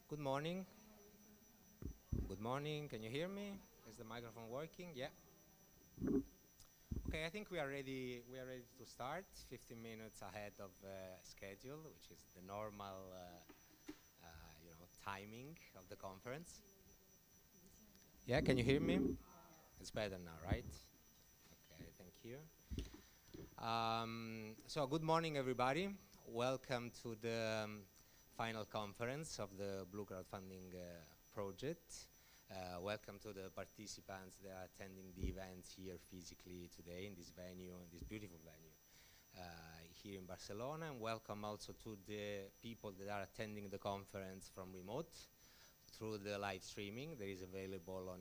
Good morning. Good morning. Can you hear me? Is the microphone working? Yeah. Okay, I think we are ready. We are ready to start. 15 minutes ahead of schedule, which is the normal, timing of the conference. Yeah. Can you hear me? It's better now, right? Okay. Thank you. So good morning, everybody. Welcome to the final conference of the Blue Crowdfunding project. Welcome to the participants that are attending the event here physically today in this venue, in this beautiful venue here in Barcelona, and welcome also to the people that are attending the conference from remote through the live streaming that is available on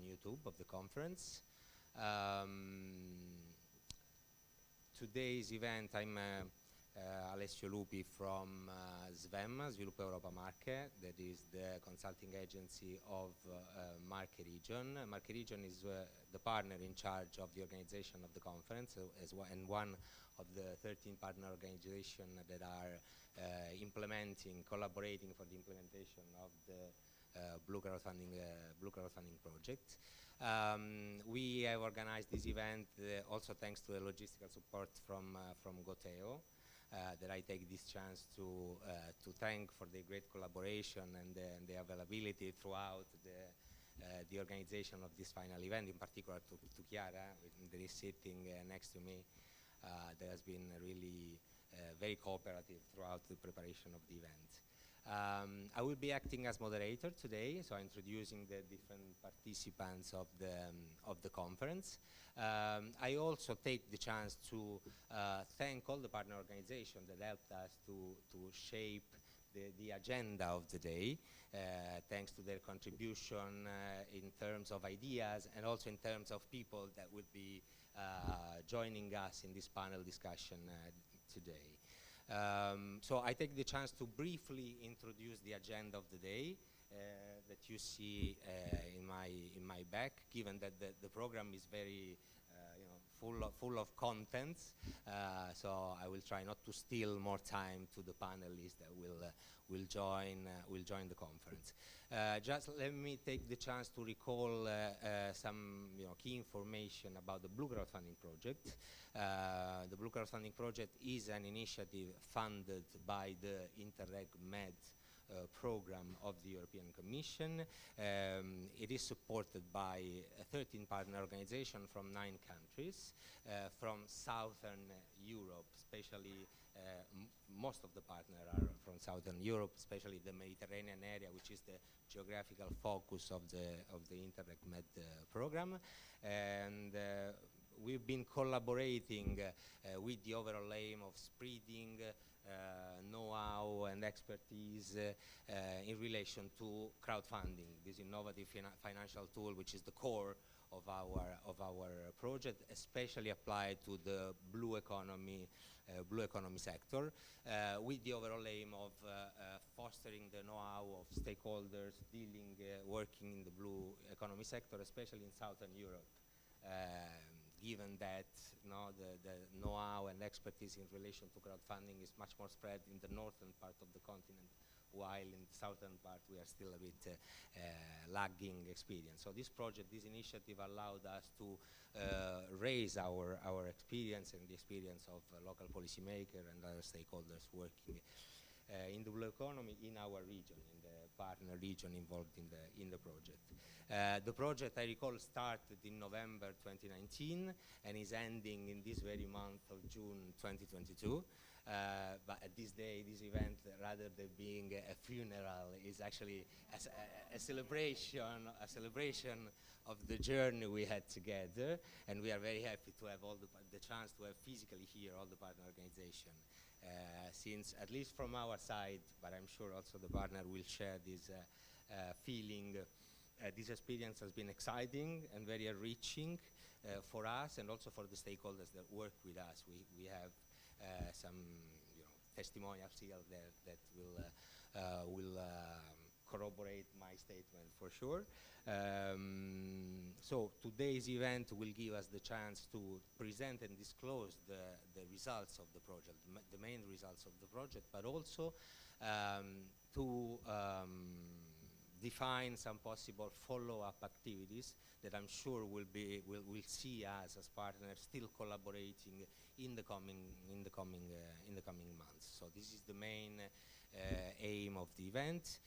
YouTube of the conference. Today's event, I'm Alessio Lupi from SVEM, Sviluppo Europa Marche, that is the consulting agency of Marche Region. Marche Region is the partner in charge of the organization of the conference and one of the 13 partner organizations that are collaborating for the implementation of the Blue Crowdfunding project. We have organized this event also thanks to the logistical support from Goteo. That I take this chance to thank for the great collaboration and the availability throughout the organization of this final event, in particular to Chiara, that is sitting next to me, that has been really very cooperative throughout the preparation of the event. I will be acting as moderator today, so introducing the different participants of the conference. I also take the chance to thank all the partner organizations that helped us to shape the agenda of the day, thanks to their contribution in terms of ideas and also in terms of people that would be joining us in this panel discussion today. So I take the chance to briefly introduce the agenda of the day that you see in my back, given that the program is very full of content. So I will try not to steal more time to the panelists that will join the conference. Just let me take the chance to recall some key information about the Blue Crowdfunding project. The Blue Crowdfunding project is an initiative funded by the Interreg Med program of the European Commission. It is supported by 13 partner organizations from 9 countries, from Southern Europe, especially most of the partners are from Southern Europe, especially the Mediterranean area, which is the geographical focus of the Interreg Med program. And we've been collaborating with the overall aim of spreading know-how and expertise in relation to crowdfunding, this innovative financial tool, which is the core of our project, especially applied to the blue economy sector, with the overall aim of fostering the know-how of stakeholders working in the blue economy sector, especially in Southern Europe. Given that the know-how and expertise in relation to crowdfunding is much more spread in the northern part of the continent, while in the southern part we are still a bit lagging experience. So this initiative allowed us to raise our experience and the experience of local policymakers and other stakeholders working in the blue economy in our region, in the partner region involved in the project. The project, I recall, started in November 2019 and is ending in this very month of June 2022. But at this day, this event, rather than being a funeral, is actually a celebration of the journey we had together. And we are very happy to have the chance to have physically here all the partner organizations. Since, at least from our side, but I'm sure also the partner will share this feeling, this experience has been exciting and very enriching for us and also for the stakeholders that work with us. We have some testimonials here that will corroborate my statement for sure. So today's event will give us the chance to present and disclose the results of the project, the main results of the project, but also to define some possible follow-up activities that I'm sure will see us as partners still collaborating in the coming months. So this is the main aim of the event.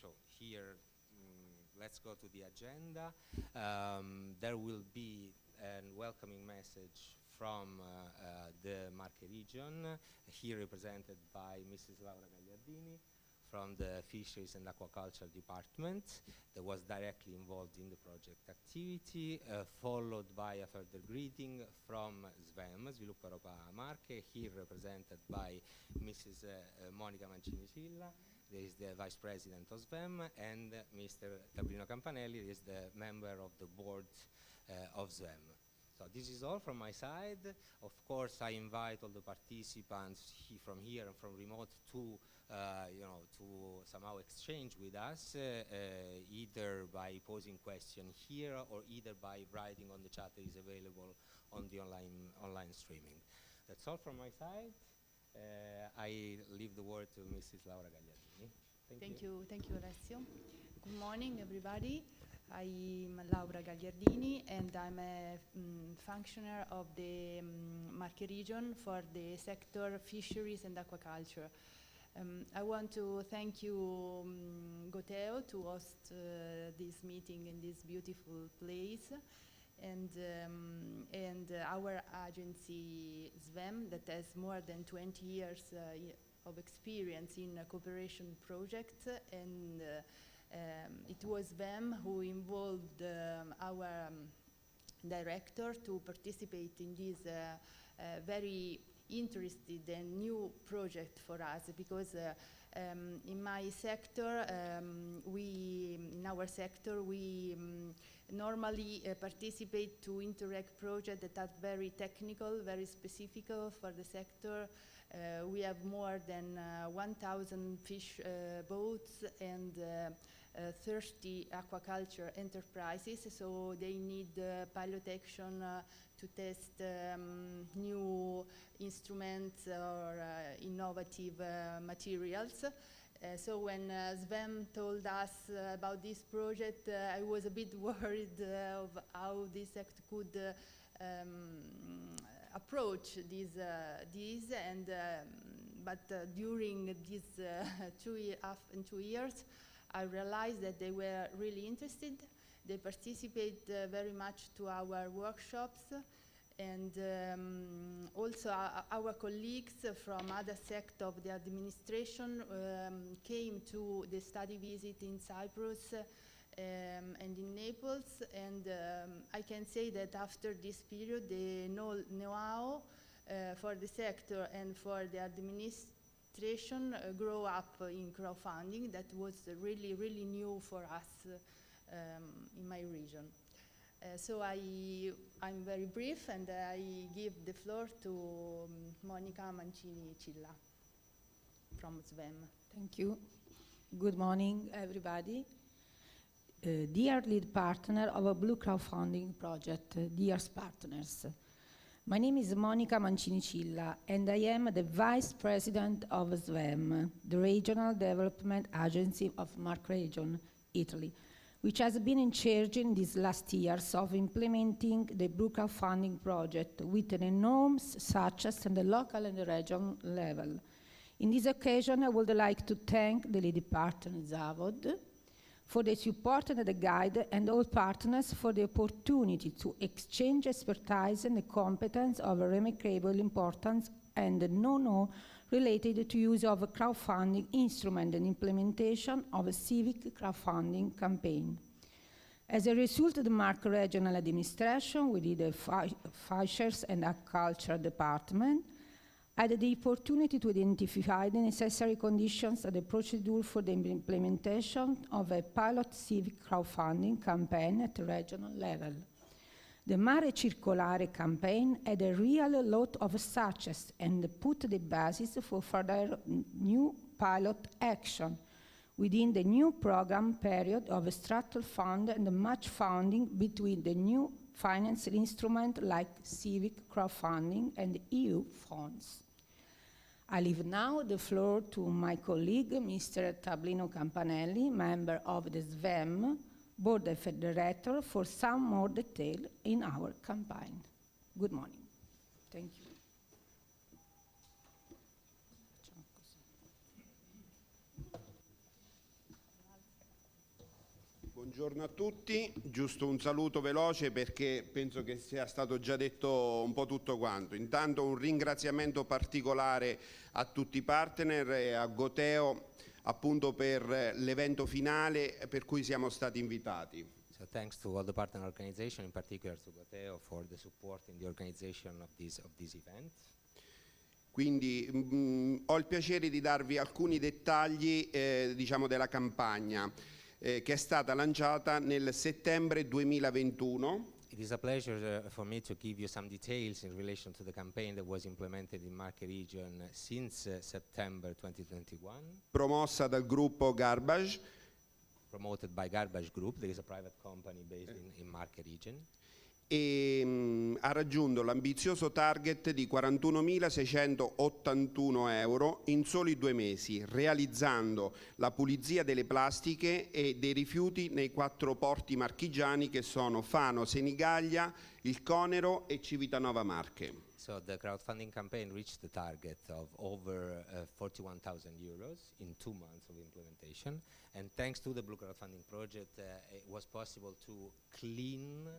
So here, let's go to the agenda. There will be a welcoming message from the Marche region, here represented by Mrs. Laura Gagliardini from the Fisheries and Aquaculture Department that was directly involved in the project activity, followed by a further greeting from SVEM, Sviluppo Europa Marche, here represented by Mrs. Monica Mancini-Silla, there is the Vice President of SVEM, and Mr. Tabrino Campanelli is the member of the board of SVEM. So this is all from my side. Of course, I invite all the participants from here and from remote to, to somehow exchange with us, either by posing questions here or either by writing on the chat that is available on the online streaming. That's all from my side. I leave the word to Mrs. Laura Gagliardini. Thank you. Thank you, Alessio. Good morning, everybody. I'm Laura Gagliardini, and I'm a functionary of the Marche region for the sector fisheries and aquaculture. I want to thank you, Goteo, to host this meeting in this beautiful place, and our agency SVEM that has more than 20 years of experience in cooperation projects, and it was them who involved our director to participate in this very interested and new project for us, because in my sector, in our sector, we normally participate to Interreg projects that are very technical, very specific for the sector. We have more than 1,000 fish boats and 30 aquaculture enterprises, so they need pilot action to test new instruments or innovative materials. So when SVEM told us about this project, I was a bit worried of how this act could approach this, but during these 2 years, I realized that they were really interested. They participate very much to our workshops, and also our colleagues from other sectors of the administration came to the study visit in Cyprus and in Naples, and I can say that after this period, the know-how for the sector and for the administration grow up in crowdfunding. That was really, really new for us in my region. So I'm very brief, and I give the floor to Monica Mancini-Silla from SVEM. Thank you. Good morning, everybody. Dear lead partner of a Blue Crowdfunding project, dear partners. My name is Monica Mancini-Silla, and I am the Vice President of SVEM, the Regional Development Agency of Marche Region, Italy, which has been in charge in these last years of implementing the Blue Crowdfunding project with an enormous success at the local and the regional level. In this occasion, I would like to thank the lead partner, Zavod, for the support and the guide, and all partners for the opportunity to exchange expertise and the competence of remarkable importance and know-how related to use of a crowdfunding instrument and implementation of a civic crowdfunding campaign. As a result, the Marche Regional Administration, within the Fisheries and Aquaculture Department, had the opportunity to identify the necessary conditions and the procedure for the implementation of a pilot civic crowdfunding campaign at the regional level. The Mare Circolare campaign had a real lot of success and put the basis for further new pilot action within the new program period of a structural fund and the match funding between the new financial instrument like civic crowdfunding and EU funds. I leave now the floor to my colleague, Mr. Tablino Campanelli, member of the SVEM, Board of Director, for some more detail in our campaign. Good morning. Thank you. Buongiorno a tutti, giusto un saluto veloce perché penso che sia stato già detto un po' tutto quanto. Intanto un ringraziamento particolare a tutti i partner e a Goteo appunto per l'evento finale per cui siamo stati invitati. So thanks to all the partner organizations, in particular to Goteo, for the support in the organization of this event. Quindi ho il piacere di darvi alcuni dettagli diciamo della campagna che è stata lanciata nel settembre 2021. It is a pleasure for me to give you some details in relation to the campaign that was implemented in Marche region since September 2021. Promossa dal gruppo Garbage. Promoted by Garbage Group, there is a private company based in Marche region. E ha raggiunto l'ambizioso target di 41.681 euro in soli 2 mesi, realizzando la pulizia delle plastiche e dei rifiuti nei 4 porti marchigiani che sono Fano, Senigallia, Il Conero e Civitanova Marche. So the crowdfunding campaign reached the target of over 41,000 euros in 2 months of implementation. And thanks to the Blue Crowdfunding project, it was possible to clean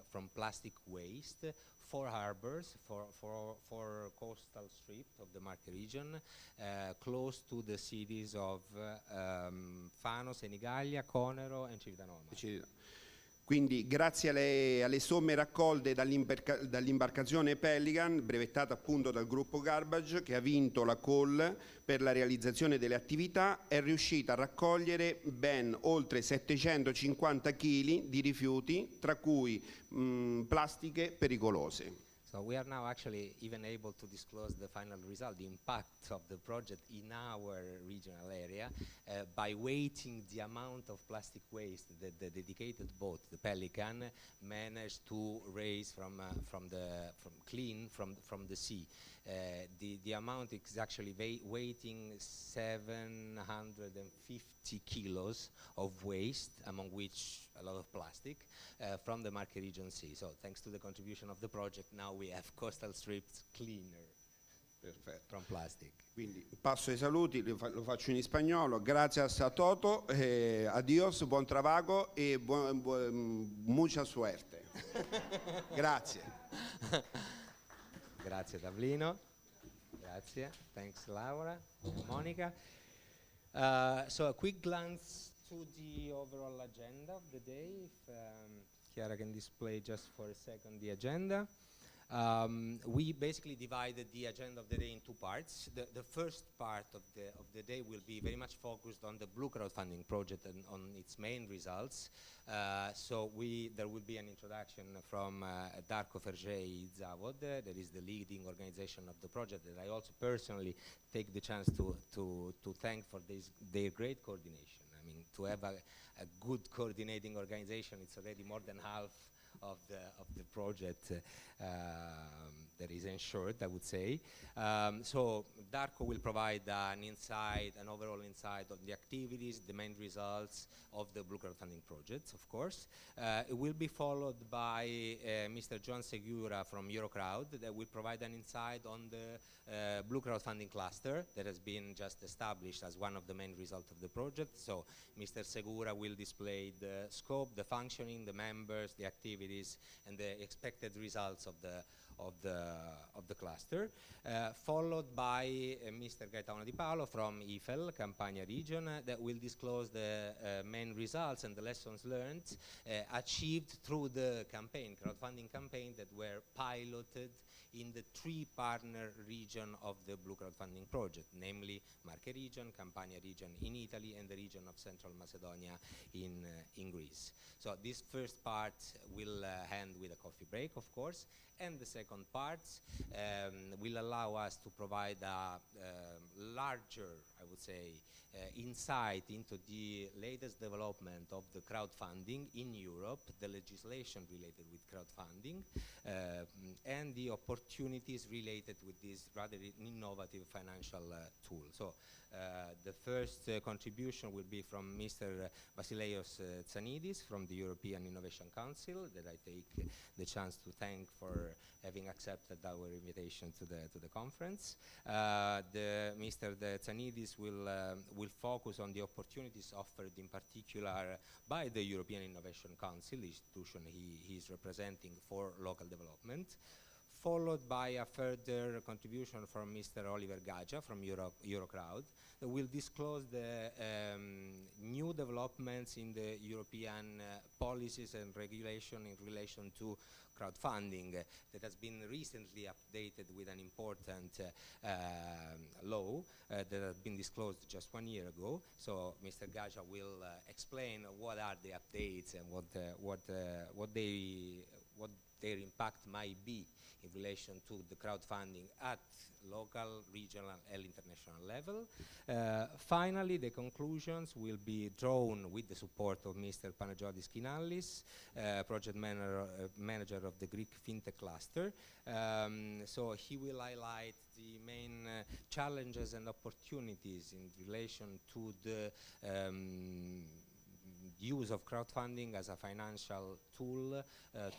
from plastic waste 4 harbors, for coastal strip of the Marche region, close to the cities of Fano, Senigallia, Conero and Civitanova. Quindi grazie alle somme raccolte dall'imbarcazione Pelican, brevettata appunto dal gruppo Garbage, che ha vinto la call per la realizzazione delle attività, è riuscita a raccogliere ben oltre 750 kg di rifiuti, tra cui plastiche pericolose. So we are now actually even able to disclose the final result, the impact of the project in our regional area, by weighting the amount of plastic waste that the dedicated boat, the Pelican, managed to raise from the sea. The amount is actually weighing 750 kilos of waste, among which a lot of plastic, from the Marche region sea. So thanks to the contribution of the project, now we have coastal strips cleaner. Perfetto. From plastic. Quindi passo ai saluti, lo faccio in spagnolo. Gracias a Toto, adios, buon trabajo e mucha suerte. Grazie. Grazie Tablino. Grazie. Thanks Laura and Monica. So a quick glance to the overall agenda of the day. If Chiara can display just for a second the agenda. We basically divided the agenda of the day in 2 parts. The first part of the day will be very much focused on the Blue Crowdfunding project and on its main results. So there will be an introduction from Darko Fergei Zavod, that is the leading organization of the project, that I also personally take the chance to thank for their great coordination. I mean, to have a good coordinating organization, it's already more than half of the project that is ensured, I would say. So Darko will provide an overall insight on the activities, the main results of the Blue Crowdfunding project, of course. It will be followed by Mr. John Segura from Eurocrowd, that will provide an insight on the Blue Crowdfunding cluster that has been just established as one of the main results of the project. So Mr. Segura will display the scope, the functioning, the members, the activities, and the expected results of the cluster, followed by Mr. Gaetano Di Paolo from IFEL, Campania region, that will disclose the main results and the lessons learned achieved through the crowdfunding campaign that were piloted in the 3 partner region of the Blue Crowdfunding project, namely Marche region, Campania region in Italy, and the region of Central Macedonia in Greece. So this first part will end with a coffee break, of course, and the second part will allow us to provide a larger, I would say, insight into the latest development of the crowdfunding in Europe, the legislation related with crowdfunding, and the opportunities related with this rather innovative financial tool. So the first contribution will be from Mr. Vasileios Tsanidis from the European Innovation Council, that I take the chance to thank for having accepted our invitation to the conference. Mr. Tsanidis will focus on the opportunities offered in particular by the European Innovation Council, the institution he is representing for local development, followed by a further contribution from Mr. Oliver Gaggia from Eurocrowd, that will disclose the new developments in the European policies and regulation in relation to crowdfunding that has been recently updated with an important law that has been disclosed just 1 year ago. So Mr. Gaggia will explain what are the updates and what their impact might be in relation to the crowdfunding at local, regional, and international level. Finally, the conclusions will be drawn with the support of Mr. Panagiotis Kinallis, project manager of the Greek FinTech cluster. So he will highlight the main challenges and opportunities in relation to the use of crowdfunding as a financial tool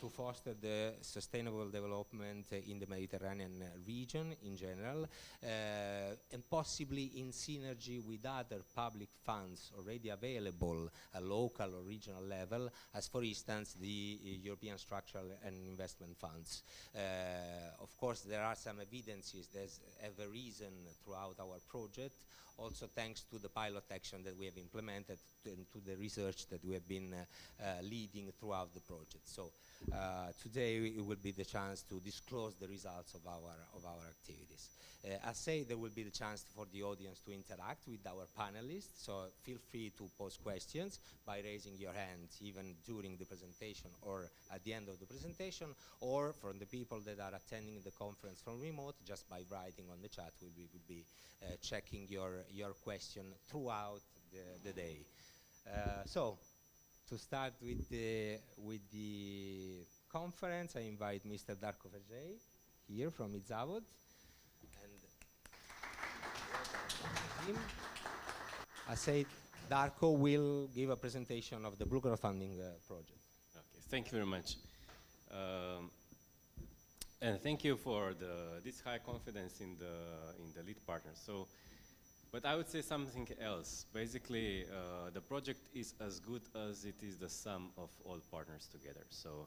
to foster the sustainable development in the Mediterranean region in general, and possibly in synergy with other public funds already available at local or regional level, as for instance the European Structural and Investment Funds. Of course, there are some evidences that have arisen throughout our project, also thanks to the pilot action that we have implemented and to the research that we have been leading throughout the project. So today it will be the chance to disclose the results of our activities. As said, there will be the chance for the audience to interact with our panelists, so feel free to pose questions by raising your hand even during the presentation or at the end of the presentation, or from the people that are attending the conference from remote, just by writing on the chat. We will be checking your question throughout the day. So, to start with the conference, I invite Mr. Darko Vergey here from Izavod, and him. I said Darko will give a presentation of the Blue Crowdfunding project. Okay, thank you very much. And thank you for this high confidence in the lead partner. So, but I would say something else. Basically, the project is as good as it is the sum of all partners together. So,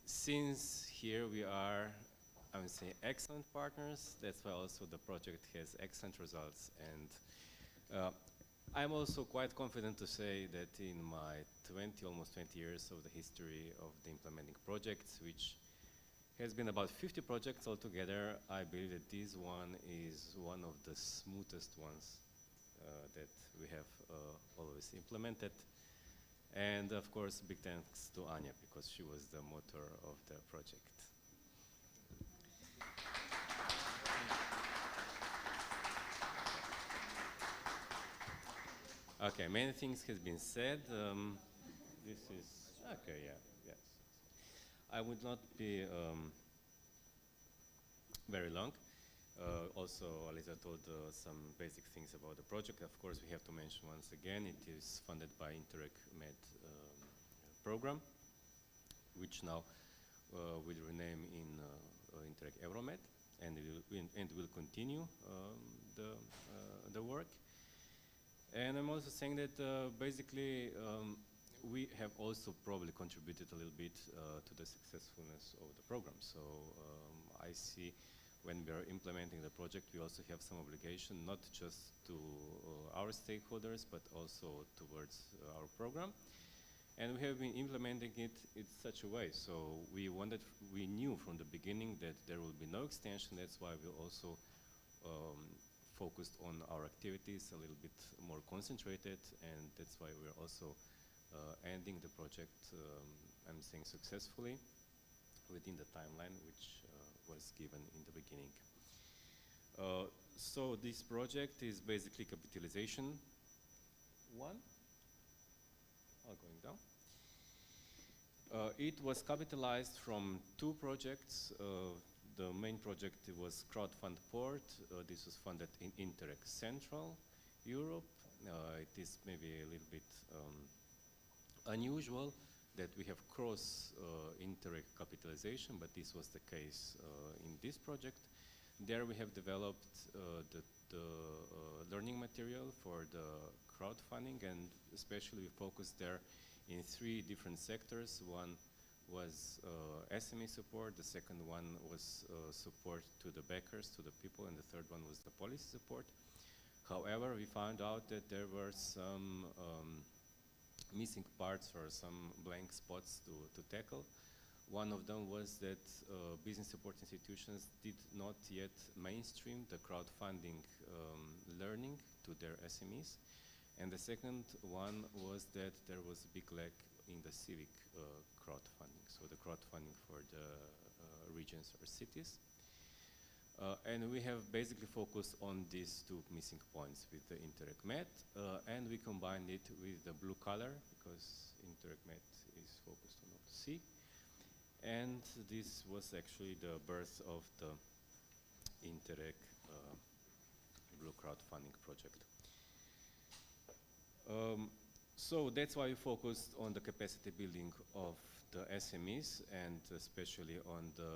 since here we are, I would say, excellent partners, that's why also the project has excellent results. And I'm also quite confident to say that in my almost 20 years of the history of the implementing projects, which has been about 50 projects altogether, I believe that this one is one of the smoothest ones that we have always implemented. And of course, big thanks to Anya, because she was the motor of the project. Okay, many things has been said. This is, okay, yeah, yes. I would not be very long. Also, Aliza told some basic things about the project. Of course, we have to mention once again, it is funded by Interreg Med program, which now will rename in Interreg Euromed, and will continue the work. And I'm also saying that basically we have also probably contributed a little bit to the successfulness of the program. So I see when we are implementing the project, we also have some obligation, not just to our stakeholders, but also towards our program. And we have been implementing it in such a way. So we knew from the beginning that there will be no extension. That's why we also focused on our activities a little bit more concentrated, and that's why we're also ending the project, I'm saying successfully, within the timeline which was given in the beginning. So this project is basically capitalization one. Going down. It was capitalized from two projects. The main project was Crowdfund Port. This was funded in Interreg Central Europe. It is maybe a little bit unusual that we have cross Interreg capitalization, but this was the case in this project. There we have developed the learning material for the crowdfunding, and especially we focused there in three different sectors. One was SME support, the second one was support to the backers, to the people, and the third one was the policy support. However, we found out that there were some missing parts or some blank spots to tackle. One of them was that business support institutions did not yet mainstream the crowdfunding learning to their SMEs. And the second one was that there was a big lack in the civic crowdfunding, so the crowdfunding for the regions or cities. And we have basically focused on these two missing points with the Interreg Med, and we combined it with the blue color because Interreg Med is focused on sea. And this was actually the birth of the Interreg Blue Crowdfunding project. So that's why we focused on the capacity building of the SMEs and especially on the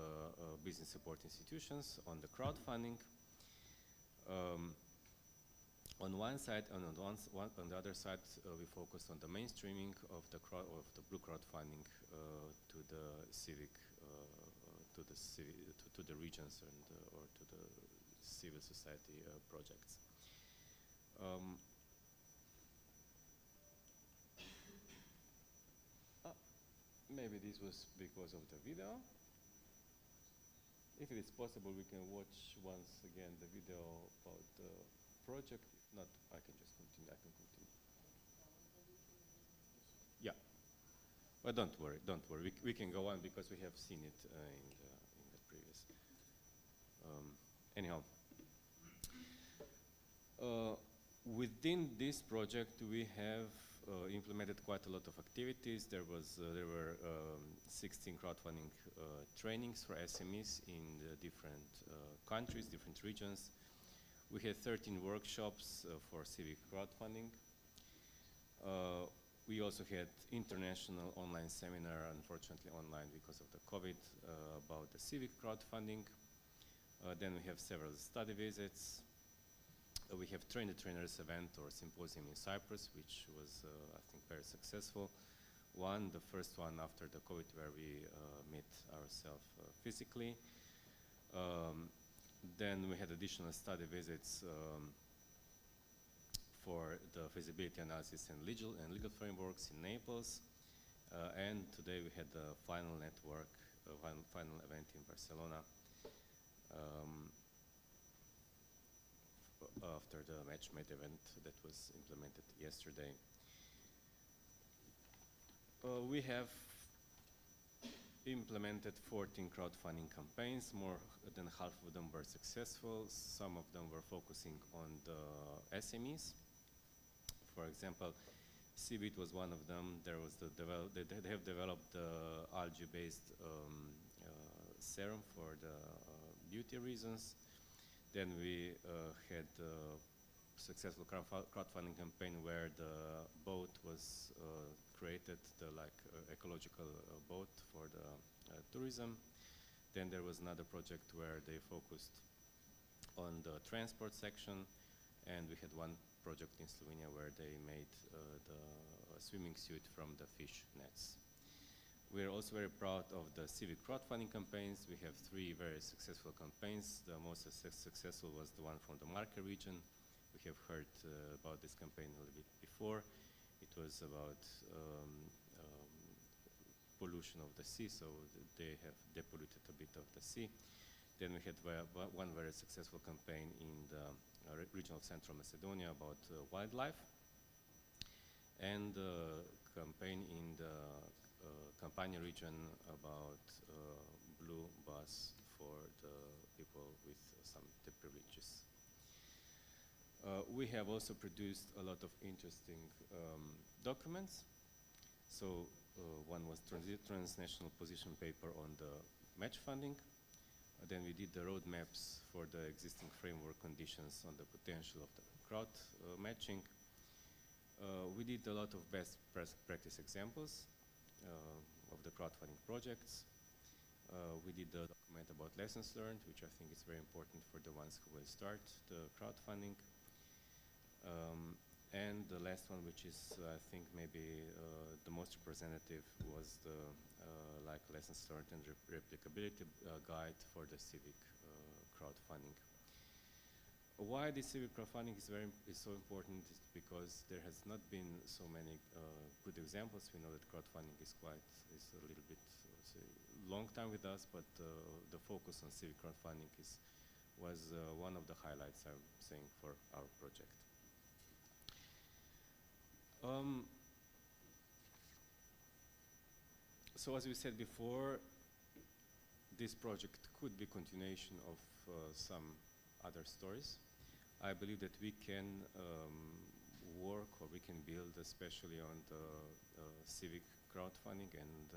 business support institutions, on the crowdfunding. On one side, and on the other side, we focused on the mainstreaming of the blue crowdfunding to the civic, to the regions and or to the civil society projects. Maybe this was because of the video. If it is possible, we can watch once again the video about the project. If not, I can just continue. I can continue. Yeah. Well, don't worry. Don't worry. We can go on because we have seen it in the previous. Anyhow, within this project, we have implemented quite a lot of activities. There were 16 crowdfunding trainings for SMEs in the different countries, different regions. We had 13 workshops for civic crowdfunding. We also had international online seminar, unfortunately online because of the COVID, about the civic crowdfunding. Then we have several study visits. We have Train the Trainers event or symposium in Cyprus, which was, I think, very successful. The first one after the COVID, where we met ourselves physically. Then we had additional study visits for the feasibility analysis and legal frameworks in Naples. And today we had the final network, final event in Barcelona. After the MatchMade event that was implemented yesterday. We have implemented 14 crowdfunding campaigns. More than half of them were successful. Some of them were focusing on the SMEs. For example, CBIT was one of them. There was they have developed the algae-based serum for the beauty reasons. Then we had a successful crowdfunding campaign where the boat was created, the ecological boat for the tourism. Then there was another project where they focused on the transport section, and we had one project in Slovenia where they made the swimming suit from the fish nets. We are also very proud of the civic crowdfunding campaigns. We have 3 very successful campaigns. The most successful was the one from the Marke region. We have heard about this campaign a little bit before. It was about pollution of the sea, so they have depolluted a bit of the sea. Then we had one very successful campaign in the region of Central Macedonia about wildlife, and campaign in the Campania region about blue bus for the people with some privileges. We have also produced a lot of interesting documents. So one was transnational position paper on the match funding. Then we did the roadmaps for the existing framework conditions on the potential of the crowd matching. We did a lot of best practice examples of the crowdfunding projects. We did the document about lessons learned, which I think is very important for the ones who will start the crowdfunding. And the last one, which is I think maybe the most representative, was the like lessons learned and replicability guide for the civic crowdfunding. Why the civic crowdfunding is so important is because there has not been so many good examples. We know that crowdfunding is a little bit long time with us, but the focus on civic crowdfunding was one of the highlights, I'm saying, for our project. So as we said before, this project could be continuation of some other stories. I believe that we can work, or we can build, especially on the civic crowdfunding and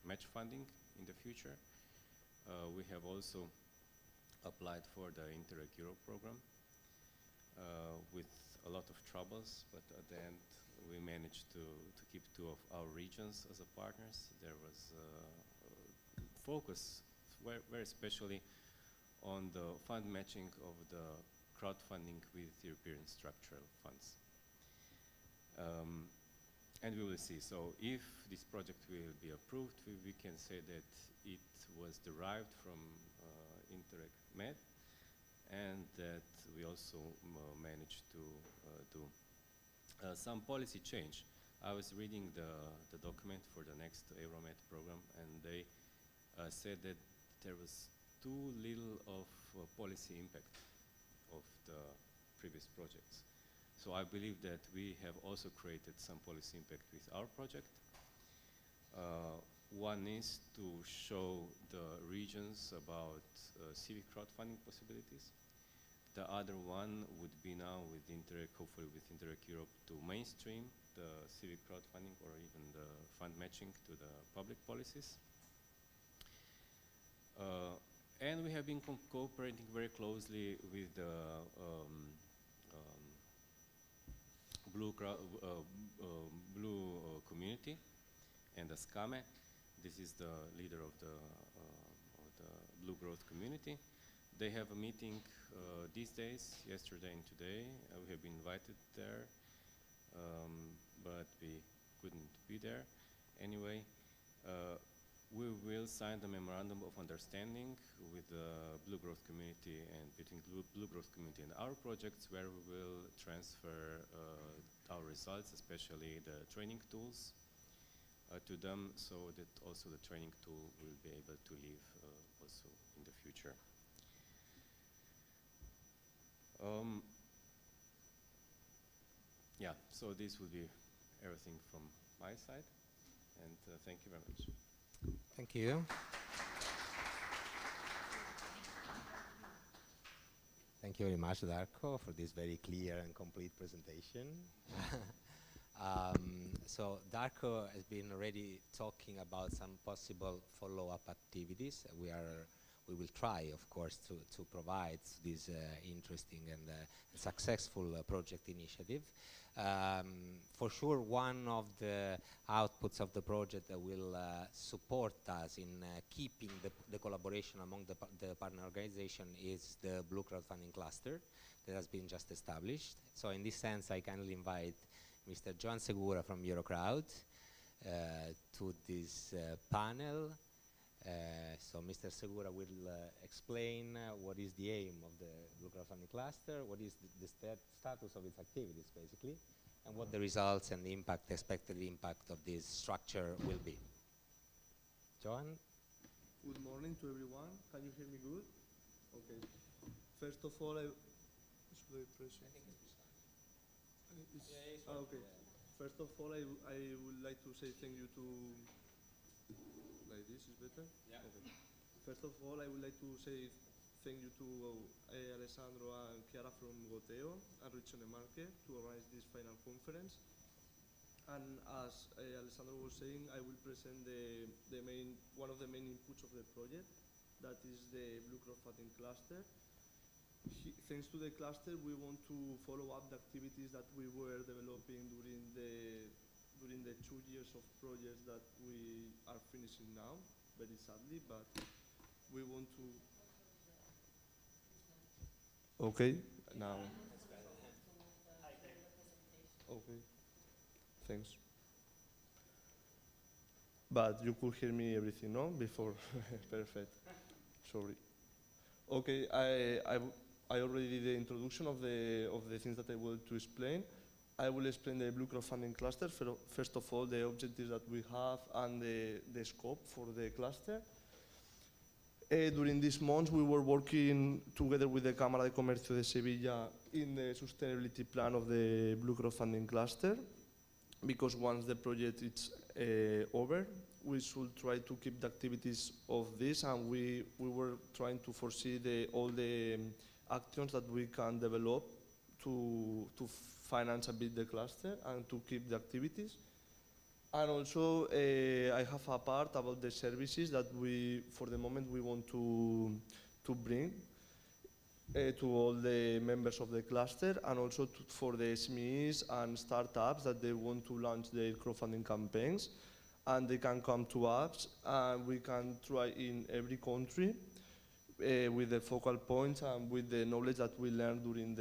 match funding in the future. We have also applied for the Interreg Europe program with a lot of troubles, but at the end we managed to keep two of our regions as a partners. There was focus very especially on the fund matching of the crowdfunding with European structural funds. And we will see. So if this project will be approved, we can say that it was derived from Interreg Med, and that we also managed to do some policy change. I was reading the document for the next Euromed program, and they said that there was too little of policy impact of the previous projects. So I believe that we have also created some policy impact with our project. One is to show the regions about civic crowdfunding possibilities. The other one would be now with Interreg, hopefully with Interreg Europe, to mainstream the civic crowdfunding or even the fund matching to the public policies. And we have been cooperating very closely with the Blue community and the SCAME. This is the leader of the Blue Growth community. They have a meeting these days, yesterday and today. We have been invited there, but we couldn't be there. Anyway, we will sign the memorandum of understanding with the Blue Growth community and between Blue Growth community and our projects, where we will transfer our results, especially the training tools, to them, so that also the training tool will be able to live also in the future. Yeah, so this will be everything from my side, and thank you very much. Thank you. Thank you very much, Darko, for this very clear and complete presentation. So Darko has been already talking about some possible follow-up activities. We will try, of course, to provide this interesting and successful project initiative. For sure, one of the outputs of the project that will support us in keeping the collaboration among the partner organization is the Blue Crowdfunding cluster that has been just established. So in this sense, I kindly invite Mr. Joan Segura from Eurocrowd to this panel. So Mr. Segura will explain what is the aim of the Blue Crowdfunding cluster, what is the status of its activities, basically, and what the results and the expected impact of this structure will be. Joan? Good morning to everyone. Can you hear me good? Okay. First of all, should I press it? Okay. First of all, I would like to say thank you to. Like this is better? Yeah. Okay. First of all, I would like to say thank you to Alessandro and Chiara from Goteo and Regione Marche to organize this final conference. And as Alessandro was saying, I will present one of the main inputs of the project, that is the Blue Crowdfunding cluster. Thanks to the cluster, we want to follow up the activities that we were developing during the 2 years of projects that we are finishing now, very sadly, but we want to. Okay, now. Okay. Thanks. But you could hear me everything, no? Before. Perfect. Sorry. Okay, I already did the introduction of the things that I wanted to explain. I will explain the Blue Crowdfunding cluster. First of all, the objectives that we have and the scope for the cluster. During these months, we were working together with the Cámara de Comercio de Sevilla in the sustainability plan of the Blue Crowdfunding cluster, because once the project is over, we should try to keep the activities of this, and we were trying to foresee all the actions that we can develop to finance a bit the cluster and to keep the activities. And also, I have a part about the services that for the moment, we want to bring to all the members of the cluster, and also for the SMEs and startups that they want to launch their crowdfunding campaigns. And they can come to us, and we can try in every country with the focal points and with the knowledge that we learned during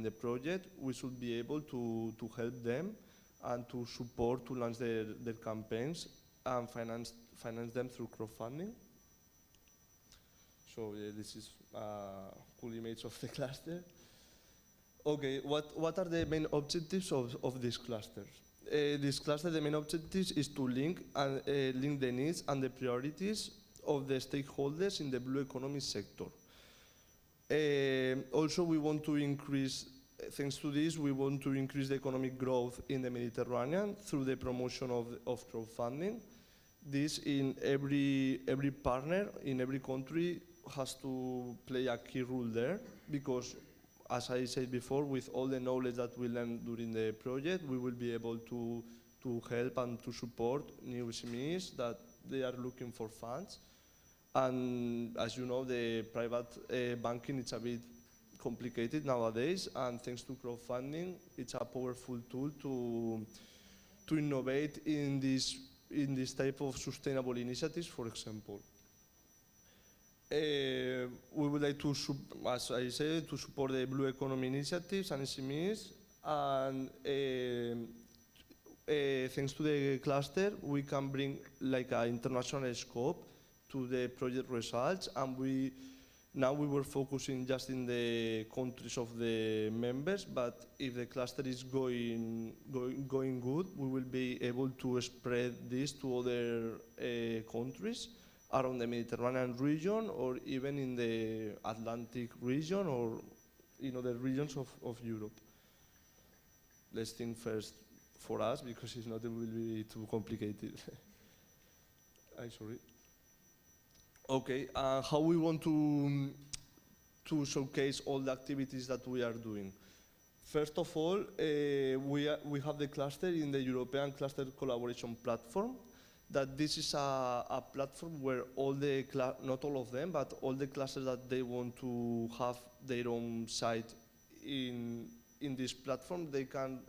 the project. We should be able to help them and to support to launch their campaigns and finance them through crowdfunding. So this is a cool image of the cluster. Okay, what are the main objectives of this cluster? This cluster, the main objectives is to link the needs and the priorities of the stakeholders in the blue economy sector. Also, we want to increase, thanks to this, we want to increase the economic growth in the Mediterranean through the promotion of crowdfunding. This in every partner in every country has to play a key role there, because as I said before, with all the knowledge that we learned during the project, we will be able to help and to support new SMEs that they are looking for funds. And as you know, the private banking is a bit complicated nowadays, and thanks to crowdfunding, it's a powerful tool to innovate in this type of sustainable initiatives, for example. We would like to, as I said, to support the blue economy initiatives and SMEs, and thanks to the cluster, we can bring like an international scope to the project results, and now we were focusing just in the countries of the members, but if the cluster is going good, we will be able to spread this to other countries around the Mediterranean region, or even in the Atlantic region, or in other regions of Europe. Let's think first for us, because if not, it will be too complicated. I'm sorry. Okay, how we want to showcase all the activities that we are doing. First of all, we have the cluster in the European Cluster Collaboration Platform. That this is a platform where not all of them, but all the clusters that they want to have their own site in this platform, they can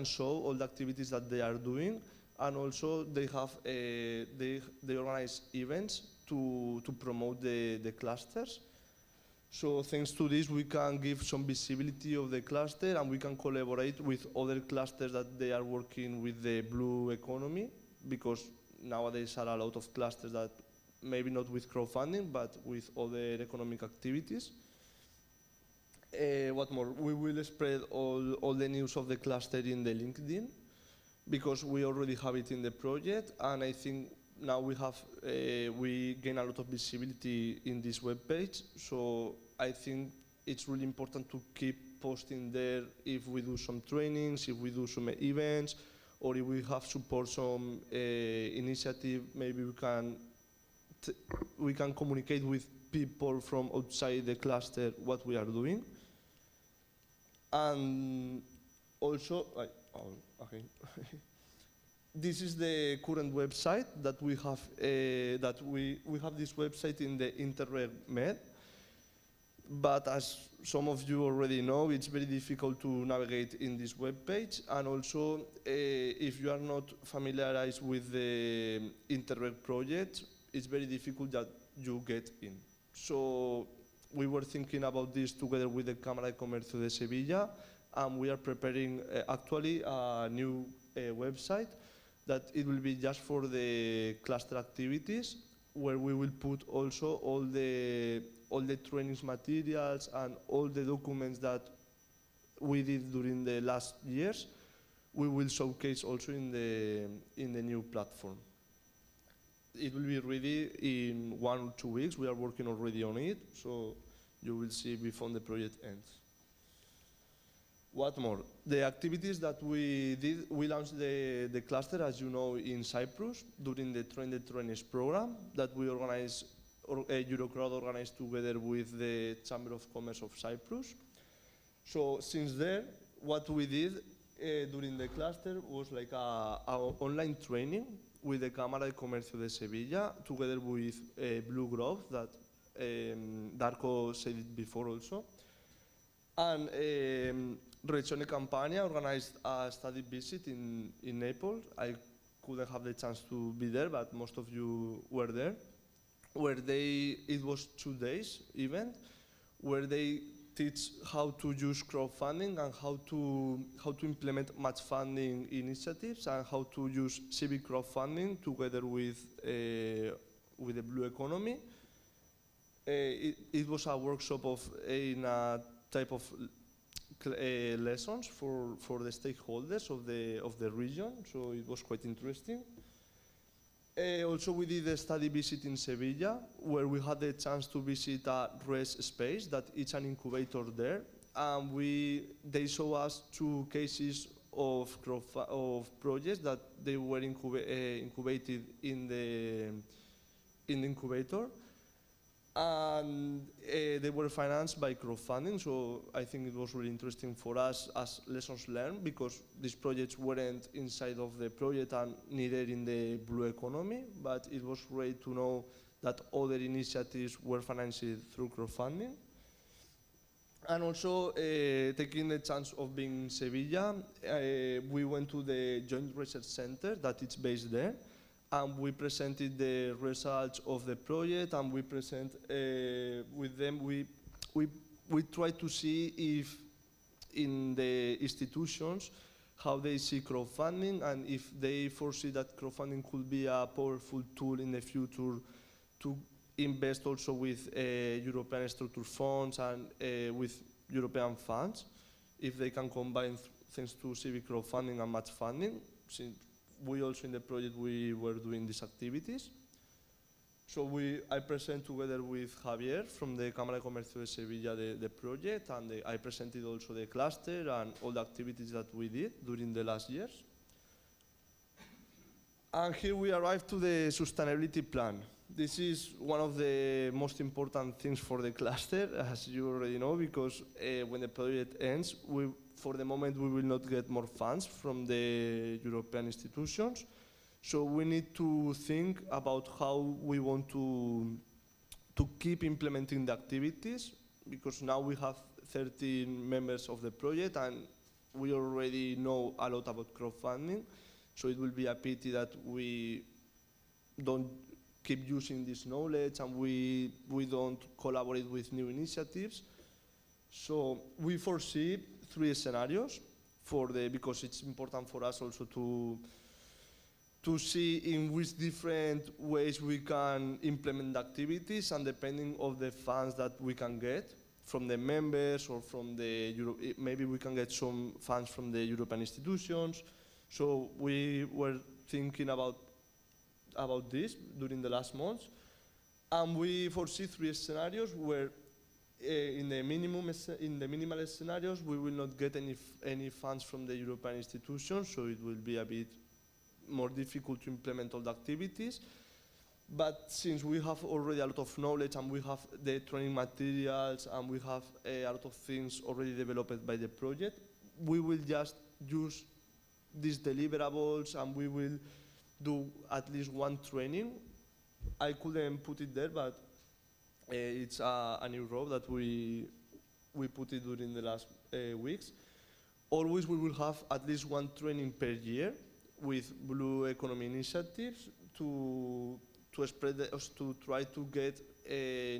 show all the activities that they are doing, and also they have they organize events to promote the clusters. So thanks to this, we can give some visibility of the cluster, and we can collaborate with other clusters that they are working with the blue economy, because nowadays there are a lot of clusters that maybe not with crowdfunding, but with other economic activities. What more? We will spread all the news of the cluster in the LinkedIn, because we already have it in the project, and I think now we gain a lot of visibility in this web page. So I think it's really important to keep posting there if we do some trainings, if we do some events, or if we have support some initiative. Maybe we can communicate with people from outside the cluster what we are doing. And also, okay. This is the current website that we have. We have this website in the Interreg Med, but as some of you already know, it's very difficult to navigate in this web page. And also, if you are not familiarized with the Interreg project, it's very difficult that you get in. So we were thinking about this together with the Cámara de Comercio de Sevilla, and we are preparing actually a new website that it will be just for the cluster activities, where we will put also all the trainings materials and all the documents that we did during the last years. We will showcase also in the new platform. It will be ready in 1 or 2 weeks. We are working already on it, so you will see before the project ends. What more? The activities that we did, we launched the cluster, as you know, in Cyprus during the Train the Trainers program that we organized, Eurocrowd organized together with the Chamber of Commerce of Cyprus. So since then, what we did during the cluster was like a online training with the Cámara de Comercio de Sevilla, together with Blue Growth, that Darko said it before also. And Regione Campania organized a study visit in Naples. I couldn't have the chance to be there, but most of you were there, where it was 2 days event, where they teach how to use crowdfunding and how to implement match funding initiatives and how to use civic crowdfunding together with the blue economy. It was a workshop in a type of lessons for the stakeholders of the region, so it was quite interesting. Also, we did a study visit in Sevilla, where we had the chance to visit a RES space that is an incubator there, and they showed us 2 cases of projects that they were incubated in the incubator. And they were financed by crowdfunding, so I think it was really interesting for us as lessons learned, because these projects weren't inside of the project and neither in the blue economy, but it was great to know that other initiatives were financed through crowdfunding. And also, taking the chance of being in Sevilla, we went to the Joint Research Center that is based there, and we presented the results of the project, and we present with them. We try to see if in the institutions how they see crowdfunding, and if they foresee that crowdfunding could be a powerful tool in the future to invest also with European structural funds and with European funds, if they can combine thanks to civic crowdfunding and match funding. We also in the project we were doing these activities. So I present together with Javier from the Cámara de Comercio de Sevilla the project, and I presented also the cluster and all the activities that we did during the last years. And here we arrive to the sustainability plan. This is one of the most important things for the cluster, as you already know, because when the project ends, for the moment we will not get more funds from the European institutions. So we need to think about how we want to keep implementing the activities, because now we have 13 members of the project and we already know a lot about crowdfunding. So it will be a pity that we don't keep using this knowledge and we don't collaborate with new initiatives. So we foresee 3 scenarios because it's important for us also to see in which different ways we can implement the activities, and depending on the funds that we can get from the members or from maybe we can get some funds from the European institutions, So we were thinking about this during the last months, and we foresee 3 scenarios where in the minimal scenarios we will not get any funds from the European institutions, so it will be a bit more difficult to implement all the activities. But since we have already a lot of knowledge and we have the training materials and we have a lot of things already developed by the project, we will just use these deliverables and we will do at least 1 training. I couldn't put it there, but it's a new row that we put it during the last weeks. Always we will have at least 1 training per year with Blue Economy initiatives to try to get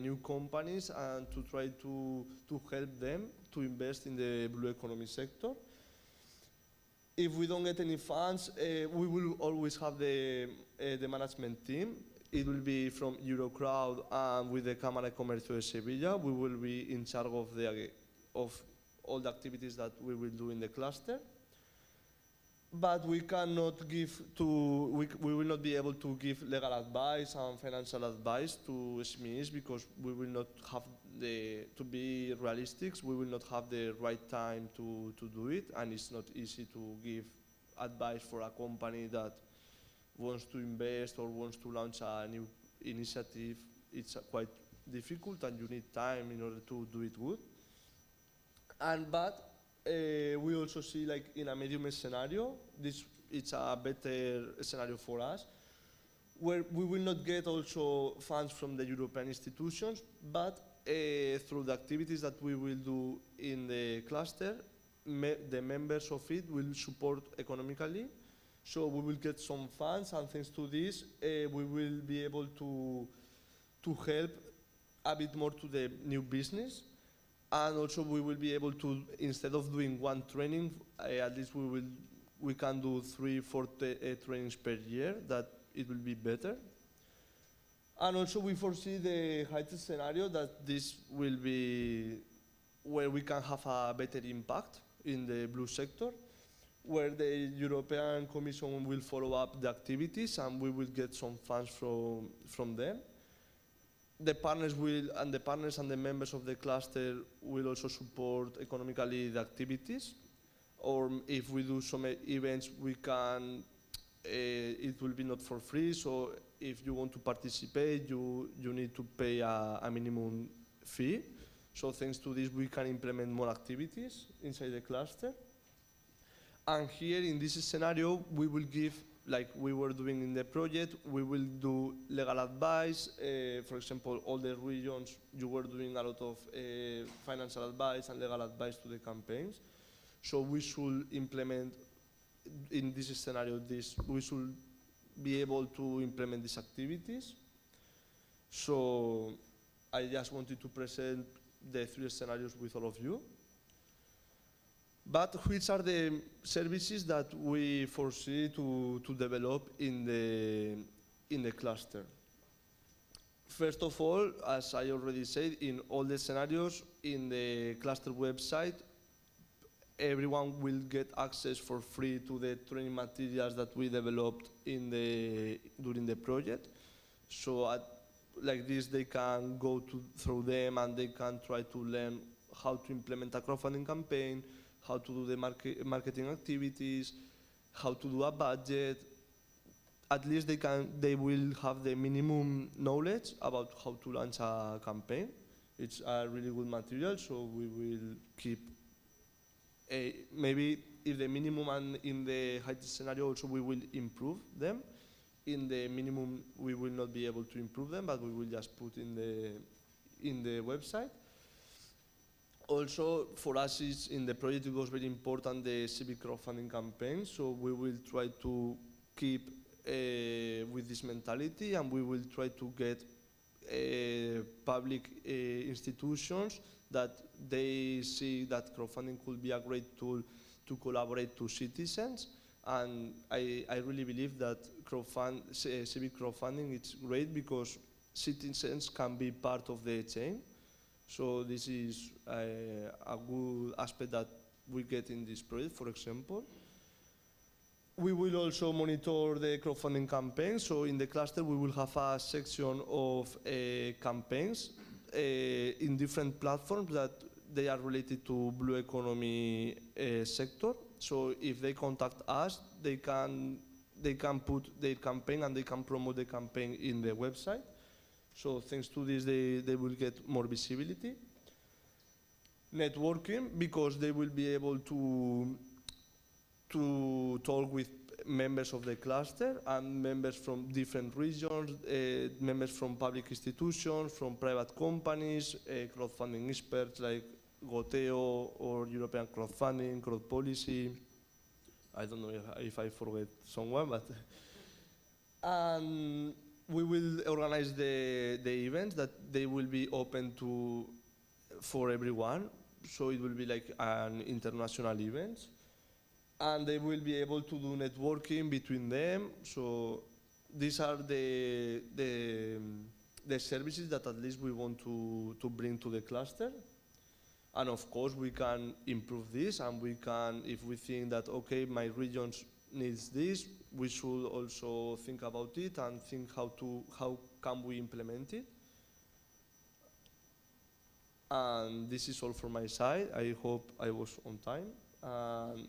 new companies and to try to help them to invest in the Blue Economy sector. If we don't get any funds, we will always have the management team. It will be from Eurocrowd and with the Cámara de Comercio de Sevilla. We will be in charge of all the activities that we will do in the cluster. But we cannot we will not be able to give legal advice and financial advice to SMEs because we will not have to be realistic, we will not have the right time to do it, and it's not easy to give advice for a company that wants to invest or wants to launch a new initiative. It's quite difficult and you need time in order to do it good. But we also see, like in a medium scenario, it's a better scenario for us, where we will not get also funds from the European institutions, but through the activities that we will do in the cluster, the members of it will support economically. So we will get some funds, and thanks to this, we will be able to help a bit more to the new business. And also we will be able to, instead of doing 1 training, at least we can do 3-4 trainings per year, that it will be better. And also we foresee the highest scenario that this will be where we can have a better impact in the blue sector, where the European Commission will follow up the activities and we will get some funds from them. The partners and the members of the cluster will also support economically the activities. Or if we do some events, we can, it will be not for free, so if you want to participate, you need to pay a minimum fee. So thanks to this, we can implement more activities inside the cluster. And here in this scenario, we will give, like we were doing in the project, we will do legal advice. For example, all the regions, you were doing a lot of financial advice and legal advice to the campaigns. So we should implement, in this scenario, we should be able to implement these activities. So I just wanted to present the 3 scenarios with all of you. But which are the services that we foresee to develop in the cluster? First of all, as I already said, in all the scenarios in the cluster website, everyone will get access for free to the training materials that we developed during the project. So like this, they can go through them and they can try to learn how to implement a crowdfunding campaign, how to do the marketing activities, how to do a budget. At least they will have the minimum knowledge about how to launch a campaign. It's a really good material, so we will keep maybe if the minimum and in the highest scenario also we will improve them. In the minimum we will not be able to improve them, but we will just put in the website. Also, for us, in the project, it was very important, the civic crowdfunding campaign, so we will try to keep with this mentality, and we will try to get public institutions that they see that crowdfunding could be a great tool to collaborate to citizens. And I really believe that civic crowdfunding is great because citizens can be part of the chain. So this is a good aspect that we get in this project, for example. We will also monitor the crowdfunding campaign. So in the cluster, we will have a section of campaigns in different platforms that they are related to blue economy sector. So if they contact us, they can put their campaign and they can promote the campaign in the website. So thanks to this, they will get more visibility. Networking, because they will be able to talk with members of the cluster and members from different regions, members from public institutions, from private companies, crowdfunding experts like Goteo or European crowdfunding, crowd policy. I don't know if I forget someone, but we will organize the events that they will be open for everyone. So it will be like an international event. And they will be able to do networking between them. So these are the services that at least we want to bring to the cluster. And of course, we can improve this, and we can, if we think that, okay, my region needs this, we should also think about it and think how can we implement it. And this is all from my side. I hope I was on time.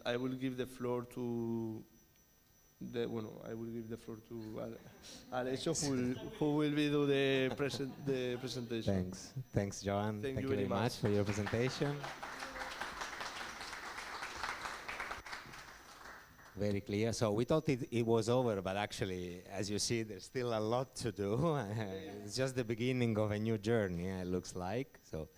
I will give the floor to Alessio, who will be do the presentation. Thanks, Johan. Thank you very very much for your presentation. Very clear. So we thought it was over, but actually, as you see, there's still a lot to do. It's just the beginning of a new journey, it looks like. So,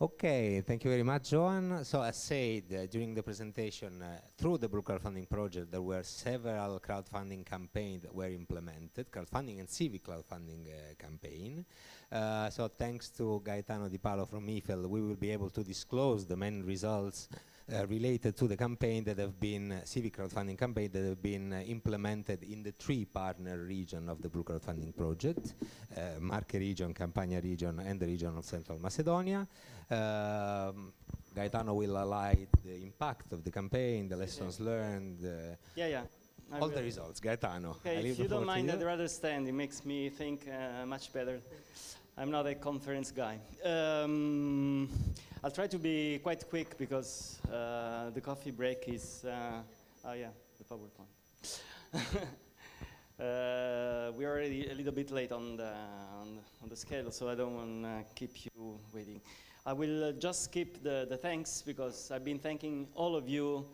okay, thank you very much, Johan. So as said during the presentation, through the Blue Crowdfunding project, there were several crowdfunding campaigns that were implemented, crowdfunding and civic crowdfunding campaign. So thanks to Gaetano Di Paolo from IFEL, we will be able to disclose the main results related to the campaign that have been, civic crowdfunding campaign that have been implemented in the 3 partner regions of the Blue Crowdfunding project, Marche region, Campania region, and the region of Central Macedonia. Gaetano will highlight the impact of the campaign, the lessons learned, all the results. Gaetano, okay, if you don't mind, I'd rather stand. It makes me think much better. I'm not a conference guy. I'll try to be quite quick because the coffee break is, the PowerPoint. We're already a little bit late on the scale, so I don't want to keep you waiting. I will just skip the thanks because I've been thanking all of you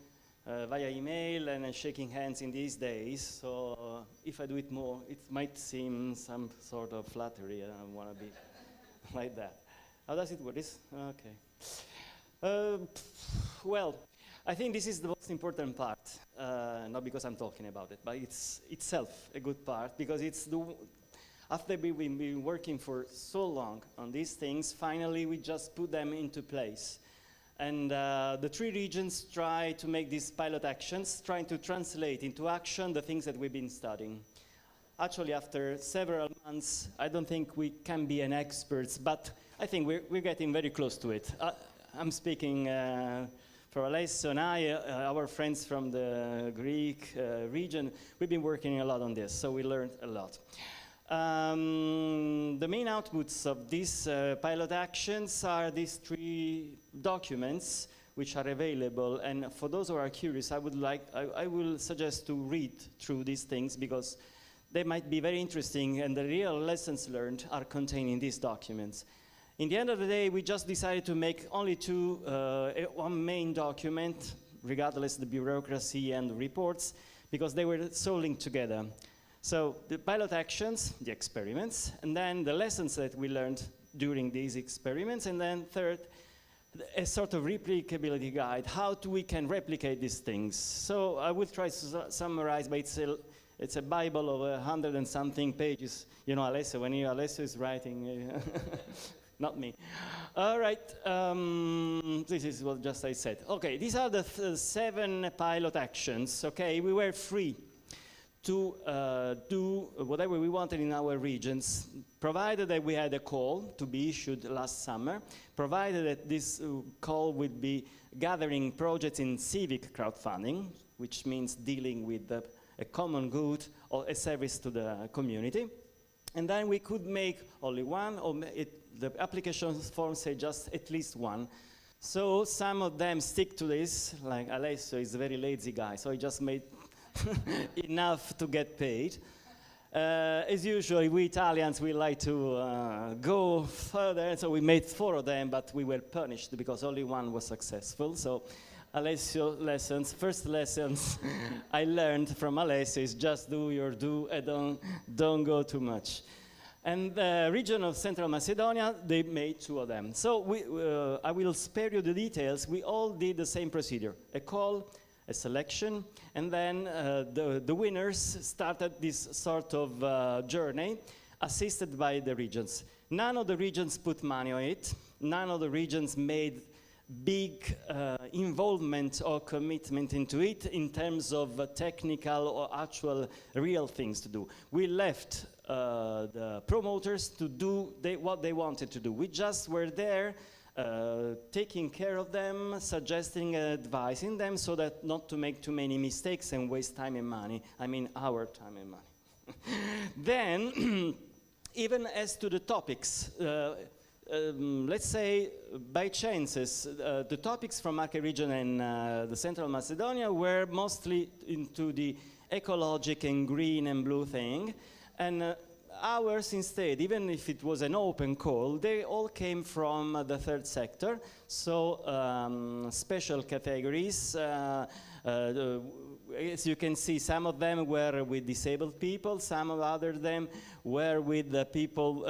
via email and shaking hands in these days. So if I do it more, it might seem some sort of flattery. I don't want to be like that. How does it work? Okay. Well, I think this is the most important part, not because I'm talking about it, but it's itself a good part, because it's after we've been working for so long on these things, finally we just put them into place. And the 3 regions try to make these pilot actions, trying to translate into action the things that we've been studying. Actually, after several months, I don't think we can be an experts, but I think we're getting very close to it. I'm speaking for Alessio and I, our friends from the Greek region. We've been working a lot on this, so we learned a lot. The main outputs of these pilot actions are these 3 documents which are available, and for those who are curious, I will suggest to read through these things because they might be very interesting, and the real lessons learned are contained in these documents. In the end of the day, we just decided to make only 2, one main document, regardless of the bureaucracy and the reports, because they were so linked together. So the pilot actions, the experiments, and then the lessons that we learned during these experiments, and then third, a sort of replicability guide, how we can replicate these things. So I will try to summarize, but it's a Bible of 100 and something pages. You know, Alessio, when Alessio is writing, not me. All right, this is what just I said. Okay, these are the 7 pilot actions, okay? We were free to do whatever we wanted in our regions, provided that we had a call to be issued last summer, provided that this call would be gathering projects in civic crowdfunding, which means dealing with a common good or a service to the community. And then we could make only one, or the application form say just at least one. So some of them stick to this, like Alessio is a very lazy guy, so he just made enough to get paid. As usual, we Italians, we like to go further, so we made 4 of them, but we were punished because only one was successful. So Alessio lessons, first lessons I learned from Alessio is just do your do and don't go too much. And the region of Central Macedonia, they made 2 of them. So I will spare you the details. We all did the same procedure, a call, a selection, and then the winners started this sort of journey assisted by the regions. None of the regions put money on it. None of the regions made big involvement or commitment into it in terms of technical or actual real things to do. We left the promoters to do what they wanted to do. We just were there taking care of them, suggesting, advising them so that not to make too many mistakes and waste time and money. I mean our time and money. Then, even as to the topics, let's say by chances, the topics from Marche region and the Central Macedonia were mostly into the ecologic and green and blue thing. And ours instead, even if it was an open call, they all came from the third sector. So special categories, as you can see, some of them were with disabled people, some of them were with people,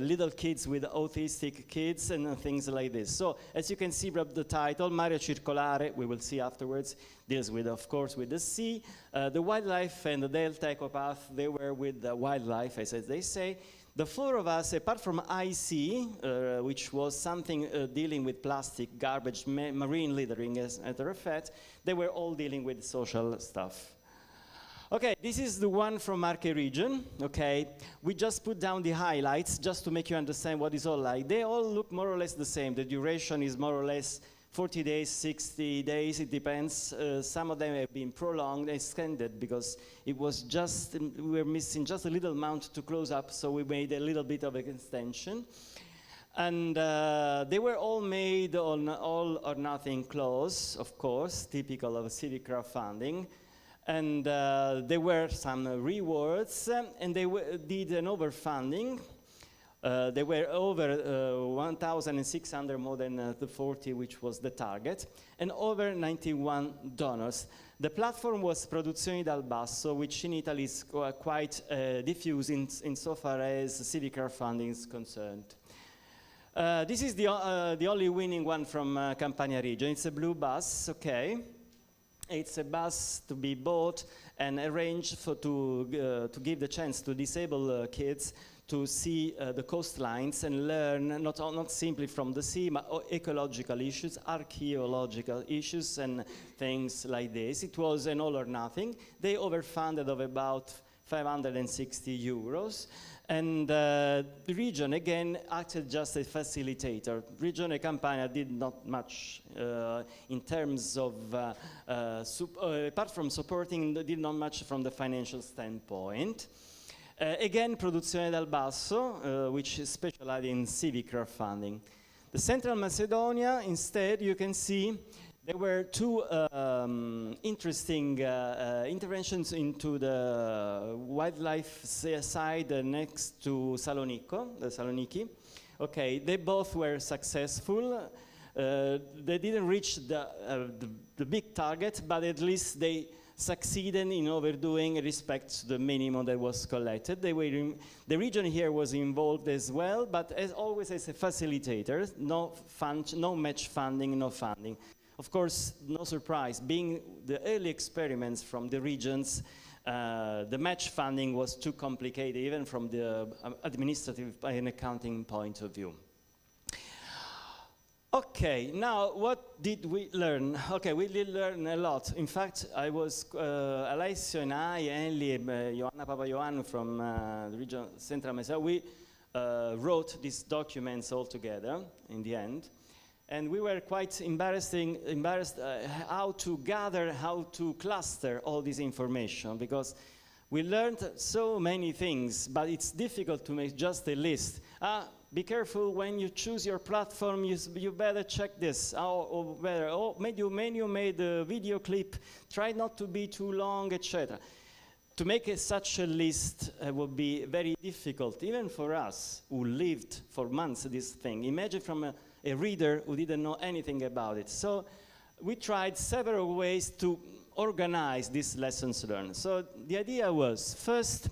little kids with autistic kids and things like this. So as you can see from the title, Mare Circolare, we will see afterwards, deals with, of course, with the sea. The wildlife and the Delta Ecopath, they were with the wildlife, as they say. The 4 of us, apart from IC, which was something dealing with plastic, garbage, marine littering, as a matter of fact, they were all dealing with social stuff. Okay, this is the one from Marche region, okay? We just put down the highlights just to make you understand what it's all like. They all look more or less the same. The duration is more or less 40 days, 60 days, it depends. Some of them have been prolonged, extended, because it was just, we were missing just a little amount to close up, so we made a little bit of an extension. And they were all made on all or nothing clause, of course, typical of civic crowdfunding. And there were some rewards, and they did an overfunding. There were over 1,600, more than the 40, which was the target, and over 91 donors. The platform was Produzioni dal Basso, which in Italy is quite diffuse insofar as civic crowdfunding is concerned. This is the only winning one from Campania region. It's a blue bus, okay. It's a bus to be bought and arranged to give the chance to disabled kids to see the coastlines and learn not simply from the sea, but ecological issues, archaeological issues, and things like this. It was an all or nothing. They overfunded of about 560 euros. And the region, again, acted just as a facilitator. Regione Campania did not much in terms of, apart from supporting, did not much from the financial standpoint. Again, Produzione dal Basso, which is specialized in civic crowdfunding. The Central Macedonia, instead, you can see there were 2 interesting interventions into the wildlife side next to Saloniki. Okay, they both were successful. They didn't reach the big target, but at least they succeeded in overdoing respect to the minimum that was collected. The region here was involved as well, but as always as a facilitator, no match funding, no funding. Of course, no surprise, being the early experiments from the regions, the match funding was too complicated, even from the administrative and accounting point of view. Okay, now what did we learn? Okay, we did learn a lot. In fact, I was, Alessio and I, Enli, Joanna Papaioannou from the region Central Macedonia, we wrote these documents all together in the end. And we were quite embarrassed how to gather, how to cluster all this information, because we learned so many things, but it's difficult to make just a list. Be careful when you choose your platform, you better check this. Maybe you made a video clip, try not to be too long, etc. To make such a list would be very difficult, even for us who lived for months this thing. Imagine from a reader who didn't know anything about it. So we tried several ways to organize these lessons learned. So the idea was, first,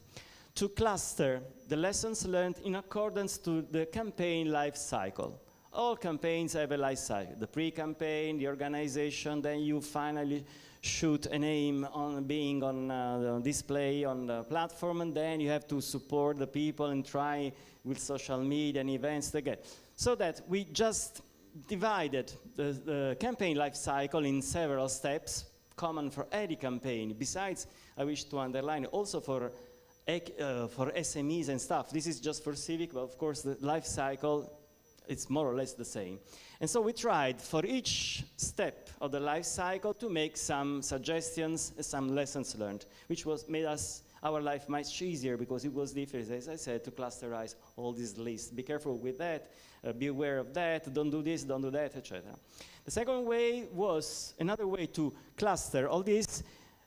to cluster the lessons learned in accordance to the campaign life cycle. All campaigns have a life cycle. The pre-campaign, the organization, then you finally shoot an aim on being on the display on the platform, and then you have to support the people and try with social media and events again. So that we just divided the campaign life cycle in several steps, common for any campaign. Besides, I wish to underline also for SMEs and stuff. This is just for civic, but of course the life cycle, it's more or less the same. And so we tried for each step of the life cycle to make some suggestions, some lessons learned, which made our life much easier, because it was difficult, as I said, to clusterize all these lists. Be careful with that, be aware of that, don't do this, don't do that, etc. The second way was, another way to cluster all this,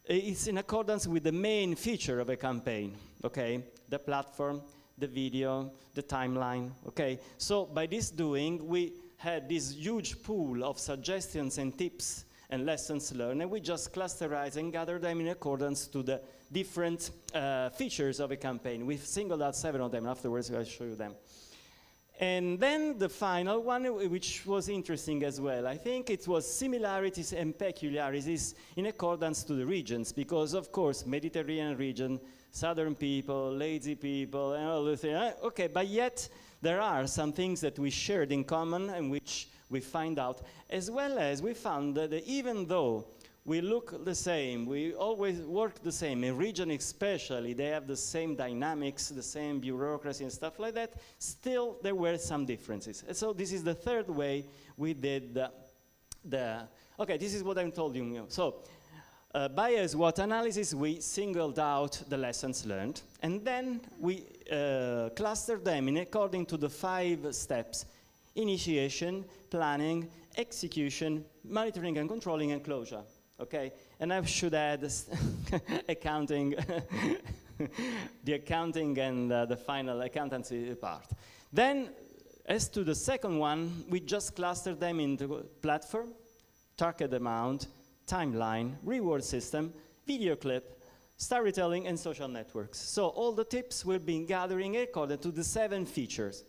it's in accordance with the main feature of a campaign, okay? The platform, the video, the timeline, okay? So by this doing, we had this huge pool of suggestions and tips and lessons learned, and we just clusterized and gathered them in accordance to the different features of a campaign. We've singled out 7 of them. Afterwards, I'll show you them. And then the final one, which was interesting as well, I think it was similarities and peculiarities in accordance to the regions, because of course, Mediterranean region, southern people, lazy people, and all the things. Okay, but yet there are some things that we shared in common and which we find out, as well as we found that even though we look the same, we always work the same, in region especially, they have the same dynamics, the same bureaucracy and stuff like that, still there were some differences. And so this is the third way we did okay, this is what I told you. So by a SWOT analysis, we singled out the lessons learned, and then we clustered them in according to the 5 steps: initiation, planning, execution, monitoring and controlling, and closure. Okay, and I should add accounting, the accounting and the final accountancy part. Then, as to the second one, we just clustered them into platform, target amount, timeline, reward system, video clip, storytelling, and social networks. So all the tips we've been gathering according to the 7 features.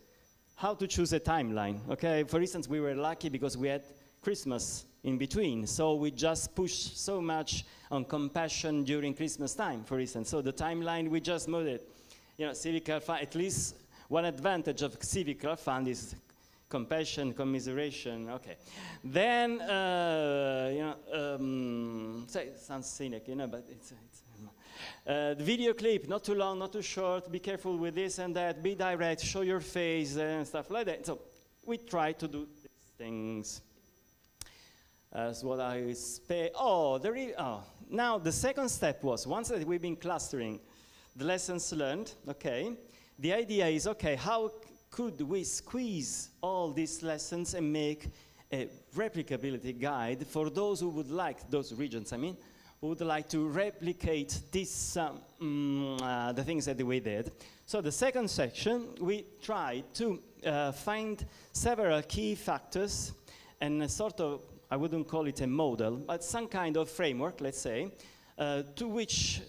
How to choose a timeline, okay? For instance, we were lucky because we had Christmas in between, so we just pushed so much on compassion during Christmas time, for instance. So the timeline, we just moved it. You know, civic crowdfunding, at least one advantage of civic crowdfunding is compassion, commiseration, okay. Then, sounds cynic, you know, but it's the video clip, not too long, not too short, be careful with this and that, be direct, show your face and stuff like that. So we try to do these things. As what I say, now the second step was, once that we've been clustering the lessons learned, okay, the idea is, okay, how could we squeeze all these lessons and make a replicability guide for those who would like, those regions, I mean, who would like to replicate this, the things that we did. So the second section, we tried to find several key factors and a sort of, I wouldn't call it a model, but some kind of framework, let's say, to which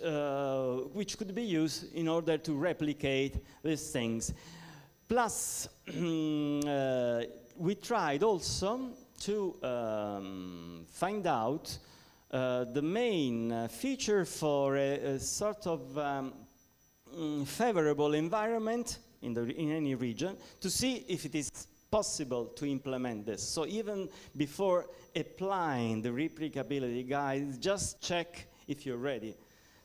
could be used in order to replicate these things. Plus, we tried also to find out the main feature for a sort of favorable environment in any region to see if it is possible to implement this. So even before applying the replicability guide, just check if you're ready.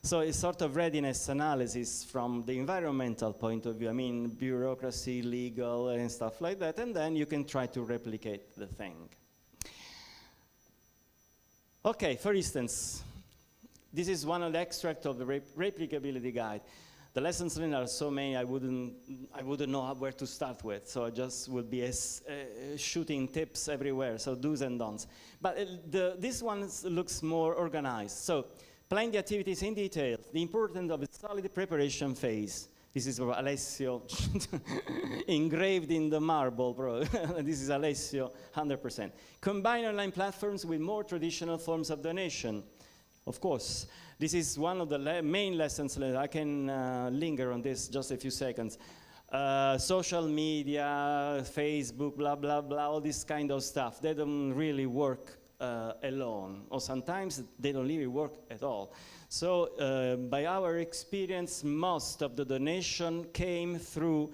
So it's sort of readiness analysis from the environmental point of view. I mean, bureaucracy, legal, and stuff like that. And then you can try to replicate the thing. Okay, for instance, this is one of the extracts of the replicability guide. The lessons learned are so many, I wouldn't know where to start with. So I just would be shooting tips everywhere, so do's and don'ts. But this one looks more organized. So plan the activities in detail, the importance of a solid preparation phase. This is Alessio engraved in the marble, bro. This is Alessio, 100%. Combine online platforms with more traditional forms of donation. Of course, this is one of the main lessons learned. I can linger on this just a few seconds. Social media, Facebook, blah, blah, blah, all this kind of stuff, they don't really work alone, or sometimes they don't really work at all. So by our experience, most of the donation came through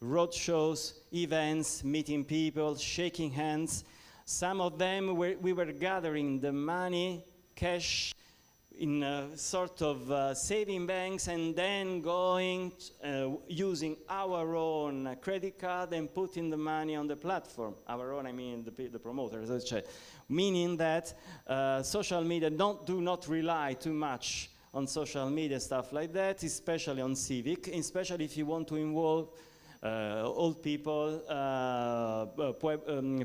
roadshows, events, meeting people, shaking hands. Some of them, we were gathering the money, cash, in a sort of saving banks, and then going, using our own credit card and putting the money on the platform. Our own, I mean the promoters, meaning that social media do not rely too much on social media, stuff like that, especially on civic, especially if you want to involve old people,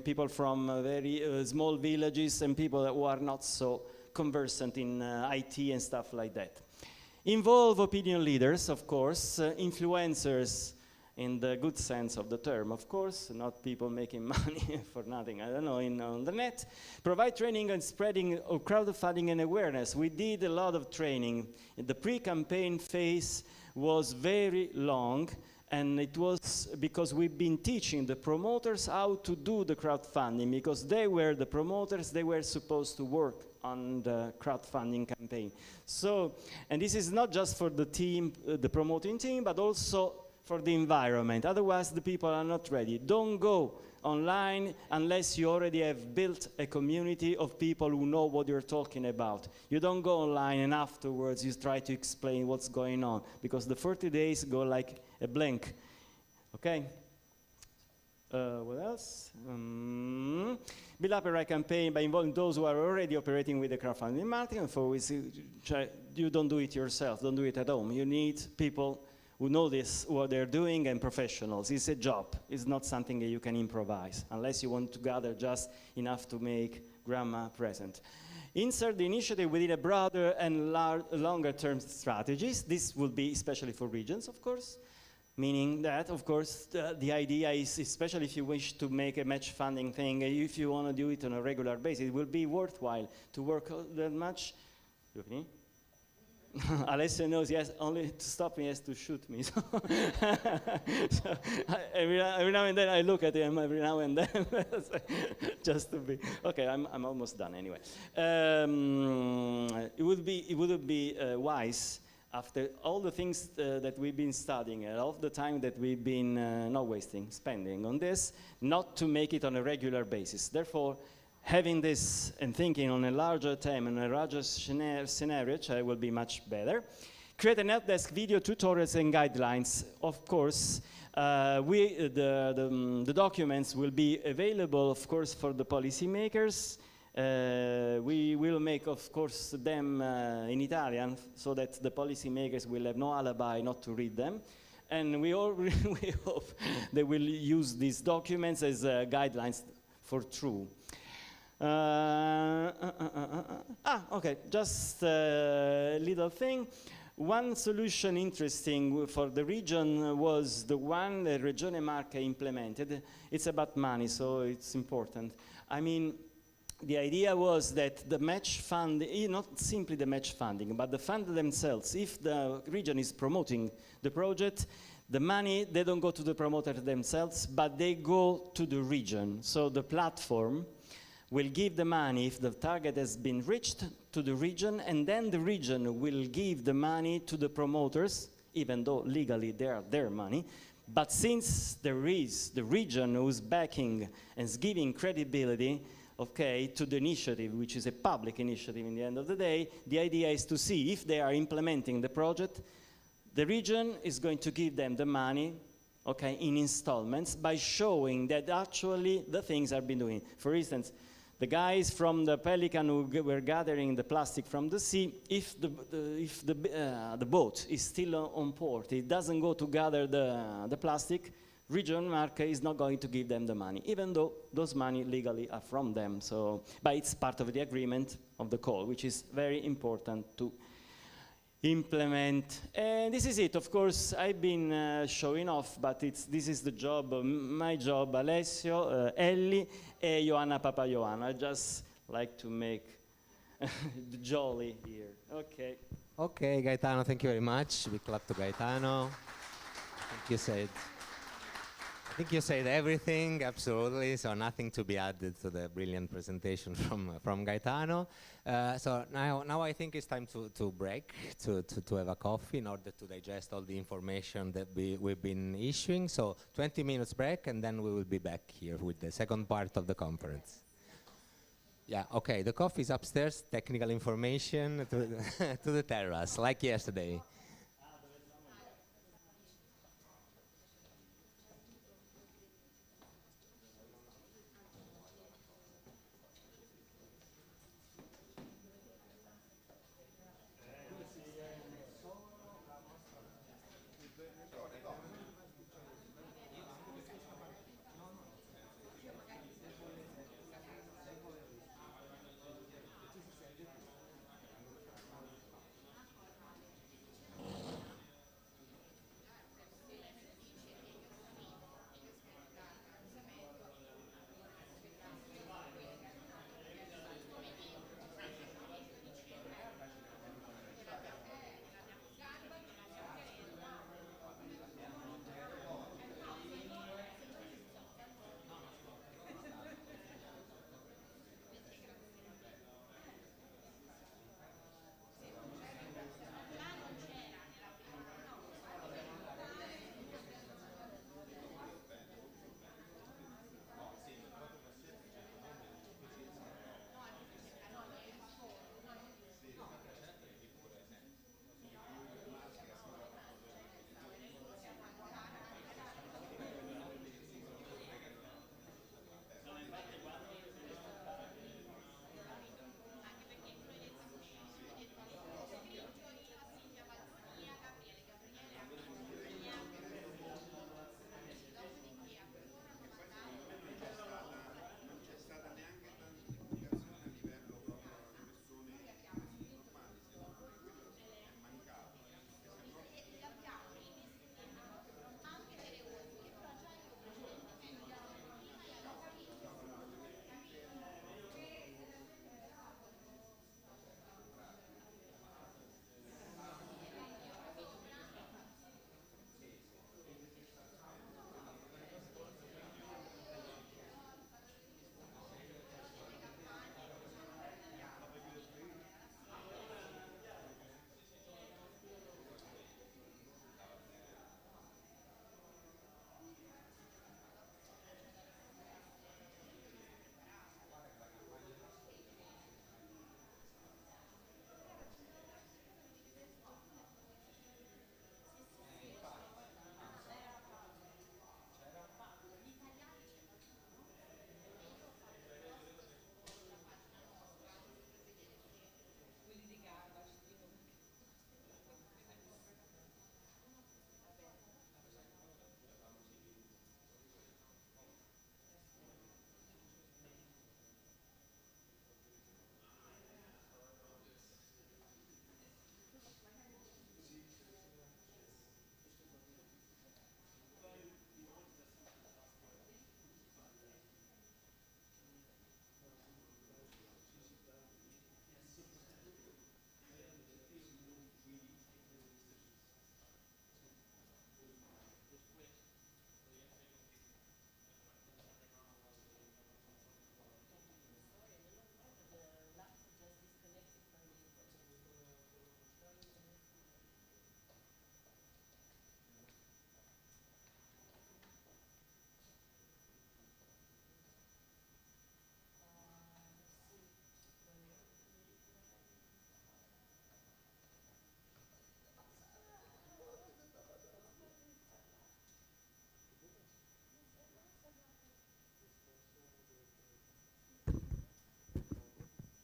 people from very small villages, and people who are not so conversant in IT and stuff like that. Involve opinion leaders, of course, influencers in the good sense of the term, of course, not people making money for nothing, I don't know, on the net. Provide training and spreading of crowdfunding and awareness. We did a lot of training. The pre-campaign phase was very long, and it was because we've been teaching the promoters how to do the crowdfunding, because they were the promoters, they were supposed to work on the crowdfunding campaign. So, and this is not just for the team, the promoting team, but also for the environment. Otherwise, the people are not ready. Don't go online unless you already have built a community of people who know what you're talking about. You don't go online and afterwards you try to explain what's going on, because the 40 days go like a blink. Okay? What else? Build up a right campaign by involving those who are already operating with the crowdfunding marketing. For which you don't do it yourself, don't do it at home. You need people who know this, what they're doing, and professionals. It's a job. It's not something that you can improvise, unless you want to gather just enough to make grandma present. Insert the initiative within a broader and longer-term strategies. This will be especially for regions, of course. Meaning that, of course, the idea is, especially if you wish to make a match funding thing, if you want to do it on a regular basis, it will be worthwhile to work that much. Alessio knows, yes, only to stop me, he has to shoot me. So, every now and then I look at him, every now and then, just to be, okay, I'm almost done anyway. It would be wise, after all the things that we've been studying, and all the time that we've been not wasting, spending on this, not to make it on a regular basis. Therefore, having this and thinking on a larger term and a larger scenario will be much better. Create an help desk video tutorials and guidelines. Of course, the documents will be available, of course, for the policymakers. We will make, of course, them in Italian, so that the policymakers will have no alibi not to read them. And we hope they will use these documents as guidelines for true. Okay, just a little thing. One solution interesting for the region was the one that Regione Marche implemented. It's about money, so it's important. I mean, the idea was that the match fund, not simply the match funding, but the fund themselves, if the region is promoting the project, the money, they don't go to the promoter themselves, but they go to the region. So the platform will give the money if the target has been reached to the region, and then the region will give the money to the promoters, even though legally they are their money. But since there is the region who's backing and is giving credibility, okay, to the initiative, which is a public initiative in the end of the day, the idea is to see if they are implementing the project. The region is going to give them the money, okay, in installments by showing that actually the things have been doing. For instance, the guys from the Pelican who were gathering the plastic from the sea, if the boat is still on port, it doesn't go to gather the plastic, Region Marche is not going to give them the money, even though those money legally are from them. So, but it's part of the agreement of the call, which is very important to implement. And this is it. Of course, I've been showing off, but this is the job, my job, Alessio, Ellie, and Joanna Papa Joanna. I just like to make the jolly here. Okay. Okay, Gaetano, thank you very much. Big clap to Gaetano. I think you said everything, absolutely, so nothing to be added to the brilliant presentation from Gaetano. So now I think it's time to break, to have a coffee in order to digest all the information that we've been issuing. So 20 minutes break, and then we will be back here with the second part of the conference. Yeah, okay, the coffee is upstairs, technical information to the terrace, like yesterday.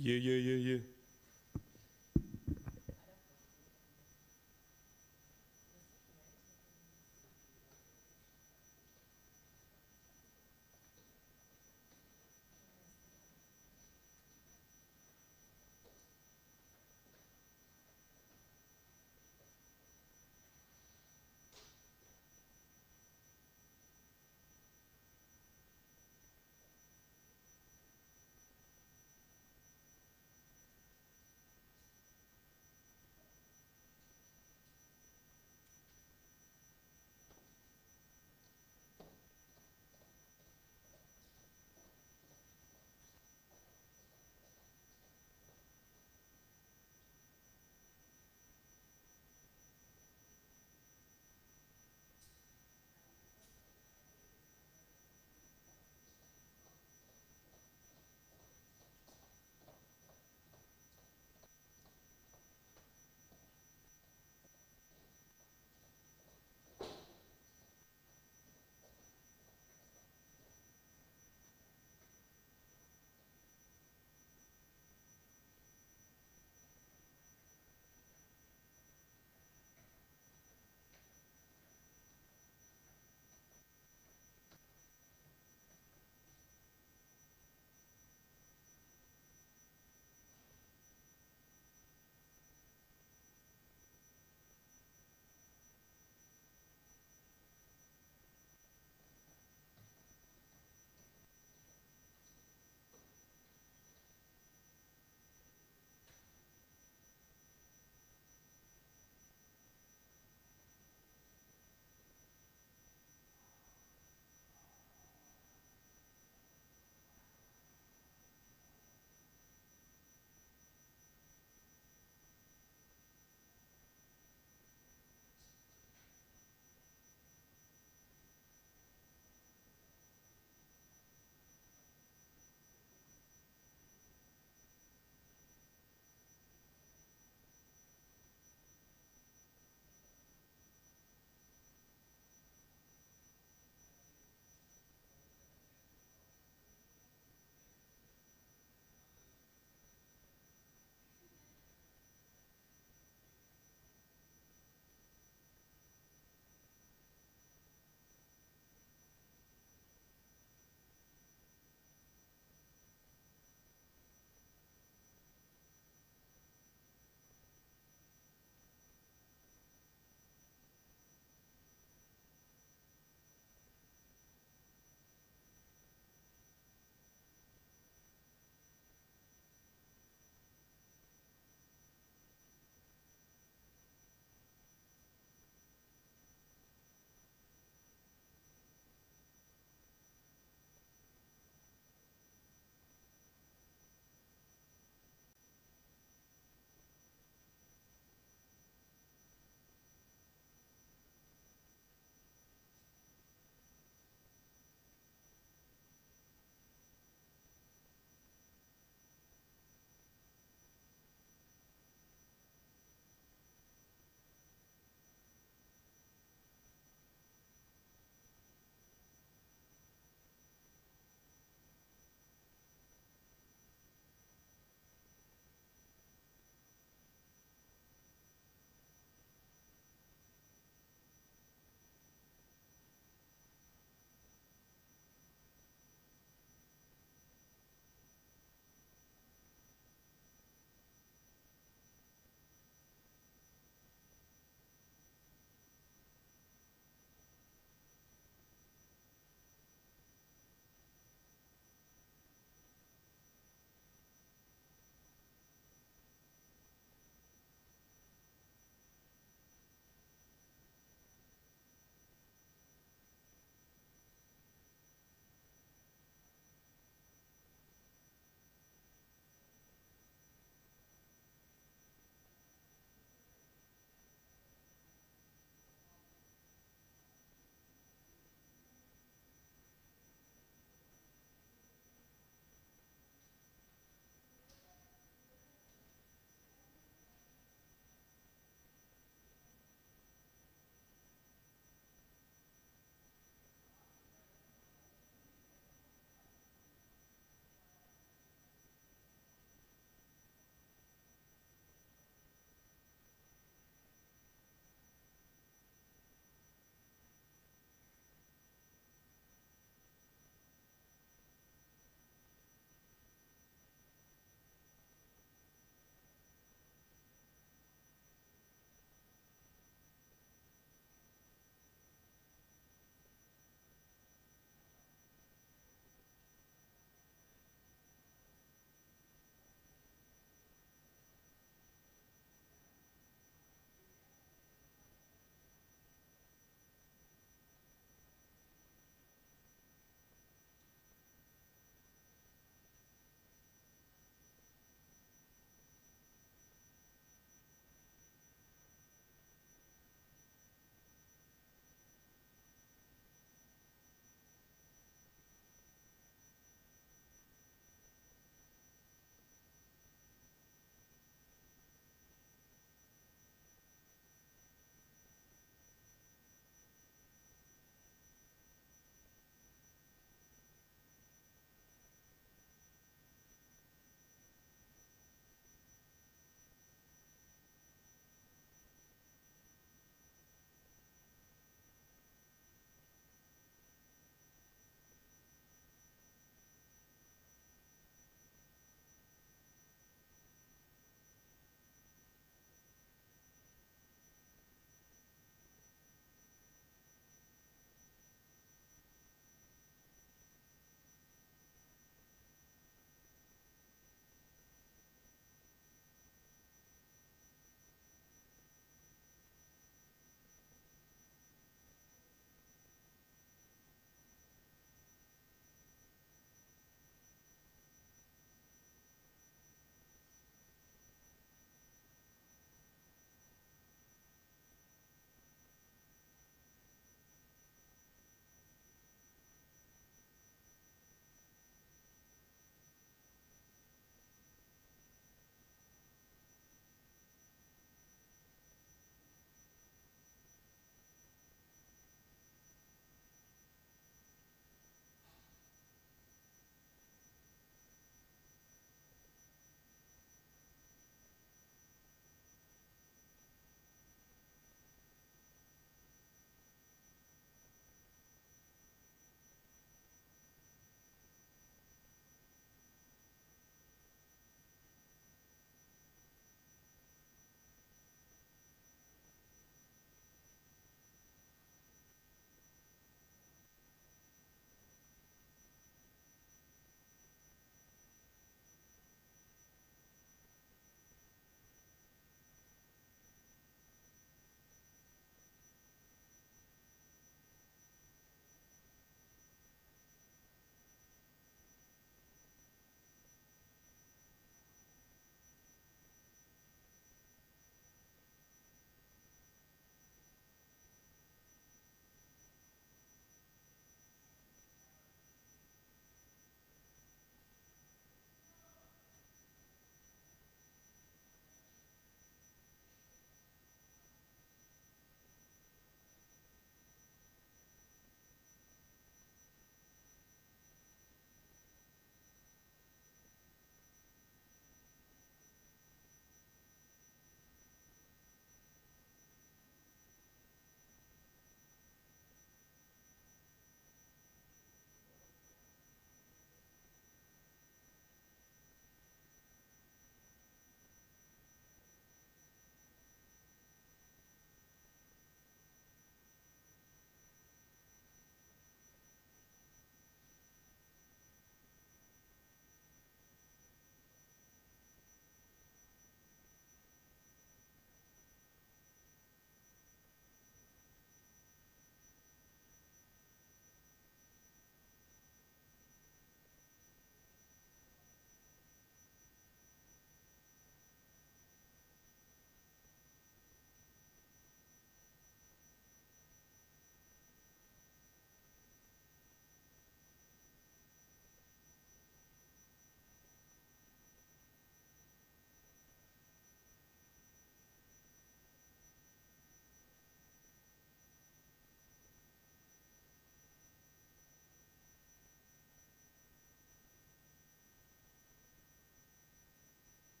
Yeah, yeah, yeah, yeah.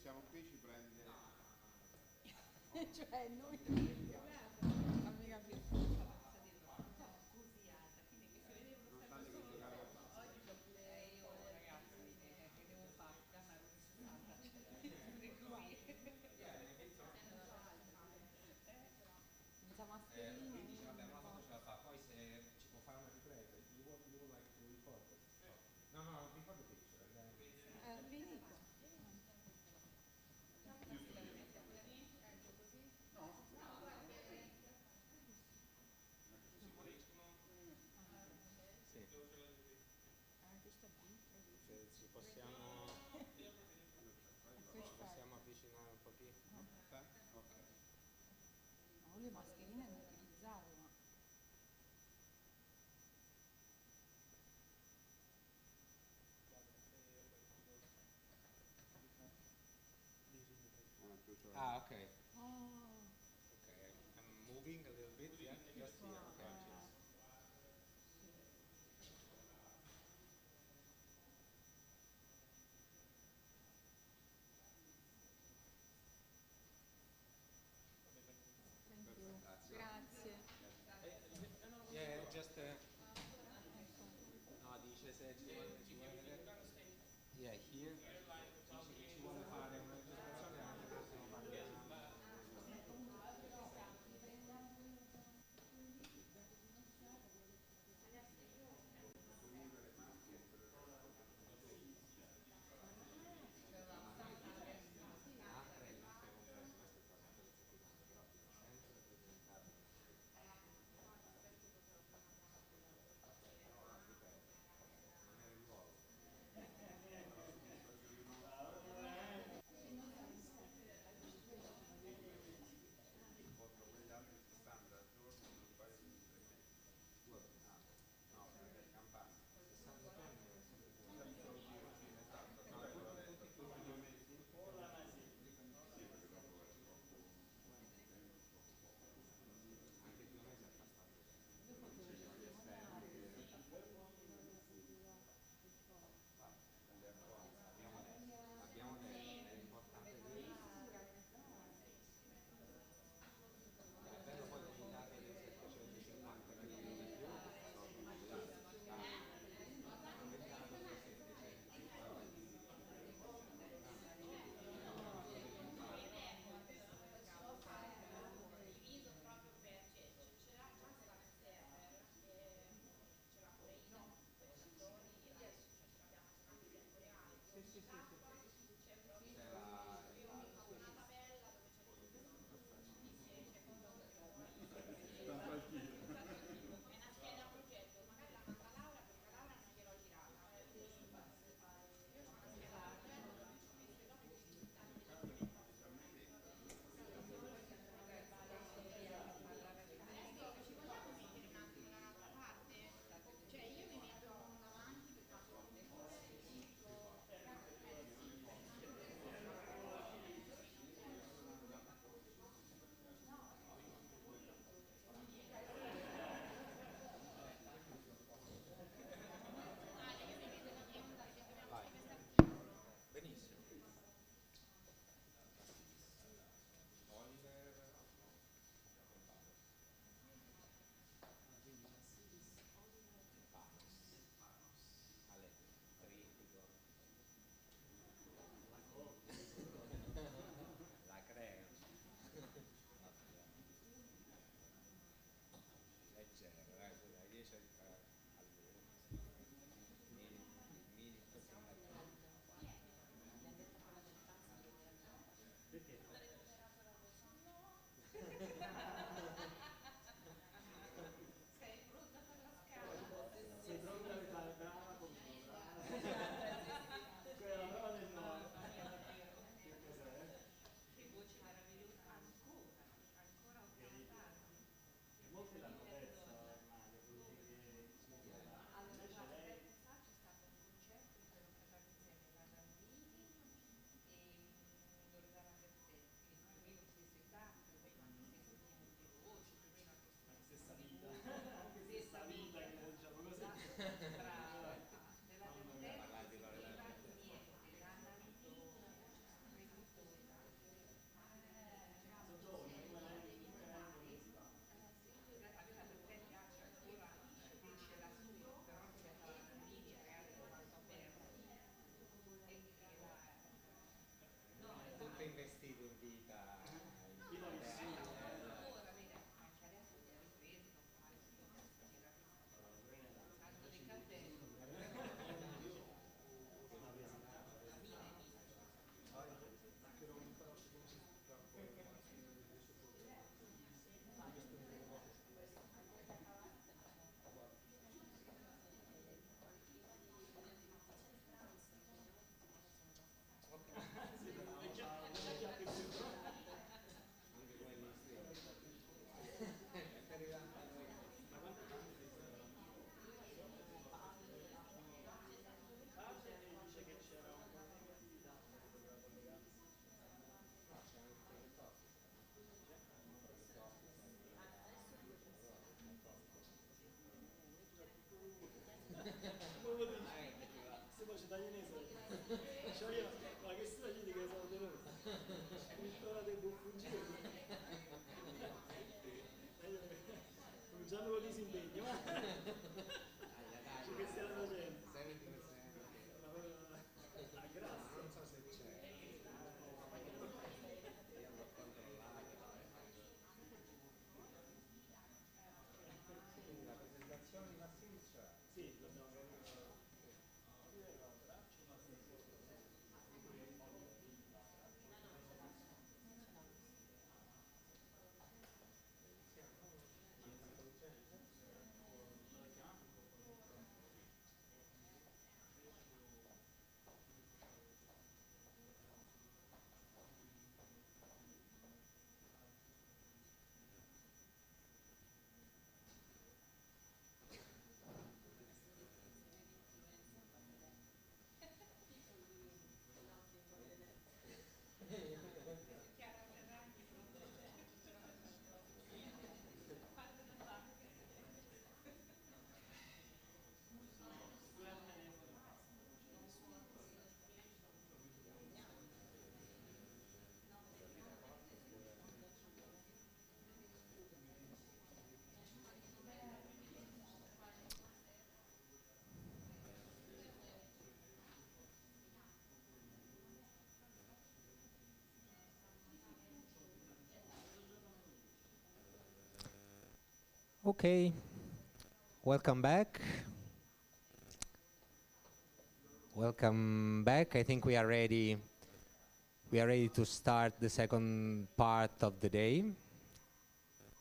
siamo qui ci prende... Cioè, noi... Fammi capire. Quindi dice, vabbè, una foto ce la fa, poi se ci può fare una ripresa, you would like to record it? No, no, before the picture. Se ci possiamo avvicinare un pochino. Ok. No, le mascherine non utilizzare, ma... Ah, ok. Oh. Okay, I'm moving a little bit, yeah, just here, okay. Grazie. Yeah, just, no, dice se ci vuole vedere. Yeah, here, dice che ci vuole fare una registrazione anche un attimo parliamo. Ma che storia di che sono venuto? Scrittore dei buffugini. Cominciamo con disimpegno. Che stiamo facendo? Okay, welcome back. Welcome back. I think we are ready. We are ready to start the second part of the day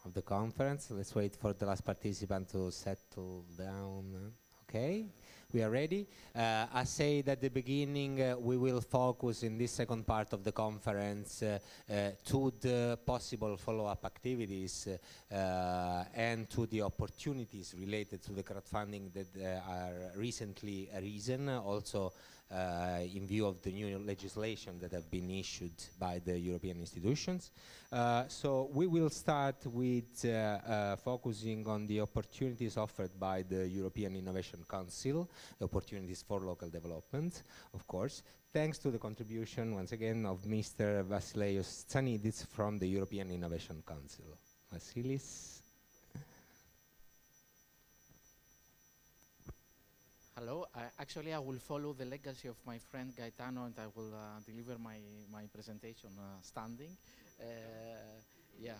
of the conference. Let's wait for the last participant to settle down. Okay, we are ready. I said at the beginning we will focus in this second part of the conference to the possible follow-up activities and to the opportunities related to the crowdfunding that are recently arisen, also in view of the new legislation that have been issued by the European institutions. So we will start with focusing on the opportunities offered by the European Innovation Council, the opportunities for local development, of course, thanks to the contribution, once again, of Mr. Vasileios Tsanidis from the European Innovation Council. Vasilis. Hello. Actually, I will follow the legacy of my friend Gaetano, and I will deliver my presentation standing. Yeah,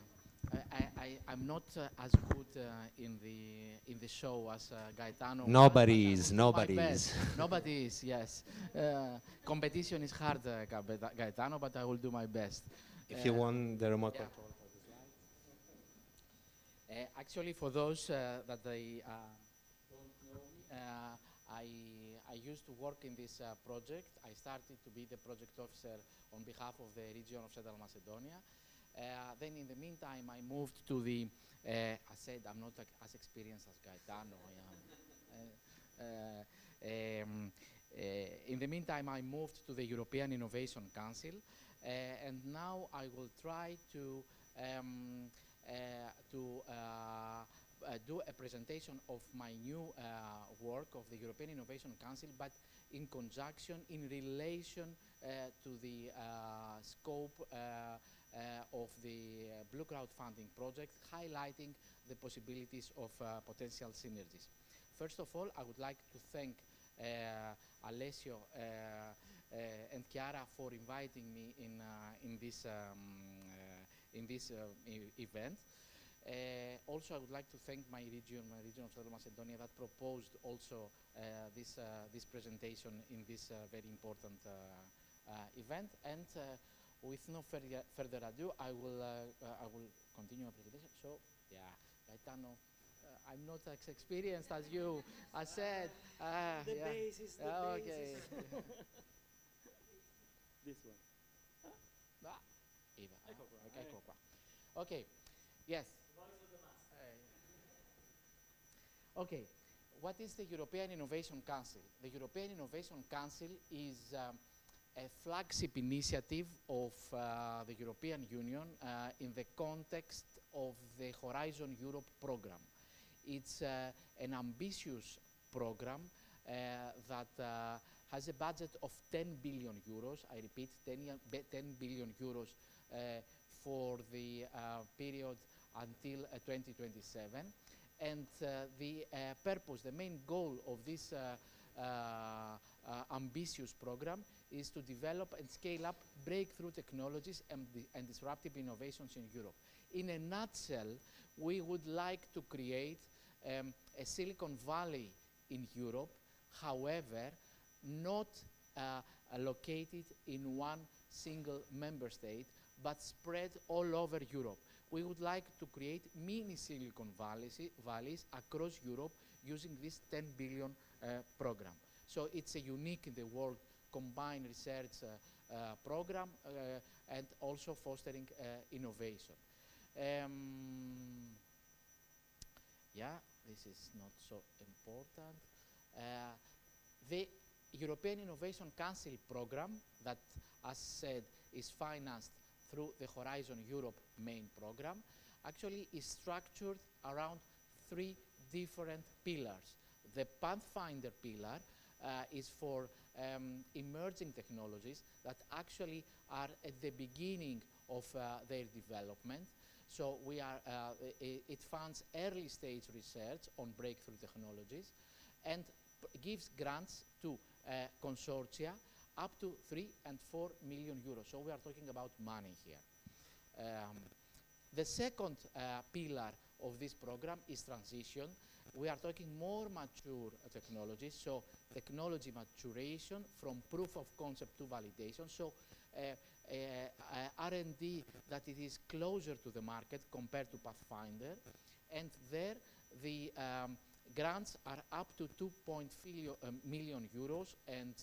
I'm not as good in the show as Gaetano. Nobody is. Nobody is. Nobody is. Yes. Competition is hard, Gaetano, but I will do my best. If you want the remote yeah. control for the slides. Actually, for those that they don't know me, I used to work in this project. I started to be the project officer on behalf of the region of Central Macedonia. Then in the meantime, I moved to the, I said I'm not as experienced as Gaetano. In the meantime, I moved to the European Innovation Council, and now I will try to do a presentation of my new work of the European Innovation Council, but in conjunction, in relation to the scope of the Blue Crowdfunding project, highlighting the possibilities of potential synergies. First of all, I would like to thank Alessio and Chiara for inviting me in this event. Also, I would like to thank my region of Southern Macedonia, that proposed also this presentation in this very important event. And with no further ado, I will continue my presentation. So, yeah, Gaetano, I'm not as experienced as you. I said The yeah. basis. The Okay. basis. This one. Eva. Ecco qua. Okay. Yes. Okay, what is the European Innovation Council? The European Innovation Council is a flagship initiative of the European Union in the context of the Horizon Europe program. It's an ambitious program that has a budget of 10 billion euros. I repeat, 10 billion euros for the period until 2027. And the purpose, the main goal of this ambitious program is to develop and scale up breakthrough technologies and disruptive innovations in Europe. In a nutshell, we would like to create a Silicon Valley in Europe, however, not located in one single member state, but spread all over Europe. We would like to create mini Silicon valleys across Europe using this 10 billion program. So it's a unique in the world combined research program and also fostering innovation. Yeah, this is not so important. The European Innovation Council program that, as said, is financed through the Horizon Europe main program, actually is structured around 3 different pillars. The Pathfinder pillar is for emerging technologies that actually are at the beginning of their development. So we are, it funds early stage research on breakthrough technologies and gives grants to consortia up to 3 and 4 million euros. So we are talking about money here. The second pillar of this program is transition. We are talking more mature technologies, so technology maturation from proof of concept to validation. So R&D that it is closer to the market compared to Pathfinder. And there the grants are up to 2.4 million euros, and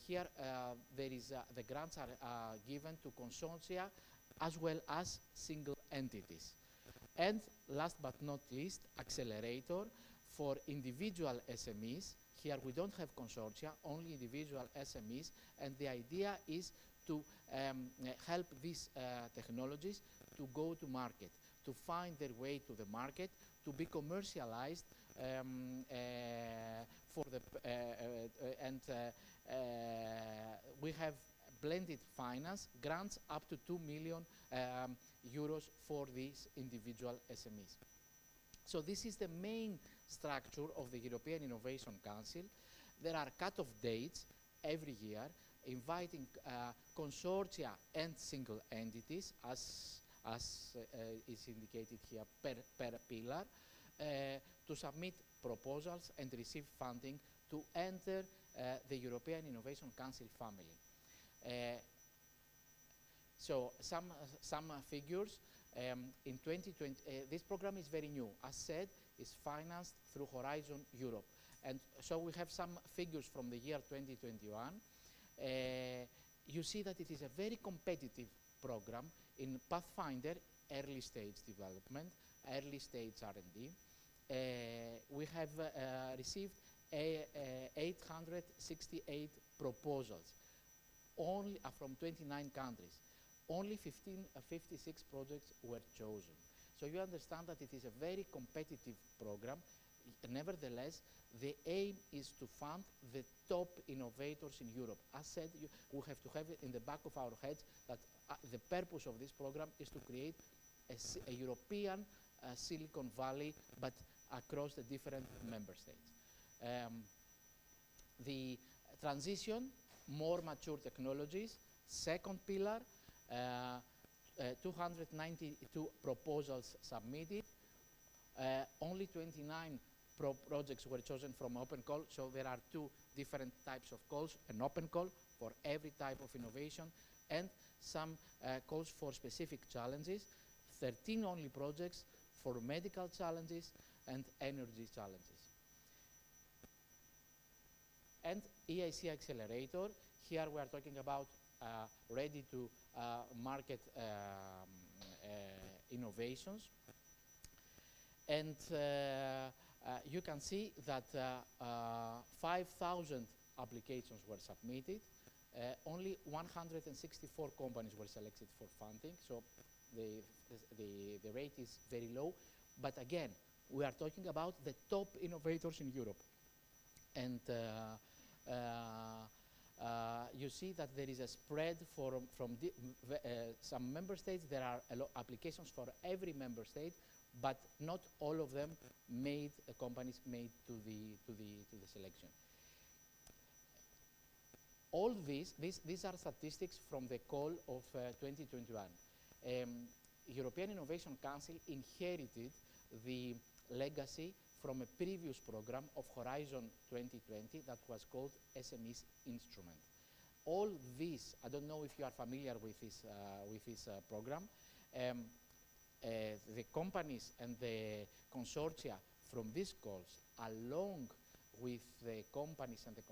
here there is the grants are given to consortia as well as single entities. And last but not least, accelerator for individual SMEs. Here we don't have consortia, only individual SMEs, and the idea is to help these technologies to go to market, to find their way to the market, to be commercialized for the we have blended finance grants up to 2 million euros for these individual SMEs. So this is the main structure of the European Innovation Council. There are cut-off dates every year, inviting consortia and single entities, as is indicated here per pillar, to submit proposals and receive funding to enter the European Innovation Council family. So some figures. In 2020, this program is very new. As said, it's financed through Horizon Europe. And so we have some figures from the year 2021. You see that it is a very competitive program in Pathfinder, early stage development, early stage R&D. We have received 868 proposals only from 29 countries. Only 56 projects were chosen. So you understand that it is a very competitive program. Nevertheless, the aim is to fund the top innovators in Europe. As said, we have to have it in the back of our heads that the purpose of this program is to create a European Silicon Valley, but across the different member states. The transition, more mature technologies, second pillar, 292 proposals submitted. Only 29 projects were chosen from open call, so there are 2 different types of calls, an open call for every type of innovation, and some calls for specific challenges, 13 only projects for medical challenges and energy challenges. And EIC Accelerator, here we are talking about ready to market innovations. And you can see that 5,000 applications were submitted. Only 164 companies were selected for funding, so the rate is very low. But again, we are talking about the top innovators in Europe. And you see that there is a spread from some member states. There are applications for every member state, but not all of them made companies made to the selection. All these are statistics from the call of 2021. European Innovation Council inherited the legacy from a previous program of Horizon 2020 that was called SMEs Instrument. All these, I don't know if you are familiar with this program, the companies and the consortia from these calls, along with the companies and the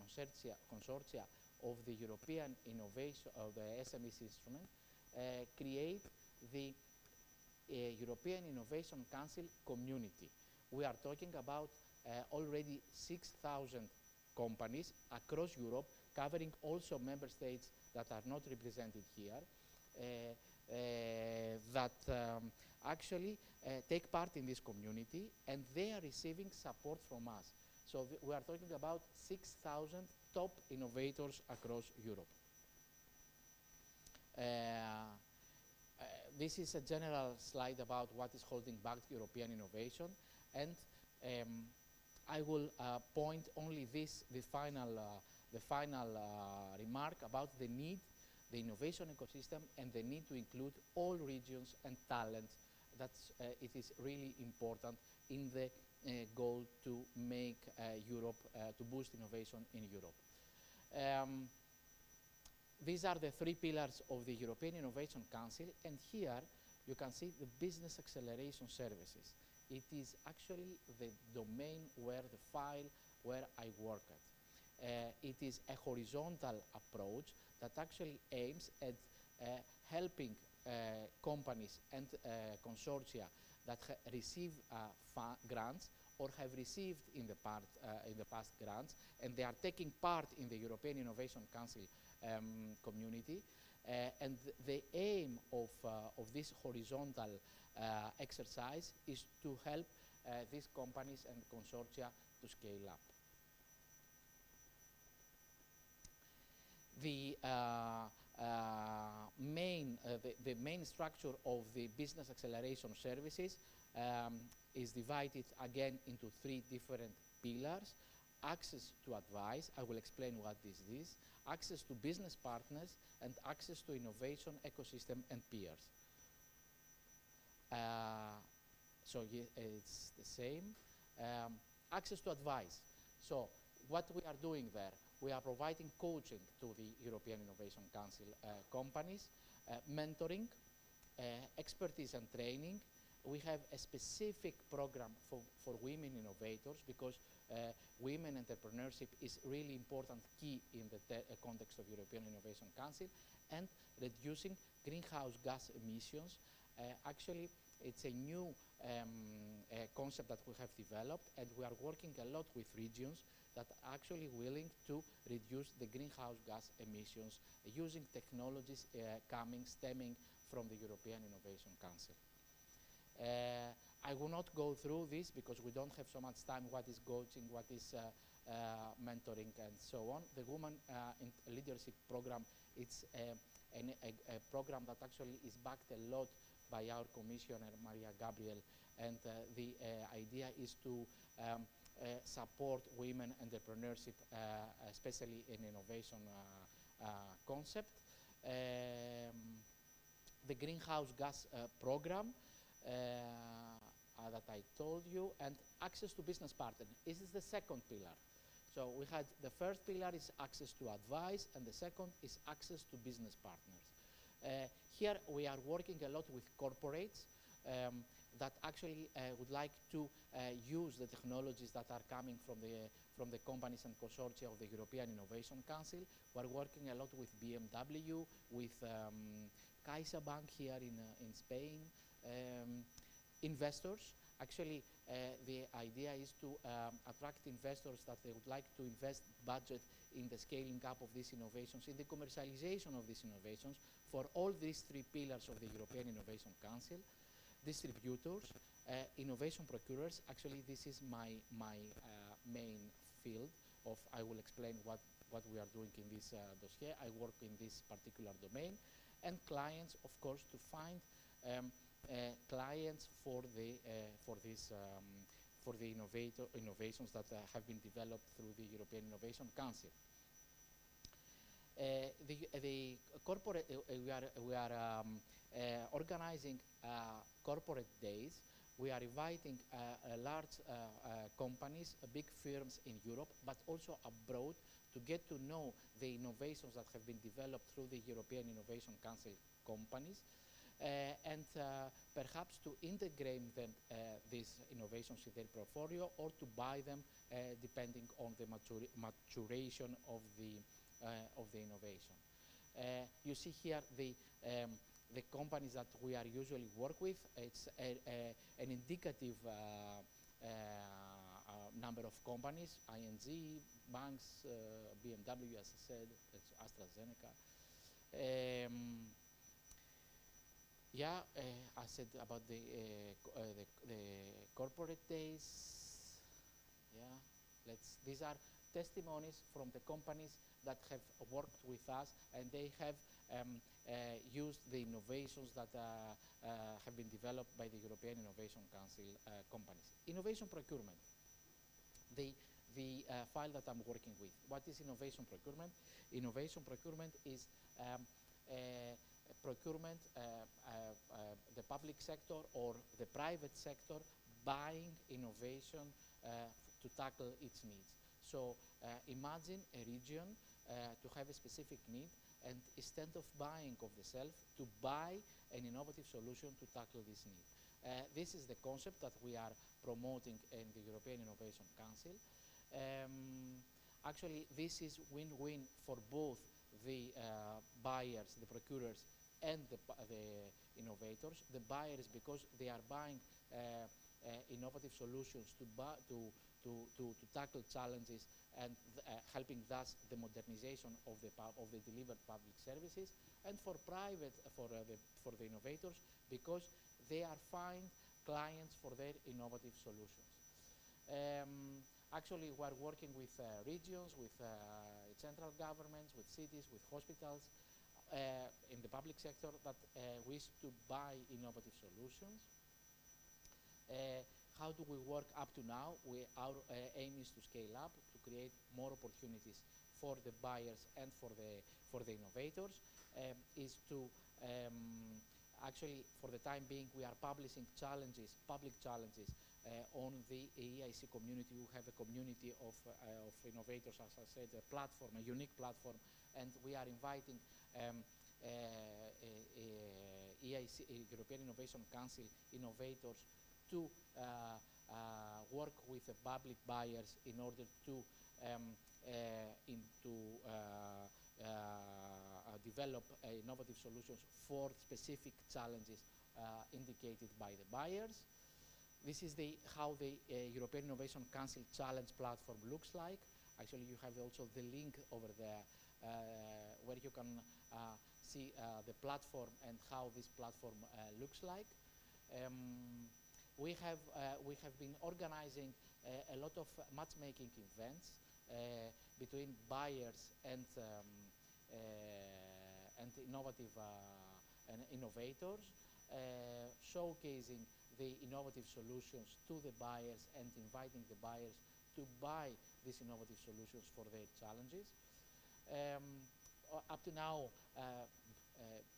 consortia of the European Innovation, of the SMEs Instrument, create the European Innovation Council community. We are talking about already 6,000 companies across Europe, covering also member states that are not represented here, that actually take part in this community, and they are receiving support from us. So we are talking about 6,000 top innovators across Europe. This is a general slide about what is holding back European innovation, and I will point only the final remark about the need, the innovation ecosystem, and the need to include all regions and talents. That's it is really important in the goal to make Europe, to boost innovation in Europe. These are the three pillars of the European Innovation Council, and here you can see the business acceleration services. It is actually the domain where the file where I work at. It is a horizontal approach that actually aims at helping companies and consortia that receive grants or have received in the past grants, and they are taking part in the European Innovation Council community. And the aim of this horizontal exercise is to help these companies and consortia to scale up. The main structure of the business acceleration services is divided again into three different pillars. Access to advice, I will explain what this is, access to business partners, and access to innovation ecosystem and peers. So it's the same. Access to advice. So what we are doing there, we are providing coaching to the European Innovation Council companies, mentoring, expertise and training. We have a specific program for women innovators because women entrepreneurship is really important key in the context of European Innovation Council, and reducing greenhouse gas emissions. Actually, it's a new concept that we have developed, and we are working a lot with regions that are actually willing to reduce the greenhouse gas emissions using technologies stemming from the European Innovation Council. I will not go through this because we don't have so much time. What is coaching, what is mentoring, and so on. The Women in Leadership Program, it's a program that actually is backed a lot by our Commissioner, Maria Gabriel, and the idea is to support women entrepreneurship, especially in innovation concept. The greenhouse gas program that I told you, and access to business partners. This is the second pillar. So we had the first pillar is access to advice, and the second is access to business partners. Here we are working a lot with corporates that actually would like to use the technologies that are coming from the companies and consortia of the European Innovation Council. We're working a lot with BMW, with CaixaBank here in Spain. Investors, actually the idea is to attract investors that they would like to invest budget in the scaling up of these innovations, in the commercialization of these innovations for all these three pillars of the European Innovation Council. Distributors, innovation procurers, actually this is my main field of, I will explain what what we are doing in this dossier. I work in this particular domain, and clients, of course, to find clients for the innovations that have been developed through the European Innovation Council. The corporate we are organizing corporate days. We are inviting large companies, big firms in Europe, but also abroad, to get to know the innovations that have been developed through the European Innovation Council companies, and perhaps to integrate them, these innovations in their portfolio, or to buy them depending on the maturation of the innovation. You see here the companies that we are usually work with. It's an indicative number of companies: ING, banks, BMW, as I said, it's AstraZeneca. I said about the corporate days. These are testimonies from the companies that have worked with us, and they have used the innovations that have been developed by the European Innovation Council companies. Innovation procurement, the file that I'm working with. What is innovation procurement? Innovation procurement is procurement, the public sector or the private sector buying innovation to tackle its needs. So imagine a region to have a specific need, and instead of buying of the self, to buy an innovative solution to tackle this need. This is the concept that we are promoting in the European Innovation Council. Actually, this is win-win for both the buyers, the procurers, and the innovators. The buyers, because they are buying innovative solutions to tackle challenges, and helping thus the modernization of the delivered public services, and for the innovators, because they are find clients for their innovative solutions. Actually, we are working with regions, with central governments, with cities, with hospitals, in the public sector that wish to buy innovative solutions. How do we work up to now? Our aim is to scale up, to create more opportunities for the buyers and for the innovators. Is to actually, for the time being, we are publishing challenges, public challenges, on the EIC community. We have a community of innovators, as I said, a platform, a unique platform, and we are inviting EIC, European Innovation Council innovators, to work with the public buyers in order to develop innovative solutions for specific challenges indicated by the buyers. This is how the European Innovation Council Challenge platform looks like. Actually, you have also the link over there where you can see the platform and how this platform looks like. We have been organizing a lot of matchmaking events between buyers and innovative and innovators, showcasing the innovative solutions to the buyers and inviting the buyers to buy these innovative solutions for their challenges. Up to now,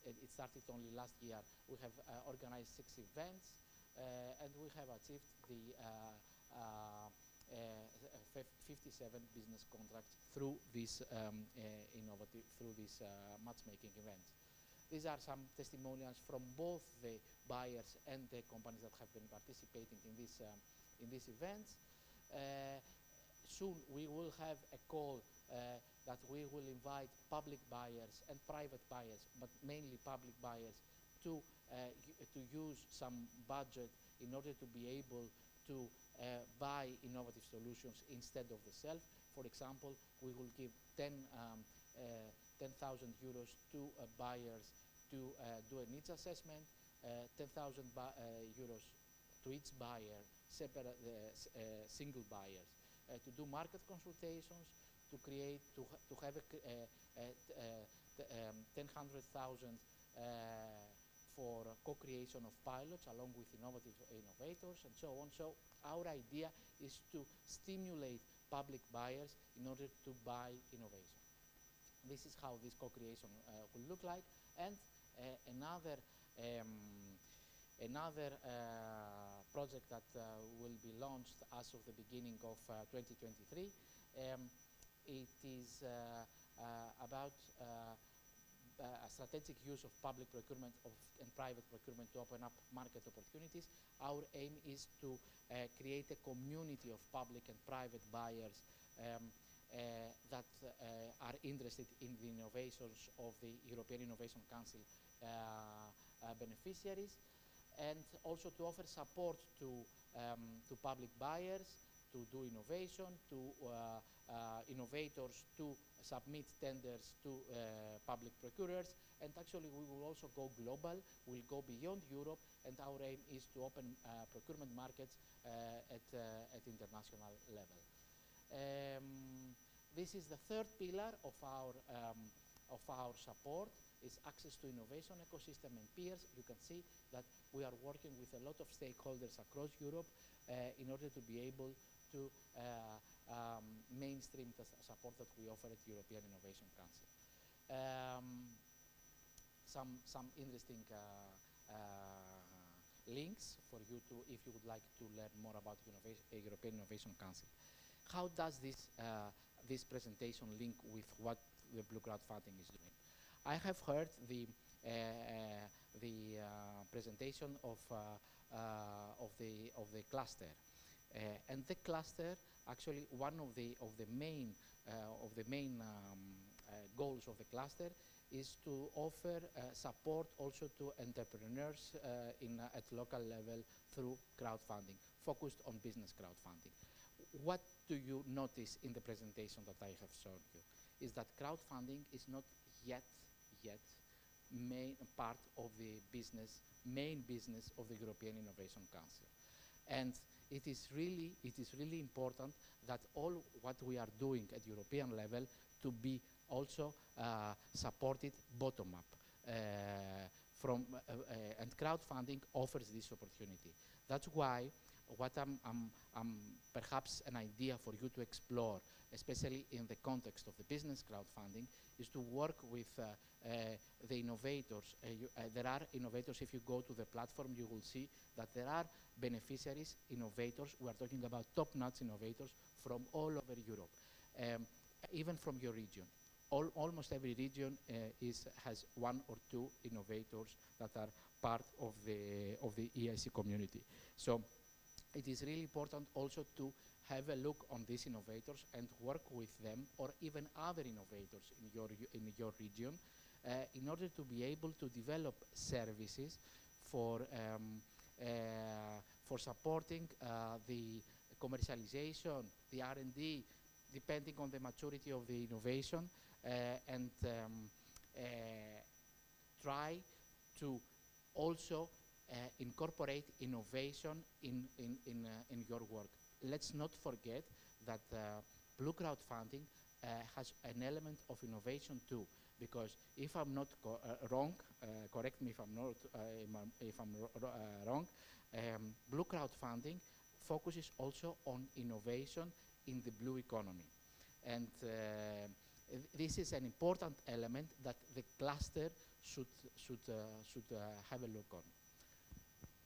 it started only last year. We have organized 6 events, and we have achieved the 57 business contracts through this matchmaking events. These are some testimonials from both the buyers and the companies that have been participating in these events. Soon we will have a call that we will invite public buyers and private buyers, but mainly public buyers, to use some budget in order to be able to buy innovative solutions instead of the self. For example, we will give 10,000 euros to buyers to do a needs assessment, 10,000 euros to each buyer, separate single buyers, to do market consultations, to create, to have 10,000 for co-creation of pilots along with innovators and so on. So our idea is to stimulate public buyers in order to buy innovation. This is how this co-creation will look like. And another project that will be launched as of the beginning of 2023. It is about a strategic use of public procurement and private procurement to open up market opportunities. Our aim is to create a community of public and private buyers that are interested in the innovations of the European Innovation Council beneficiaries, and also to offer support to public buyers to do innovation, to innovators to submit tenders to public procurers, and actually we will also go global, we'll go beyond Europe, and our aim is to open procurement markets at international level. This is the third pillar of our support, is access to innovation ecosystem and peers. You can see that we are working with a lot of stakeholders across Europe in order to be able to mainstream the support that we offer at European Innovation Council. Some interesting links for you to, if you would like to learn more about European Innovation Council. How does this presentation link with what the Blue Crowdfunding is doing? I have heard the presentation of the cluster, and the cluster, actually one of the main goals of the cluster is to offer support also to entrepreneurs at local level through crowdfunding, focused on business crowdfunding. What do you notice in the presentation that I have shown you? Is that crowdfunding is not yet main part of the main business of the European Innovation Council. And it is really important that all what we are doing at European level to be also supported bottom up. And crowdfunding offers this opportunity. That's why what I'm perhaps an idea for you to explore, especially in the context of the business crowdfunding, is to work with the innovators. There are innovators. If you go to the platform, you will see that there are beneficiaries, innovators. We are talking about top-notch innovators from all over Europe, even from your region. Almost every region has one or two innovators that are part of the EIC community. So it is really important also to have a look on these innovators and work with them, or even other innovators in your region, in order to be able to develop services for supporting the commercialization, the R&D, depending on the maturity of the innovation, and try to also incorporate innovation in your work. Let's not forget that Blue Crowdfunding has an element of innovation too, because if I'm not wrong, correct me if I'm wrong, Blue Crowdfunding focuses also on innovation in the blue economy, and this is an important element that the cluster should have a look on.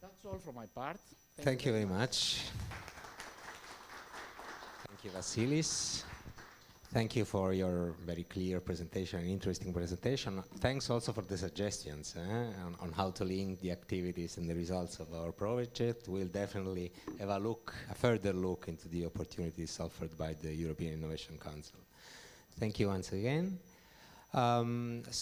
That's all from my part. Thank you very much. Thank you, Vasilis. Thank you for your very clear presentation, interesting presentation. Thanks also for the suggestions on how to link the activities and the results of our project. We'll definitely have a further look into the opportunities offered by the European Innovation Council. Thank you once again. As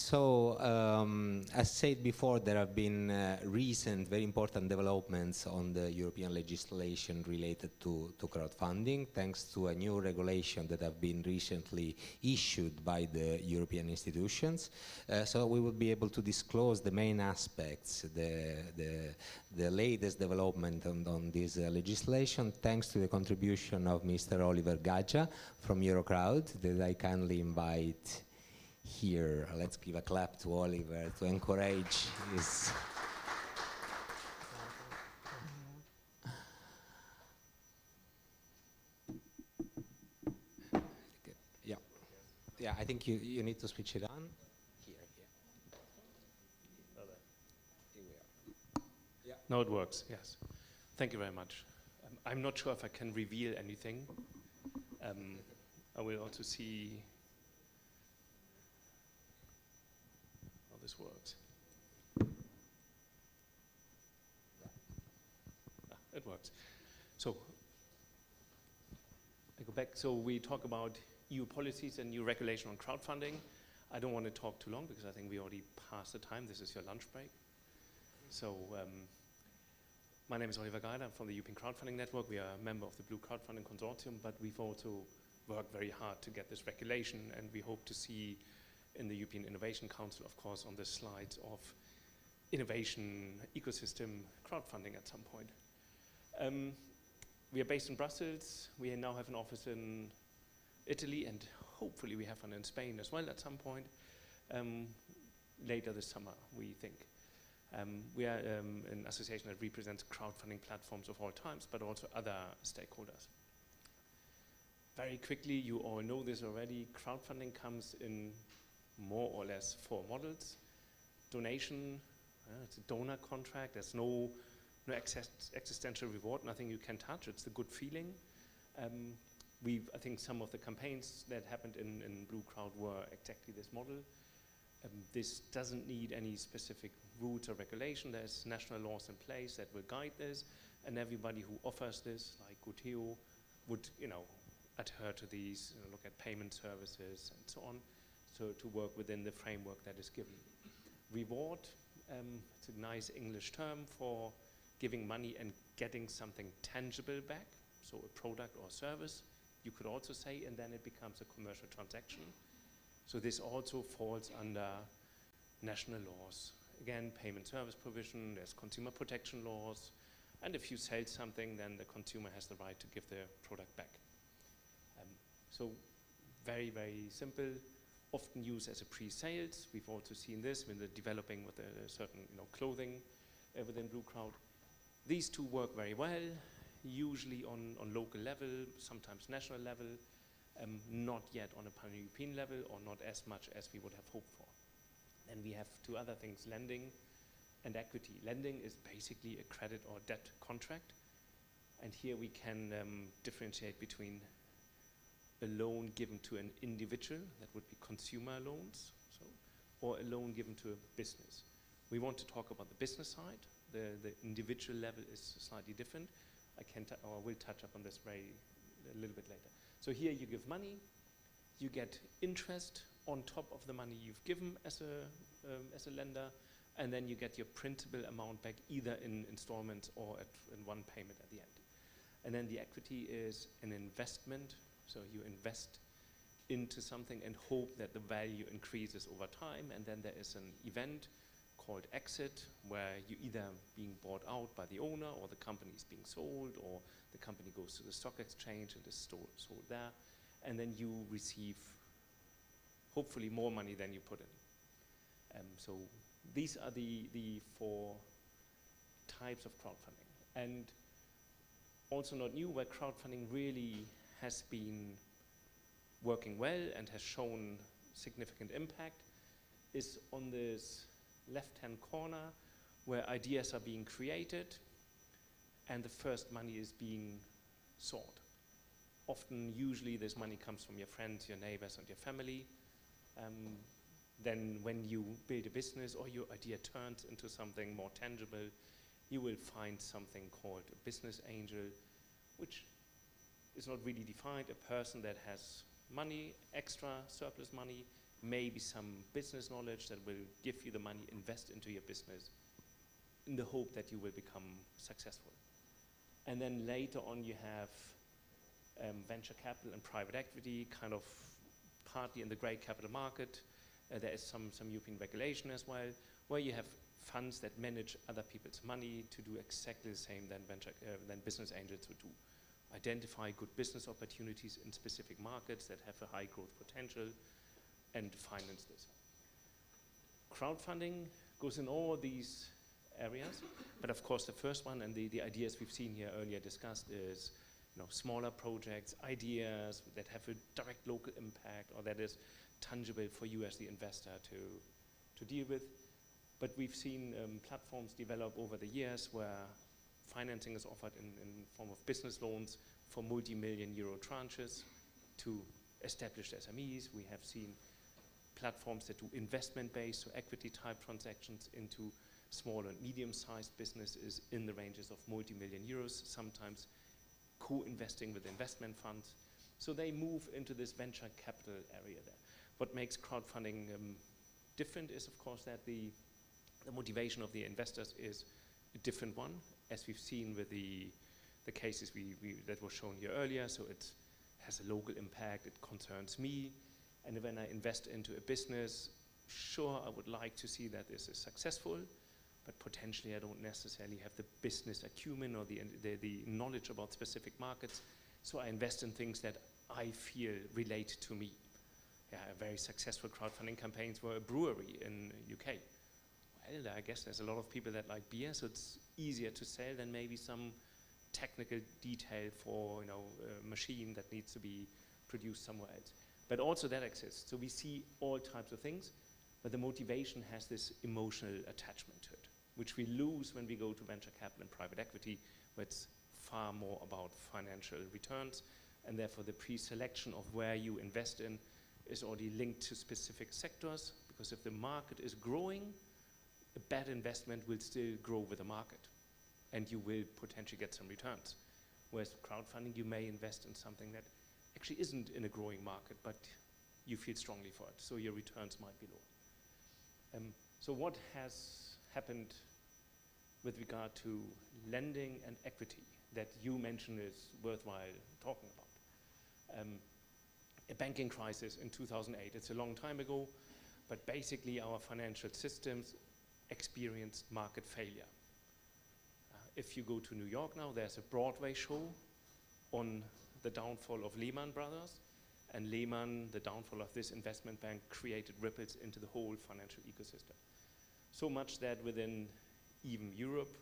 said before, there have been recent, very important developments on the European legislation related to crowdfunding, thanks to a new regulation that have been recently issued by the European institutions. So we will be able to disclose the main aspects, the latest development on this legislation, thanks to the contribution of Mr. Oliver Gaggia from Eurocrowd, that I kindly invite here. Let's give a clap to Oliver to encourage his. Yeah, I think you need to switch it on. Here. Here we are. Yeah. No, it works, yes. Thank you very much. I'm not sure if I can reveal anything. I will also see how this works. It works. So, I go back. So we talk about EU policies and new regulation on crowdfunding. I don't want to talk too long because I think we already passed the time. This is your lunch break. So, my name is Oliver Geider. I'm from the European Crowdfunding Network. We are a member of the Blue Crowdfunding Consortium, but we've also worked very hard to get this regulation, and we hope to see in the European Innovation Council, of course, on the slides of innovation ecosystem crowdfunding at some point. We are based in Brussels. We now have an office in Italy, and hopefully we have one in Spain as well at some point, later this summer, we think. We are an association that represents crowdfunding platforms of all times, but also other stakeholders. Very quickly, you all know this already, crowdfunding comes in more or less 4 models. Donation, it's a donor contract, there's no existential reward, nothing you can touch, it's the good feeling. I think some of the campaigns that happened in Blue Crowd were exactly this model. This doesn't need any specific rules or regulation. There's national laws in place that will guide this, and everybody who offers this, like Guteo, would adhere to these, look at payment services and so on, so to work within the framework that is given. Reward, it's a nice English term for giving money and getting something tangible back, so a product or service, you could also say, and then it becomes a commercial transaction. So this also falls under national laws. Again, payment service provision, there's consumer protection laws, and if you sell something, then the consumer has the right to give the product back. So very, very simple, often used as a pre-sales. We've also seen this when they're developing with a certain clothing within Blue Crowd. These two work very well, usually on local level, sometimes national level, not yet on a pan-European level, or not as much as we would have hoped for. Then we have 2 other things, lending and equity. Lending is basically a credit or debt contract, and here we can differentiate between a loan given to an individual, that would be consumer loans, or a loan given to a business. We want to talk about the business side. The individual level is slightly different. I will touch up on this a little bit later. So here you give money, you get interest on top of the money you've given as a lender, and then you get your principal amount back either in installments or in one payment at the end. And then the equity is an investment, so you invest into something and hope that the value increases over time, and then there is an event called exit, where you either being bought out by the owner, or the company is being sold, or the company goes to the stock exchange and is sold there, and then you receive hopefully more money than you put in. So these are the 4 types of crowdfunding. And also not new, where crowdfunding really has been working well and has shown significant impact, is on this left-hand corner, where ideas are being created and the first money is being sought. Often, usually, this money comes from your friends, your neighbors, and your family. Then when you build a business or your idea turns into something more tangible, you will find something called a business angel, which is not really defined, a person that has money, extra surplus money, maybe some business knowledge that will give you the money, invest into your business in the hope that you will become successful. And then later on you have venture capital and private equity, kind of partly in the grey capital market. There is some European regulation as well, where you have funds that manage other people's money to do exactly the same than business angels would do. Identify good business opportunities in specific markets that have a high growth potential and finance this. Crowdfunding goes in all these areas, but of course the first one and the ideas we've seen here earlier discussed is smaller projects, ideas that have a direct local impact or that is tangible for you as the investor to deal with. But we've seen platforms develop over the years where financing is offered in form of business loans for multi-million euro tranches to established SMEs. We have seen platforms that do investment-based, so equity-type transactions into small and medium-sized businesses in the ranges of multi-million euros, sometimes co-investing with investment funds. So they move into this venture capital area there. What makes crowdfunding different is, of course, that the motivation of the investors is a different one, as we've seen with the cases that were shown here earlier. So it has a local impact, it concerns me, and when I invest into a business, sure, I would like to see that this is successful, but potentially I don't necessarily have the business acumen or the knowledge about specific markets, so I invest in things that I feel relate to me. Yeah, very successful crowdfunding campaigns were a brewery in UK. Well, I guess there's a lot of people that like beer, so it's easier to sell than maybe some technical detail for a machine that needs to be produced somewhere else. But also that exists. So we see all types of things, but the motivation has this emotional attachment to it, which we lose when we go to venture capital and private equity, where it's far more about financial returns, and therefore the pre-selection of where you invest in is already linked to specific sectors, because if the market is growing, a bad investment will still grow with the market, and you will potentially get some returns. Whereas crowdfunding, you may invest in something that actually isn't in a growing market, but you feel strongly for it, so your returns might be low. So what has happened with regard to lending and equity that you mentioned is worthwhile talking about? A banking crisis in 2008, it's a long time ago, but basically our financial systems experienced market failure. If you go to New York now, there's a Broadway show on the downfall of Lehman Brothers, and Lehman, the downfall of this investment bank, created ripples into the whole financial ecosystem. So much that within even Europe,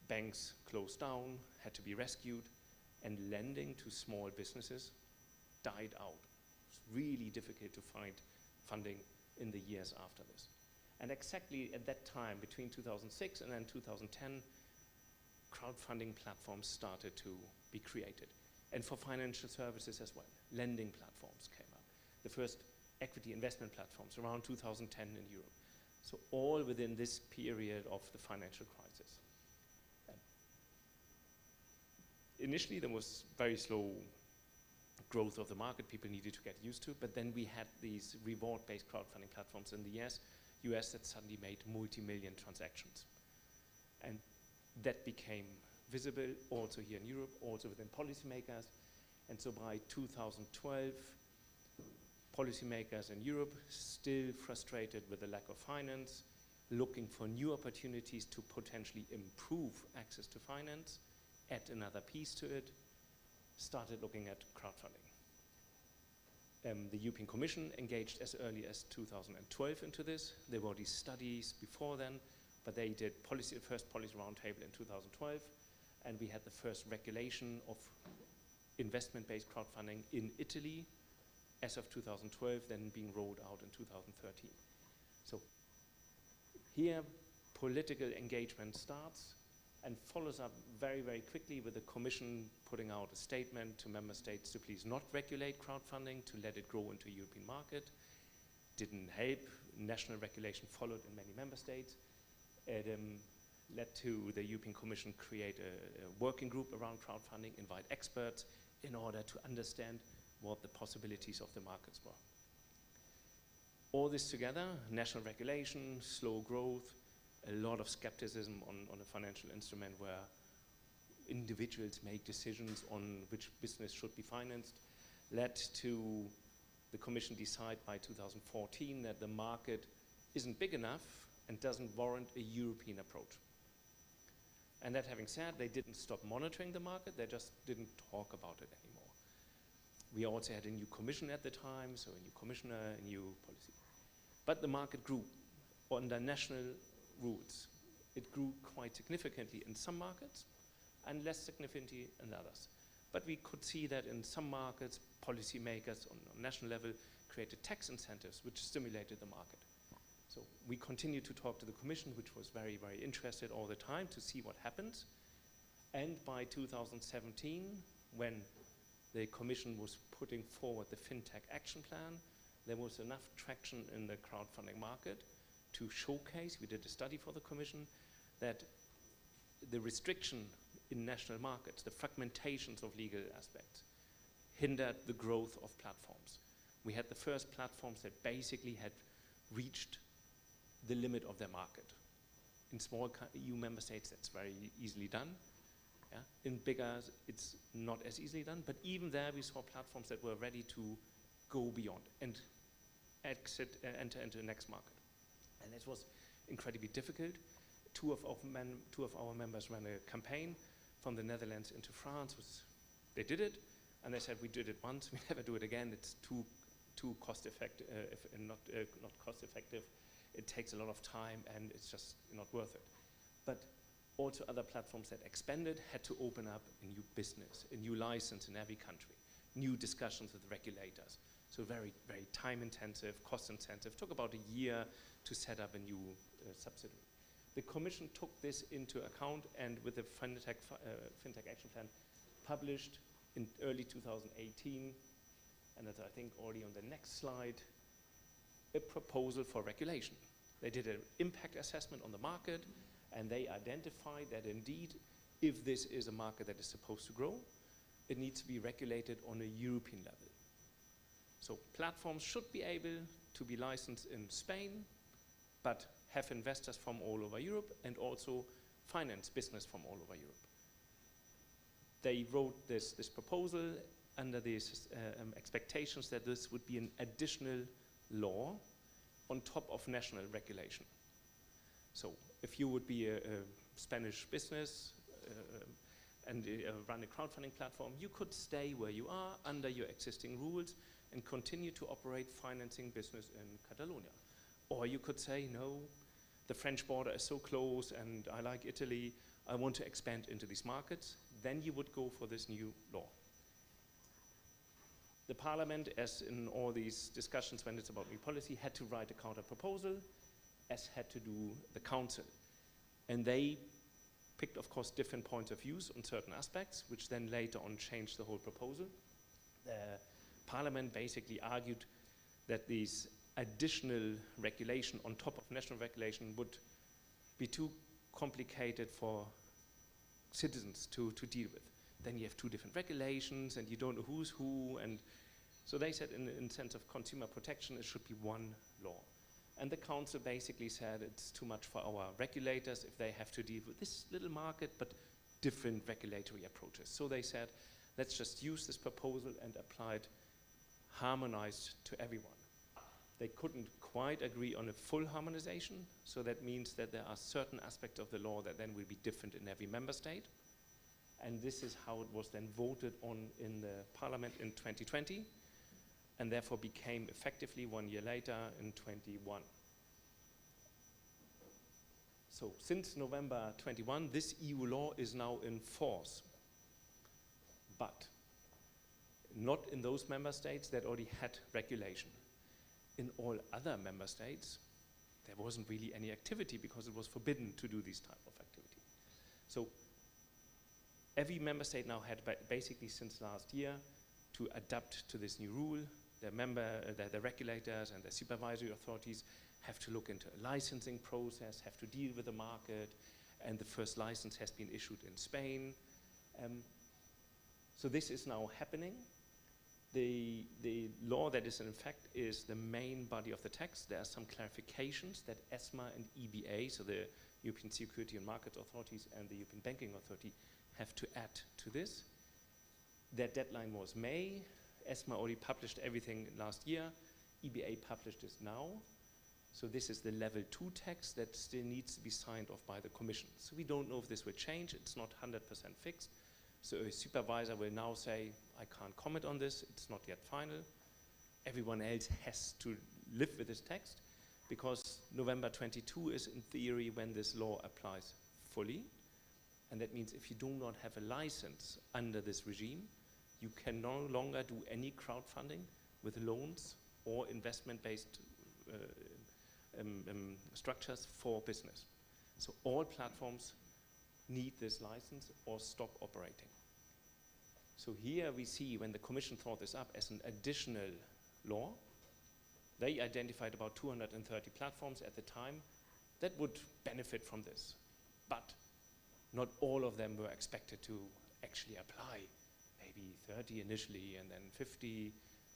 banks closed down, had to be rescued, and lending to small businesses died out. It's really difficult to find funding in the years after this. And exactly at that time, between 2006 and then 2010, crowdfunding platforms started to be created. And for financial services as well, lending platforms came up. The first equity investment platforms around 2010 in Europe. So all within this period of the financial crisis. Initially, there was very slow growth of the market people needed to get used to, but then we had these reward-based crowdfunding platforms in the US that suddenly made multi-million transactions. And that became visible also here in Europe, also within policymakers. And so by 2012, policymakers in Europe, still frustrated with the lack of finance, looking for new opportunities to potentially improve access to finance, add another piece to it, started looking at crowdfunding. The European Commission engaged as early as 2012 into this. There were these studies before then, but they did first policy roundtable in 2012, and we had the first regulation of investment-based crowdfunding in Italy as of 2012, then being rolled out in 2013. So here, political engagement starts and follows up very, very quickly with the Commission putting out a statement to member states to please not regulate crowdfunding, to let it grow into a European market. Didn't help. National regulation followed in many member states. It led to the European Commission create a working group around crowdfunding, invite experts in order to understand what the possibilities of the markets were. All this together, national regulation, slow growth, a lot of skepticism on a financial instrument where individuals make decisions on which business should be financed, led to the Commission decide by 2014 that the market isn't big enough and doesn't warrant a European approach. And that having said, they didn't stop monitoring the market, they just didn't talk about it anymore. We also had a new commission at the time, so a new commissioner, a new policy. But the market grew under national rules. It grew quite significantly in some markets and less significantly in others. But we could see that in some markets, policymakers on national level created tax incentives which stimulated the market. So we continued to talk to the Commission, which was very, very interested all the time to see what happens. And by 2017, when the Commission was putting forward the FinTech Action Plan, there was enough traction in the crowdfunding market to showcase, we did a study for the Commission, that the restriction in national markets, the fragmentations of legal aspects, hindered the growth of platforms. We had the first platforms that basically had reached the limit of their market. In small EU member states, that's very easily done. Yeah? In bigger, it's not as easily done, but even there we saw platforms that were ready to go beyond and enter into the next market. And this was incredibly difficult. Two of our members ran a campaign from the Netherlands into France. They did it, and they said, we did it once, we never do it again. It's too cost effective, not cost effective. It takes a lot of time, and it's just not worth it. But also other platforms that expanded had to open up a new business, a new license in every country, new discussions with regulators. So very, very time intensive, cost intensive. Took about a year to set up a new subsidiary. The Commission took this into account, and with the FinTech Action Plan published in early 2018, and as I think already on the next slide, a proposal for regulation. They did an impact assessment on the market, and they identified that indeed, if this is a market that is supposed to grow, it needs to be regulated on a European level. So platforms should be able to be licensed in Spain, but have investors from all over Europe and also finance business from all over Europe. They wrote this proposal under these expectations that this would be an additional law on top of national regulation. So if you would be a Spanish business and run a crowdfunding platform, you could stay where you are under your existing rules and continue to operate financing business in Catalonia. Or you could say, no, the French border is so close and I like Italy, I want to expand into these markets. Then you would go for this new law. The Parliament, as in all these discussions when it's about new policy, had to write a counter proposal, as had to do the Council. And they picked, of course, different points of views on certain aspects, which then later on changed the whole proposal. The Parliament basically argued that these additional regulation on top of national regulation would be too complicated for citizens to deal with. Then you have two different regulations and you don't know who's who, and so they said in sense of consumer protection it should be one law. And the Council basically said it's too much for our regulators if they have to deal with this little market but different regulatory approaches. So they said let's just use this proposal and apply it harmonized to everyone. They couldn't quite agree on a full harmonization, so that means that there are certain aspects of the law that then will be different in every member state. And this is how it was then voted on in the Parliament in 2020, and therefore became effectively 1 year later in 21. So since November 21, this EU law is now in force, but not in those member states that already had regulation. In all other member states, there wasn't really any activity because it was forbidden to do this type of activity. So every member state now had basically since last year to adapt to this new rule. The regulators and the supervisory authorities have to look into a licensing process, have to deal with the market, and the first license has been issued in Spain. So this is now happening. The law that is in effect is the main body of the text. There are some clarifications that ESMA and EBA, so the European Security and Market Authorities and the European Banking Authority, have to add to this. Their deadline was May. ESMA already published everything last year. EBA published this now. So this is the level 2 text that still needs to be signed off by the Commission. So we don't know if this will change. It's not 100% fixed. So a supervisor will now say, I can't comment on this. It's not yet final. Everyone else has to live with this text because November 22 is in theory when this law applies fully. And that means if you do not have a license under this regime, you can no longer do any crowdfunding with loans or investment-based structures for business. So all platforms need this license or stop operating. So here we see when the Commission thought this up as an additional law, they identified about 230 platforms at the time that would benefit from this. But not all of them were expected to actually apply. Maybe 30 initially and then 50.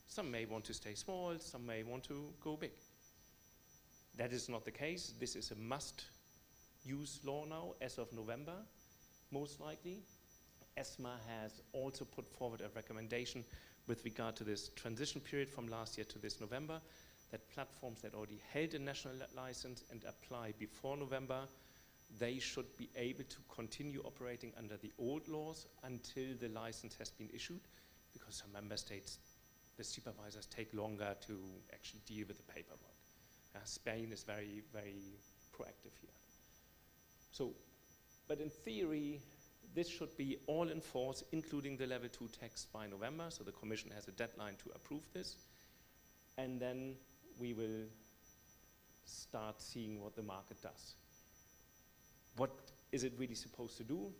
Some may want to stay small, some may want to go big. That is not the case. This is a must-use law now as of November, most likely. ESMA has also put forward a recommendation with regard to this transition period from last year to this November, that platforms that already held a national license and apply before November, they should be able to continue operating under the old laws until the license has been issued, because some member states, the supervisors take longer to actually deal with the paperwork. Spain is very, very proactive here. So, but in theory, this should be all in force, including the level 2 text by November, so the Commission has a deadline to approve this, and then we will start seeing what the market does. What is it really supposed to do?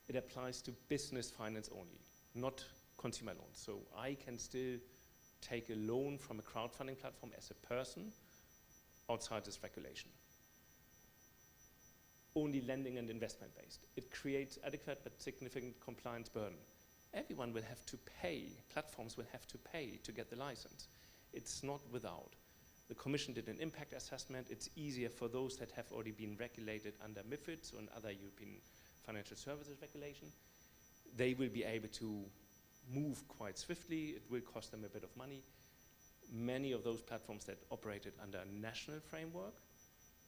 It applies to business finance only, not consumer loans. So I can still take a loan from a crowdfunding platform as a person outside this regulation. Only lending and investment based. It creates adequate but significant compliance burden. Everyone will have to pay, platforms will have to pay to get the license. It's not without. The Commission did an impact assessment. It's easier for those that have already been regulated under MiFID or other European financial services regulation. They will be able to move quite swiftly. It will cost them a bit of money. Many of those platforms that operated under a national framework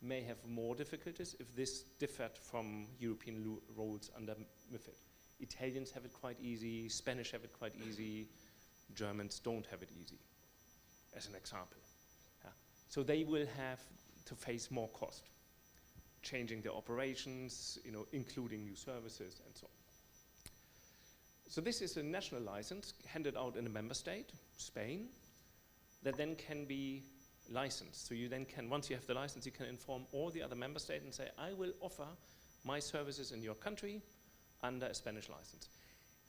may have more difficulties if this differed from European rules under MiFID. Italians have it quite easy, Spanish have it quite easy, Germans don't have it easy, as an example. So they will have to face more cost, changing their operations, including new services and so on. So this is a national license handed out in a member state, Spain, that then can be licensed. So you then can, once you have the license, you can inform all the other member states and say, I will offer my services in your country under a Spanish license.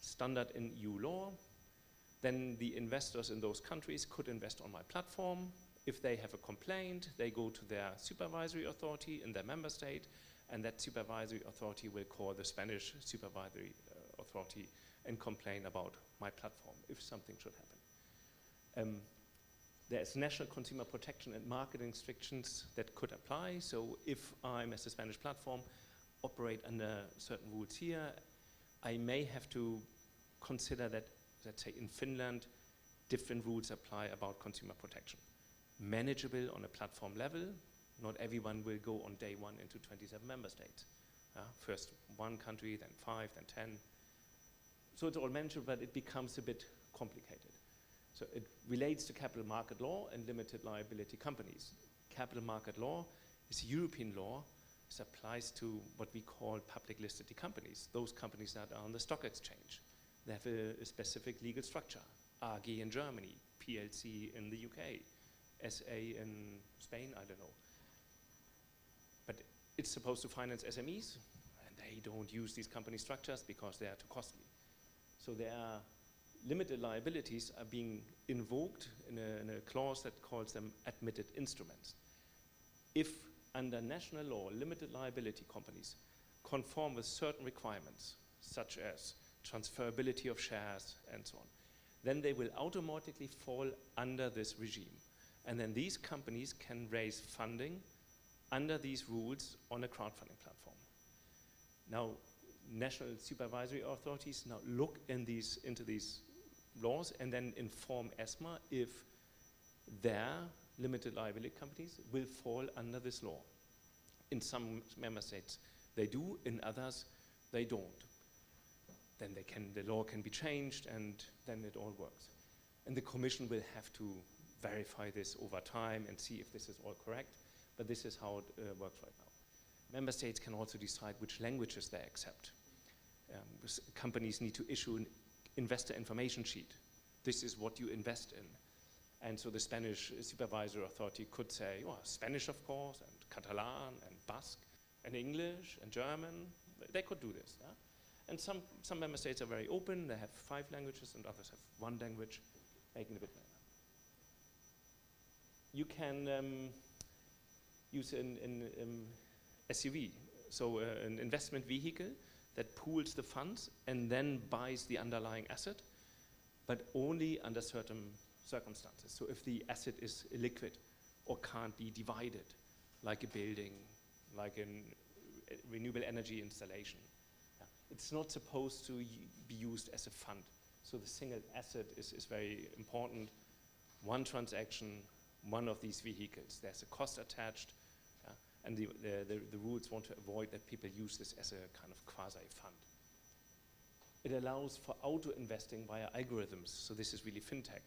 Standard in EU law. Then the investors in those countries could invest on my platform. If they have a complaint, they go to their supervisory authority in their member state, and that supervisory authority will call the Spanish supervisory authority and complain about my platform if something should happen. There's national consumer protection and marketing restrictions that could apply. So if I'm, as a Spanish platform, operate under certain rules here, I may have to consider that, let's say in Finland, different rules apply about consumer protection. Manageable on a platform level. Not everyone will go on day one into 27 member states. First one country, then 5, then 10. So it's all manageable, but it becomes a bit complicated. So it relates to capital market law and limited liability companies. Capital market law is European law. This applies to what we call public listed companies, those companies that are on the stock exchange. They have a specific legal structure. AG in Germany, PLC in the UK, SA in Spain, I don't know. But it's supposed to finance SMEs, and they don't use these company structures because they are too costly. So there are limited liabilities are being invoked in a clause that calls them admitted instruments. If under national law, limited liability companies conform with certain requirements, such as transferability of shares and so on, then they will automatically fall under this regime. And then these companies can raise funding under these rules on a crowdfunding platform. Now, national supervisory authorities now look into these laws and then inform ESMA if their limited liability companies will fall under this law. In some member states they do, in others they don't. Then the law can be changed and then it all works. And the Commission will have to verify this over time and see if this is all correct, but this is how it works right now. Member states can also decide which languages they accept. Companies need to issue an investor information sheet. This is what you invest in. And so the Spanish supervisory authority could say, well, Spanish, of course, and Catalan, and Basque, and English, and German. They could do this. Yeah? And some member states are very open. They have 5 languages, and others have 1 language, making it a bit better. You can use an SUV, so an investment vehicle that pools the funds and then buys the underlying asset, but only under certain circumstances. So if the asset is illiquid or can't be divided, like a building, like a renewable energy installation. Yeah. It's not supposed to be used as a fund. So the single asset is very important. One transaction, one of these vehicles. There's a cost attached, and the rules want to avoid that people use this as a kind of quasi-fund. It allows for auto-investing via algorithms, so this is really fintech.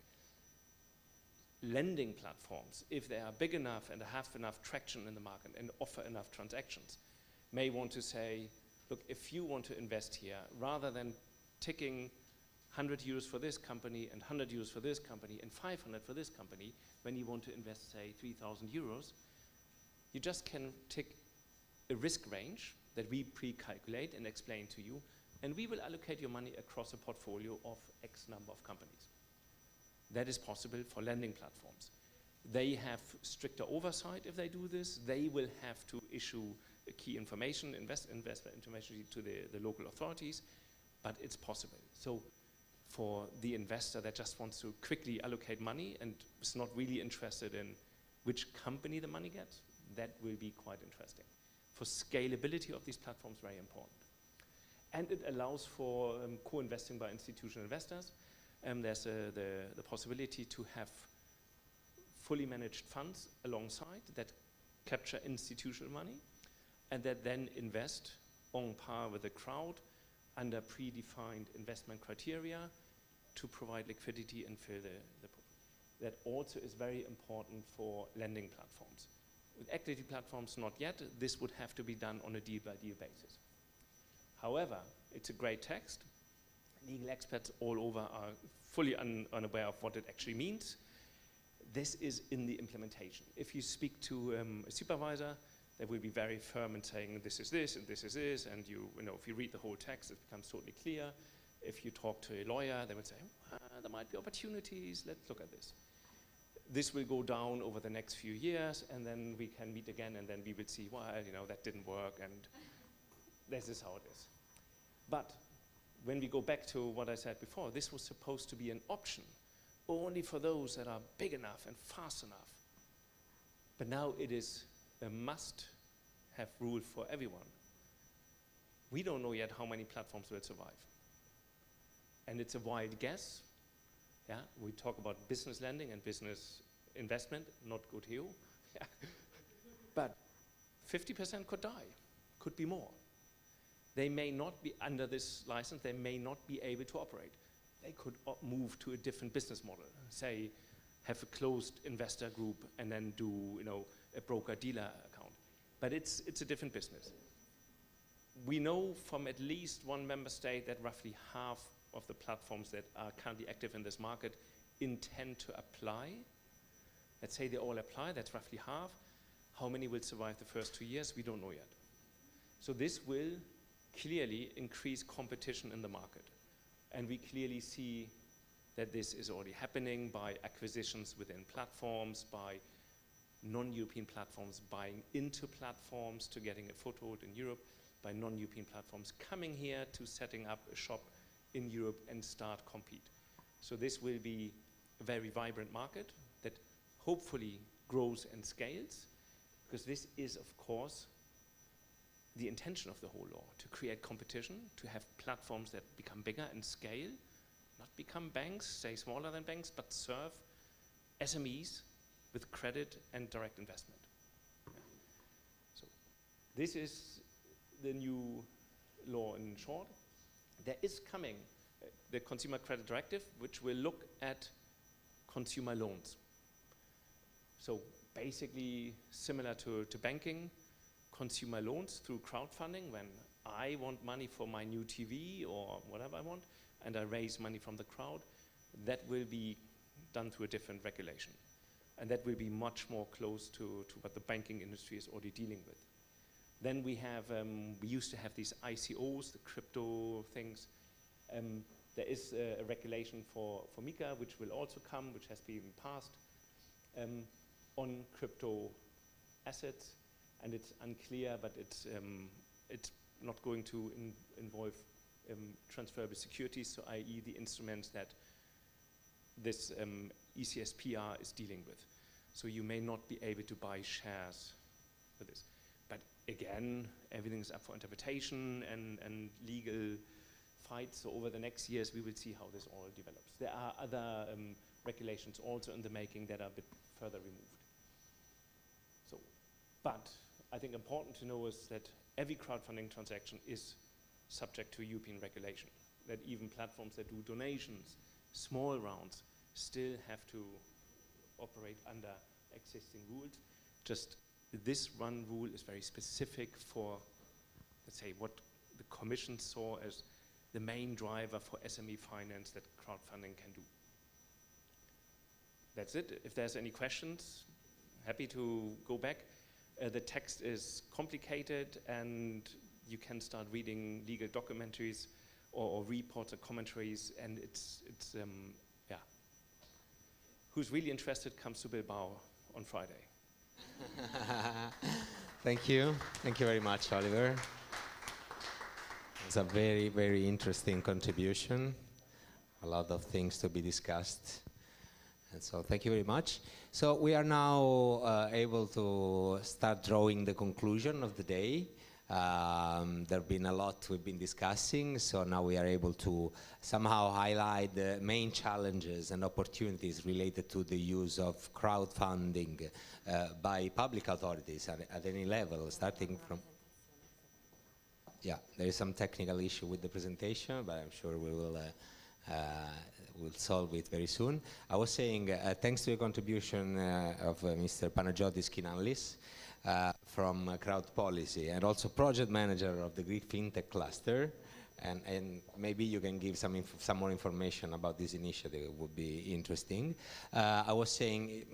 Lending platforms, if they are big enough and have enough traction in the market and offer enough transactions, may want to say, look, if you want to invest here, rather than ticking 100 euros for this company and 100 euros for this company and 500 for this company, when you want to invest, say, 3,000 euros, you just can tick a risk range that we pre-calculate and explain to you, and we will allocate your money across a portfolio of X number of companies. That is possible for lending platforms. They have stricter oversight if they do this. They will have to issue a key information, investment information to the local authorities, but it's possible. So for the investor that just wants to quickly allocate money and is not really interested in which company the money gets, that will be quite interesting. For scalability of these platforms, very important. And it allows for co-investing by institutional investors. There's the possibility to have fully managed funds alongside that capture institutional money and that then invest on par with the crowd under predefined investment criteria to provide liquidity and fill the pool. That also is very important for lending platforms. With equity platforms, not yet. This would have to be done on a deal-by-deal basis. However, it's a great text. Legal experts all over are fully unaware of what it actually means. This is in the implementation. If you speak to a supervisor, they will be very firm in saying this is this and this is this, and if you read the whole text, it becomes totally clear. If you talk to a lawyer, they would say, there might be opportunities, let's look at this. This will go down over the next few years, and then we can meet again, and then we will see, well, that didn't work, and this is how it is. But when we go back to what I said before, this was supposed to be an option only for those that are big enough and fast enough. But now it is a must-have rule for everyone. We don't know yet how many platforms will survive. And it's a wild guess. Yeah, we talk about business lending and business investment, not good here. But 50% could die, could be more. They may not be under this license, they may not be able to operate. They could move to a different business model, say, have a closed investor group and then do a broker-dealer account. But it's a different business. We know from at least one member state that roughly half of the platforms that are currently active in this market intend to apply. Let's say they all apply, that's roughly half. How many will survive the first 2 years? We don't know yet. So this will clearly increase competition in the market. And we clearly see that this is already happening by acquisitions within platforms, by non-European platforms buying into platforms to getting a foothold in Europe, by non-European platforms coming here to setting up a shop in Europe and start compete. So this will be a very vibrant market that hopefully grows and scales, because this is, of course, the intention of the whole law, to create competition, to have platforms that become bigger and scale, not become banks, stay smaller than banks, but serve SMEs with credit and direct investment. So this is the new law in short. There is coming the Consumer Credit Directive, which will look at consumer loans. So basically similar to banking, consumer loans through crowdfunding. When I want money for my new TV or whatever I want, and I raise money from the crowd, that will be done through a different regulation. And that will be much more close to what the banking industry is already dealing with. Then we have, we used to have these ICOs, the crypto things. There is a regulation for MiCA, which will also come, which has been passed, on crypto assets. And it's unclear, but it's not going to involve transferable securities, so i.e. the instruments that this ECSPR is dealing with. So you may not be able to buy shares for this. But again, everything is up for interpretation and legal fights. So over the next years, we will see how this all develops. There are other regulations also in the making that are a bit further removed. So, but I think important to know is that every crowdfunding transaction is subject to European regulation, that even platforms that do donations, small rounds, still have to operate under existing rules. Just this one rule is very specific for, let's say, what the Commission saw as the main driver for SME finance that crowdfunding can do. That's it. If there's any questions, happy to go back. The text is complicated, and you can start reading legal documentaries or reports or commentaries, and it's yeah. Who's really interested comes to Bilbao on Friday. Thank you. Thank you very much, Oliver. It's a very, very interesting contribution. A lot of things to be discussed. And so thank you very much. So we are now able to start drawing the conclusion of the day. There have been a lot we've been discussing, so now we are able to somehow highlight the main challenges and opportunities related to the use of crowdfunding by public authorities at any level, starting from... Yeah, there is some technical issue with the presentation, but I'm sure we will we'll solve it very soon. I was saying, thanks to the contribution of Mr. Panagiotis Kinanlis from Crowd Policy, and also project manager of the Greek FinTech cluster, and maybe you can give some more information about this initiative. It would be interesting. I was saying,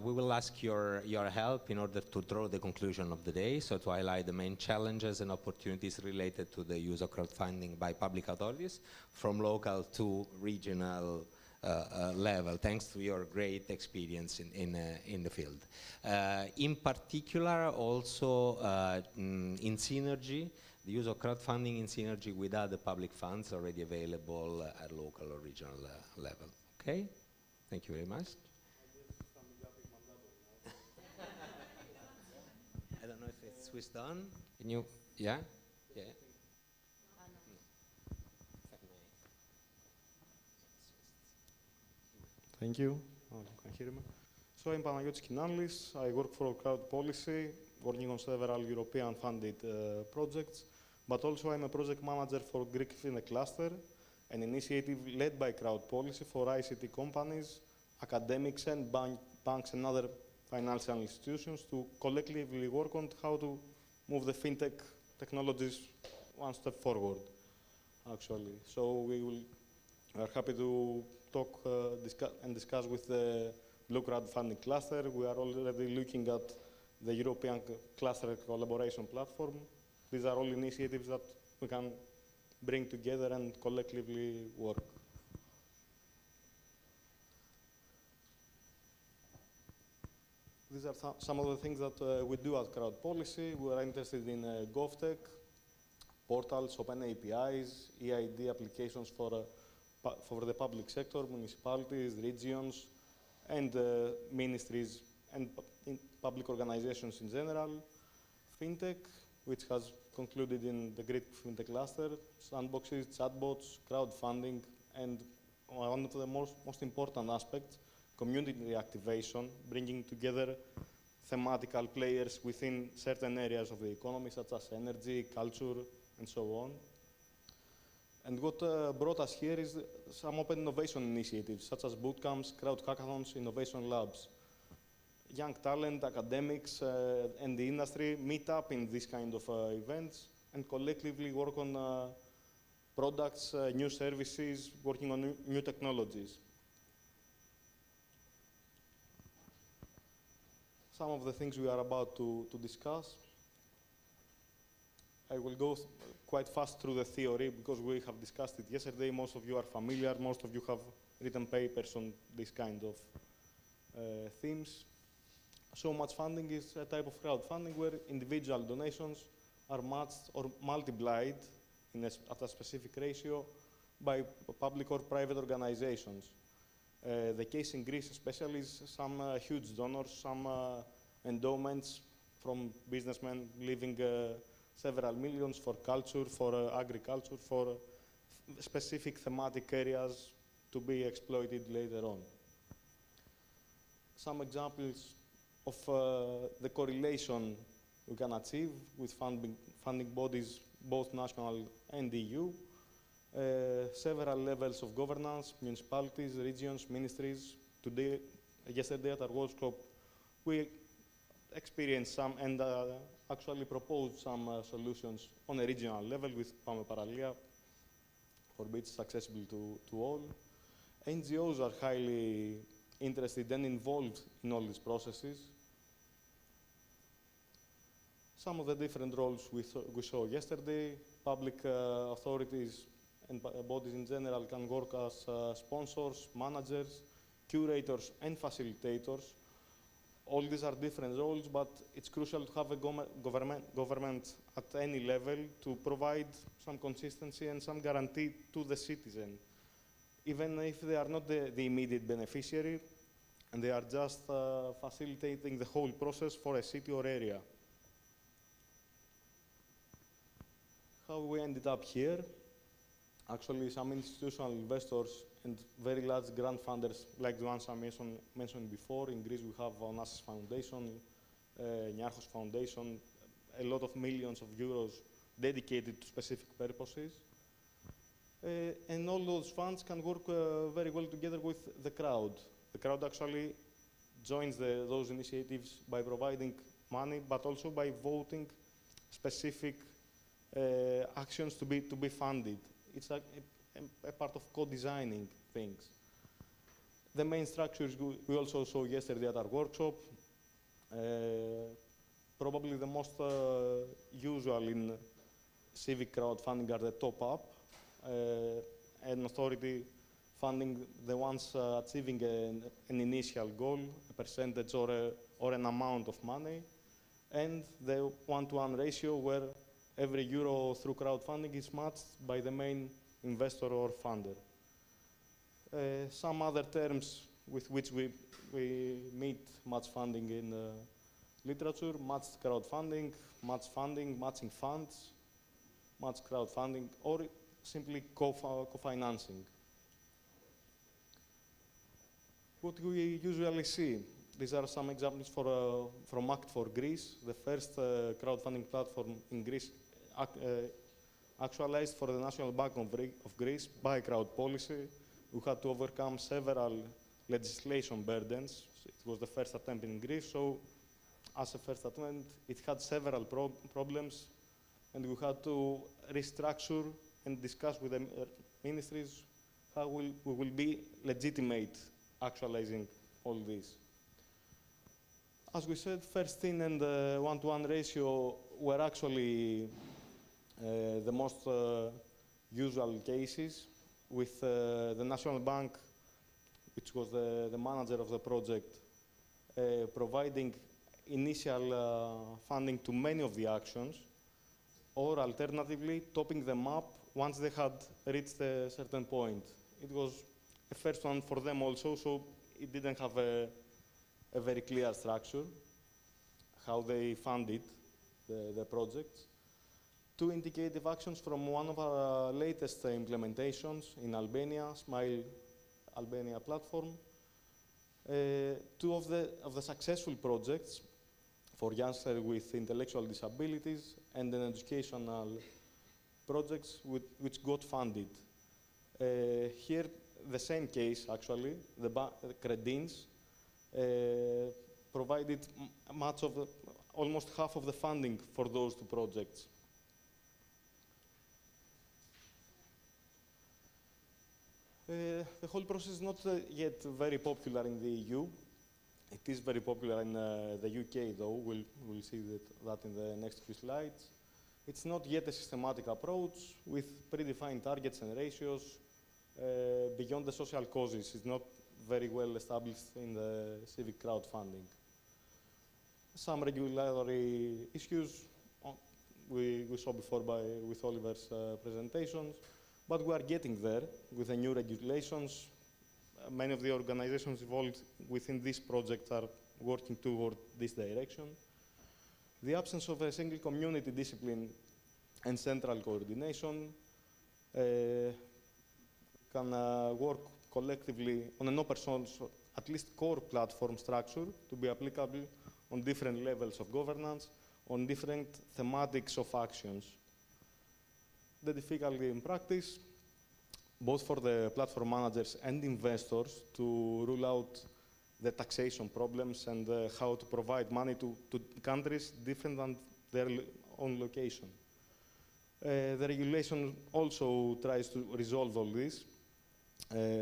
we will ask your help in order to draw the conclusion of the day, so to highlight the main challenges and opportunities related to the use of crowdfunding by public authorities, from local to regional level, thanks to your great experience in the field. In particular, also in synergy, the use of crowdfunding in synergy with other public funds already available at local or regional level. Okay? Thank you very much. I don't know if it's switched on. Can you, yeah? Yeah. Thank you. Oh, you can hear me. So I'm Panagiotis Kinanlis. I work for Crowd Policy, working on several European funded projects, but also I'm a project manager for Greek FinTech cluster, an initiative led by Crowd Policy for ICT companies, academics and banks and other financial institutions to collectively work on how to move the FinTech technologies one step forward, actually. So we are happy to talk and discuss with the Blue Crowdfunding cluster. We are already looking at the European cluster collaboration platform. These are all initiatives that we can bring together and collectively work. These are some of the things that we do at Crowd Policy. We are interested in GovTech, portals, open APIs, EID applications for for the public sector, municipalities, regions, and ministries and public organizations in general. FinTech, which has concluded in the Greek FinTech cluster, sandboxes, chatbots, crowdfunding, and one of the most important aspects, community activation, bringing together thematical players within certain areas of the economy, such as energy, culture, and so on. And what brought us here is some open innovation initiatives, such as bootcamps, crowd hackathons, innovation labs. Young talent, academics, and the industry meet up in these kind of events and collectively work on products, new services, working on new technologies. Some of the things we are about to discuss. I will go quite fast through the theory because we have discussed it yesterday. Most of you are familiar. Most of you have written papers on this kind of themes. So much funding is a type of crowdfunding where individual donations are matched or multiplied at a specific ratio by public or private organizations. The case in Greece especially is some huge donors, some endowments from businessmen leaving several millions for culture, for agriculture, for specific thematic areas to be exploited later on. Some examples of the correlation we can achieve with funding bodies, both national and EU, several levels of governance, municipalities, regions, ministries. Yesterday at our workshop, we experienced some and actually proposed some solutions on a regional level with Pame Paralia, for which it's accessible to all. NGOs are highly interested and involved in all these processes. Some of the different roles we saw yesterday, public authorities and bodies in general can work as sponsors, managers, curators, and facilitators. All these are different roles, but it's crucial to have a government at any level to provide some consistency and some guarantee to the citizen, even if they are not the immediate beneficiary, and they are just facilitating the whole process for a city or area. How we ended up here? Actually, some institutional investors and very large grant funders, like the ones I mentioned before. In Greece, we have Onassis Foundation, Niarchos Foundation, a lot of millions of euros dedicated to specific purposes. And all those funds can work very well together with the crowd. The crowd actually joins those initiatives by providing money, but also by voting specific actions to be funded. It's a part of co-designing things. The main structures we also saw yesterday at our workshop. Probably the most usual in civic crowdfunding are the top-up, an authority funding the ones achieving an initial goal, a percentage or an amount of money, and the one-to-one ratio where every euro through crowdfunding is matched by the main investor or funder. Some other terms with which we meet match funding in literature: matched crowdfunding, match funding, matching funds, match crowdfunding, or simply co-financing. What we usually see, these are some examples from Act for Greece, the first crowdfunding platform in Greece actualized for the National Bank of Greece by crowd policy. We had to overcome several legislation burdens. It was the first attempt in Greece, so as a first attempt, it had several problems, and we had to restructure and discuss with the ministries how we will be legitimate actualizing all this. As we said, first in and one-to-one ratio were actually the most usual cases, with the National Bank, which was the manager of the project, providing initial funding to many of the actions, or alternatively topping them up once they had reached a certain point it was a first one for them also, so it didn't have a very clear structure, how they funded the projects. Two indicative actions from one of our latest implementations in Albania, Smile Albania platform. Two of the successful projects for youngsters with intellectual disabilities and an educational projects which got funded. Here, the same case actually, the Credins provided almost half of the funding for those two projects. The whole process is not yet very popular in the EU. It is very popular in the UK though, we'll see that in the next few slides. It's not yet a systematic approach with predefined targets and ratios beyond the social causes. It's not very well established in the civic crowdfunding. Some regulatory issues we saw before with Oliver's presentations, but we are getting there with the new regulations. Many of the organizations involved within this project are working toward this direction. The absence of a single community discipline and central coordination can work collectively on an open source, at least core platform structure to be applicable on different levels of governance, on different thematics of actions. The difficulty in practice, both for the platform managers and investors, to rule out the taxation problems and how to provide money to countries different than their own location. The regulation also tries to resolve all this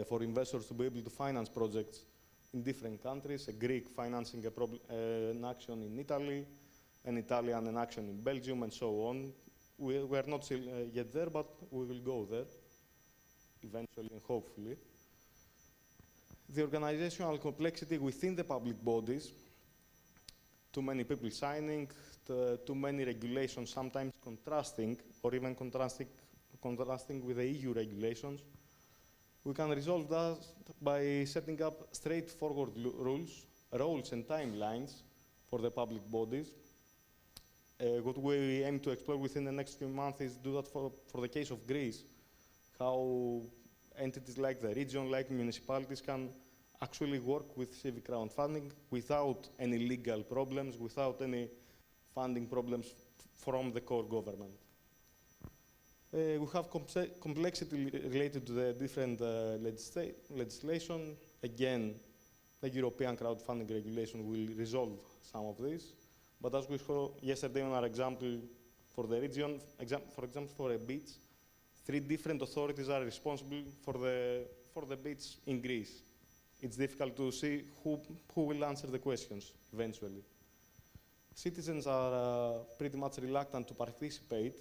for investors to be able to finance projects in different countries, a Greek financing an action in Italy, an Italian an action in Belgium, and so on. We are not still yet there, but we will go there eventually and hopefully. The organizational complexity within the public bodies, too many people signing, too many regulations, sometimes contrasting, or even contrasting with the EU regulations. We can resolve that by setting up straightforward rules, roles and timelines for the public bodies. What we aim to explore within the next few months is do that for the case of Greece, how entities like the region, like municipalities can actually work with civic crowdfunding without any legal problems, without any funding problems from the core government. We have complexity related to the different legislation. Again, the European crowdfunding regulation will resolve some of this. But as we saw yesterday on our example for the region, for example, for a beach, 3 different authorities are responsible for the beach in Greece. It's difficult to see who will answer the questions eventually. Citizens are pretty much reluctant to participate,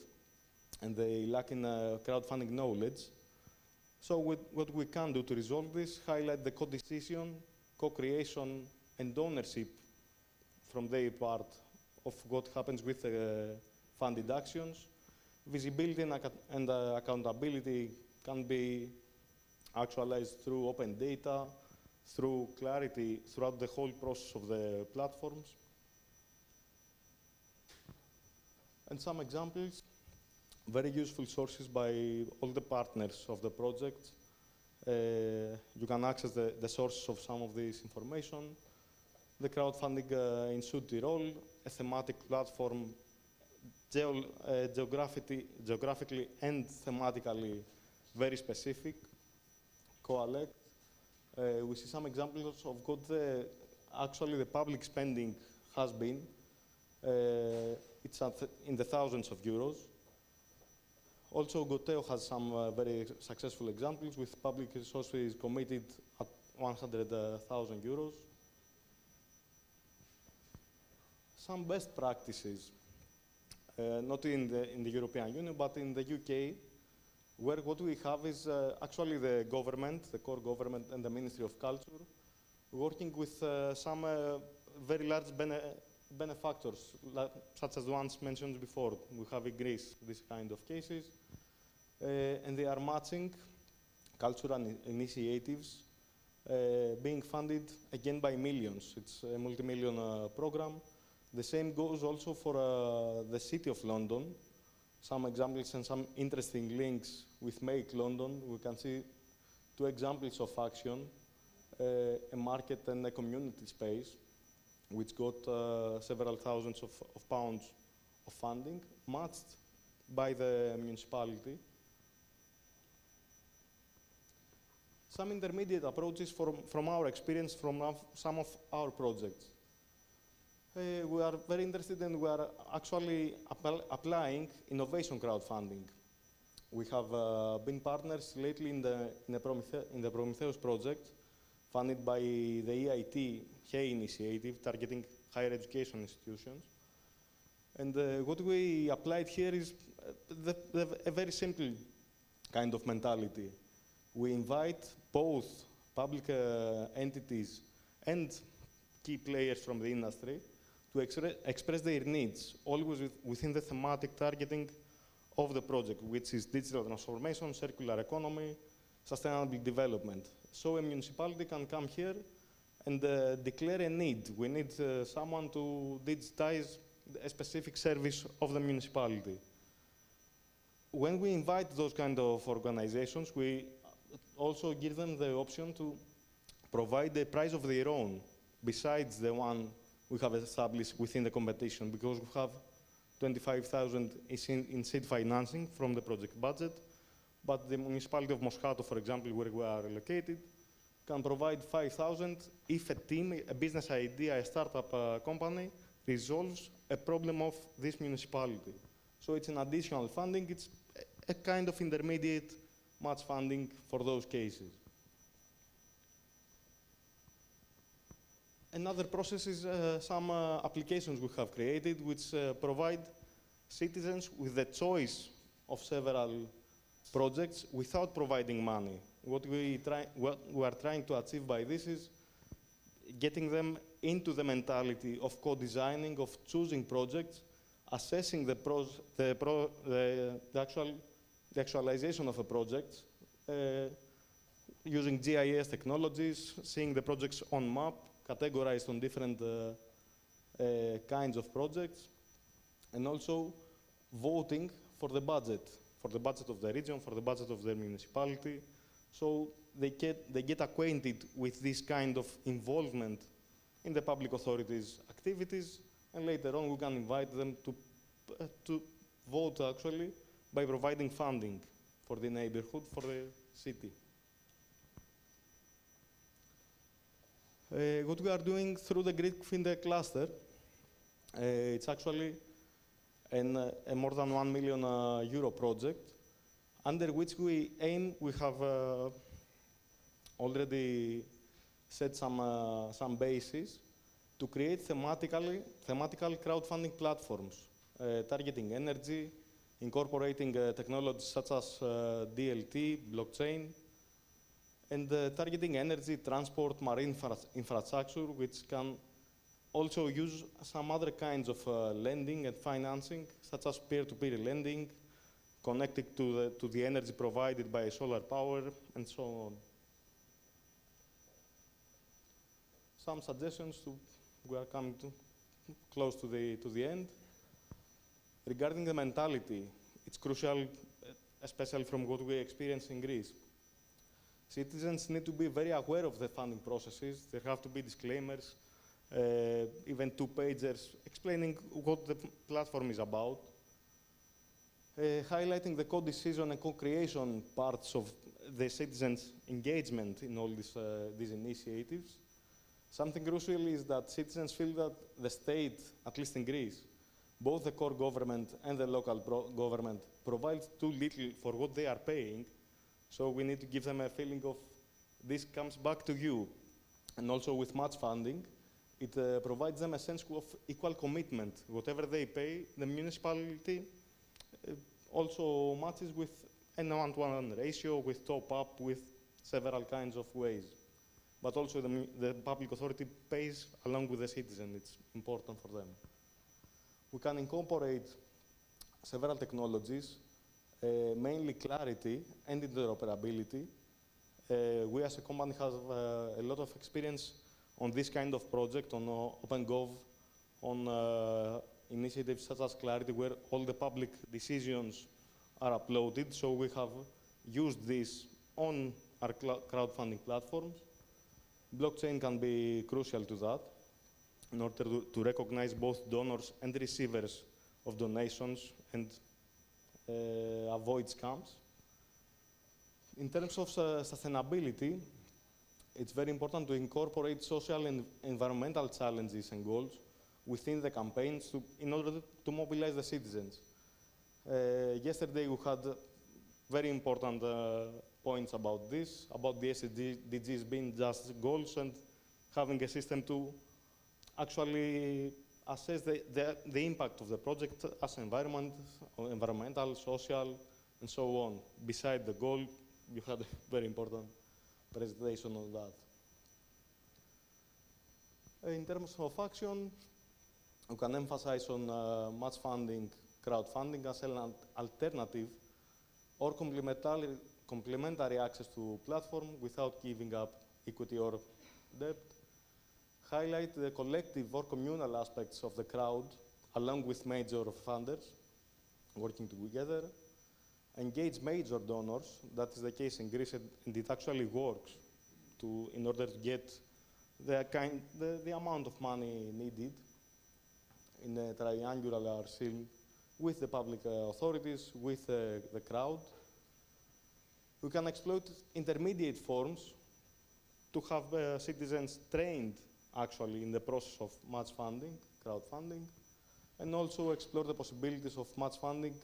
and they lack in crowdfunding knowledge. So what we can do to resolve this, highlight the co-decision, co-creation, and ownership from their part of what happens with funded actions. Visibility and accountability can be actualized through open data, through clarity throughout the whole process of the platforms. And some examples, very useful sources by all the partners of the project. You can access the sources of some of this information. The crowdfunding in Sud Tirol, a thematic platform geographically and thematically very specific, Coalect. We see some examples of what actually the public spending has been. It's in the thousands of euros. Also, Goteo has some very successful examples with public resources committed at 100,000 euros. Some best practices, not in the European Union, but in the UK, where what we have is actually the government, the core government and the Ministry of Culture, working with some very large benefactors, such as the ones mentioned before. We have in Greece this kind of cases, and they are matching cultural initiatives being funded again by millions. It's a multi-million program. The same goes also for the City of London. Some examples and some interesting links with Make London. We can see two examples of action, a market and a community space, which got several thousands of pounds of funding, matched by the municipality. Some intermediate approaches from our experience from some of our projects. We are very interested and we are actually applying innovation crowdfunding. We have been partners lately in the Prometheus project, funded by the EIT HEY initiative, targeting higher education institutions. And what we applied here is a very simple kind of mentality. We invite both public entities and key players from the industry to express their needs, always within the thematic targeting of the project, which is digital transformation, circular economy, sustainable development. So a municipality can come here and declare a need. We need someone to digitize a specific service of the municipality. When we invite those kind of organizations, we also give them the option to provide a price of their own, besides the one we have established within the competition, because we have 25,000 in seed financing from the project budget, but the municipality of Moscato, for example, where we are located, can provide 5,000 if a team, a business idea, a startup company resolves a problem of this municipality. So it's an additional funding, it's a kind of intermediate match funding for those cases. Another process is some applications we have created which provide citizens with the choice of several projects without providing money. What we are trying to achieve by this is getting them into the mentality of co-designing, of choosing projects, assessing the actualization of a project, using GIS technologies, seeing the projects on map, categorized on different kinds of projects, and also voting for the budget of the region, for the budget of the municipality. So they get acquainted with this kind of involvement in the public authorities' activities, and later on we can invite them to vote actually by providing funding for the neighborhood, for the city. What we are doing through the Greek FinTech cluster, it's actually a more than €1 million project, under which we have already set some bases to create thematical crowdfunding platforms, targeting energy, incorporating technologies such as DLT, blockchain, and targeting energy, transport, marine infrastructure, which can also use some other kinds of lending and financing, such as peer-to-peer lending, connected to the energy provided by solar power, and so on. Some suggestions we are coming close to the end. Regarding the mentality, it's crucial, especially from what we experience in Greece. Citizens need to be very aware of the funding processes. There have to be disclaimers, even 2-pagers explaining what the platform is about, highlighting the co-decision and co-creation parts of the citizens' engagement in all these initiatives. Something crucial is that citizens feel that the state, at least in Greece, both the core government and the local government provides too little for what they are paying. So we need to give them a feeling of this comes back to you. And also with match funding, it provides them a sense of equal commitment. Whatever they pay, the municipality also matches with a 1-to-1 ratio, with top-up, with several kinds of ways. But also the public authority pays along with the citizen. It's important for them. We can incorporate several technologies, mainly clarity and interoperability, We as a company have a lot of experience on this kind of project, on OpenGov, on initiatives such as Clarity, where all the public decisions are uploaded. So we have used this on our crowdfunding platforms. Blockchain can be crucial to that in order to recognize both donors and receivers of donations and avoid scams. In terms of sustainability, it's very important to incorporate social and environmental challenges and goals within the campaigns in order to mobilize the citizens. Yesterday we had very important points about this, about the SDGs being just goals and having a system to actually assess the impact of the project as environmental, social, and so on. Beside the goal, you had a very important presentation on that. In terms of action, we can emphasize on match funding, crowdfunding as an alternative or complementary access to platform without giving up equity or debt. Highlight the collective or communal aspects of the crowd along with major funders working together. Engage major donors. That is the case in Greece, and it actually works in order to get the amount of money needed in a triangular seal with the public authorities, with the crowd. We can exploit intermediate forms to have citizens trained actually in the process of match funding, crowdfunding, and also explore the possibilities of match funding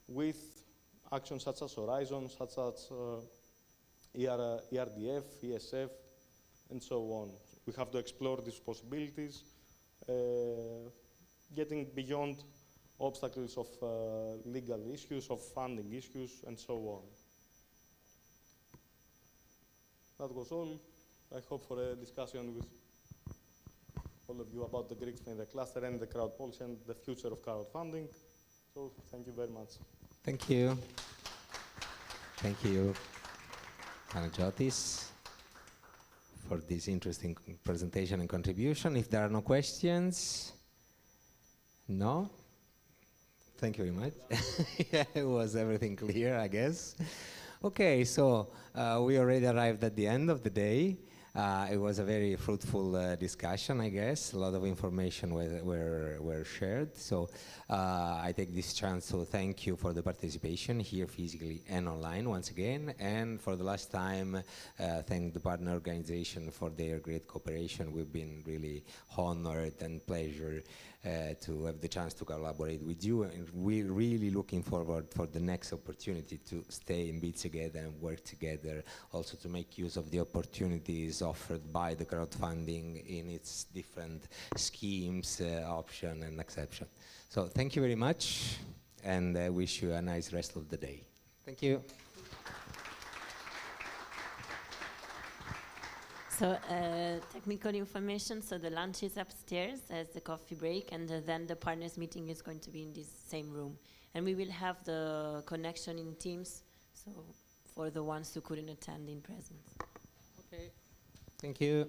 with actions such as Horizon, such as ERDF, ESF, and so on. We have to explore these possibilities, getting beyond obstacles of legal issues, of funding issues, and so on. That was all. I hope for a discussion with all of you about the Greeks in the cluster and the crowd policy and the future of crowdfunding. So thank you very much. Thank you. Thank you, Panagiotis, for this interesting presentation and contribution. If there are no questions, no? Thank you very much. Yeah, it was everything clear, I guess. Okay, so we already arrived at the end of the day. It was a very fruitful discussion, I guess. A lot of information were shared. So I take this chance to thank you for the participation here physically and online once again. And for the last time, thank the partner organization for their great cooperation. We've been really honored and pleasure to have the chance to collaborate with you. And we're really looking forward for the next opportunity to stay and be together and work together, also to make use of the opportunities offered by the crowdfunding in its different schemes, option and exception. So thank you very much, and I wish you a nice rest of the day. Thank you. So technical information, so the lunch is upstairs as the coffee break, and then the partners meeting is going to be in this same room. And we will have the connection in Teams, so for the ones who couldn't attend in presence. Okay. Thank you.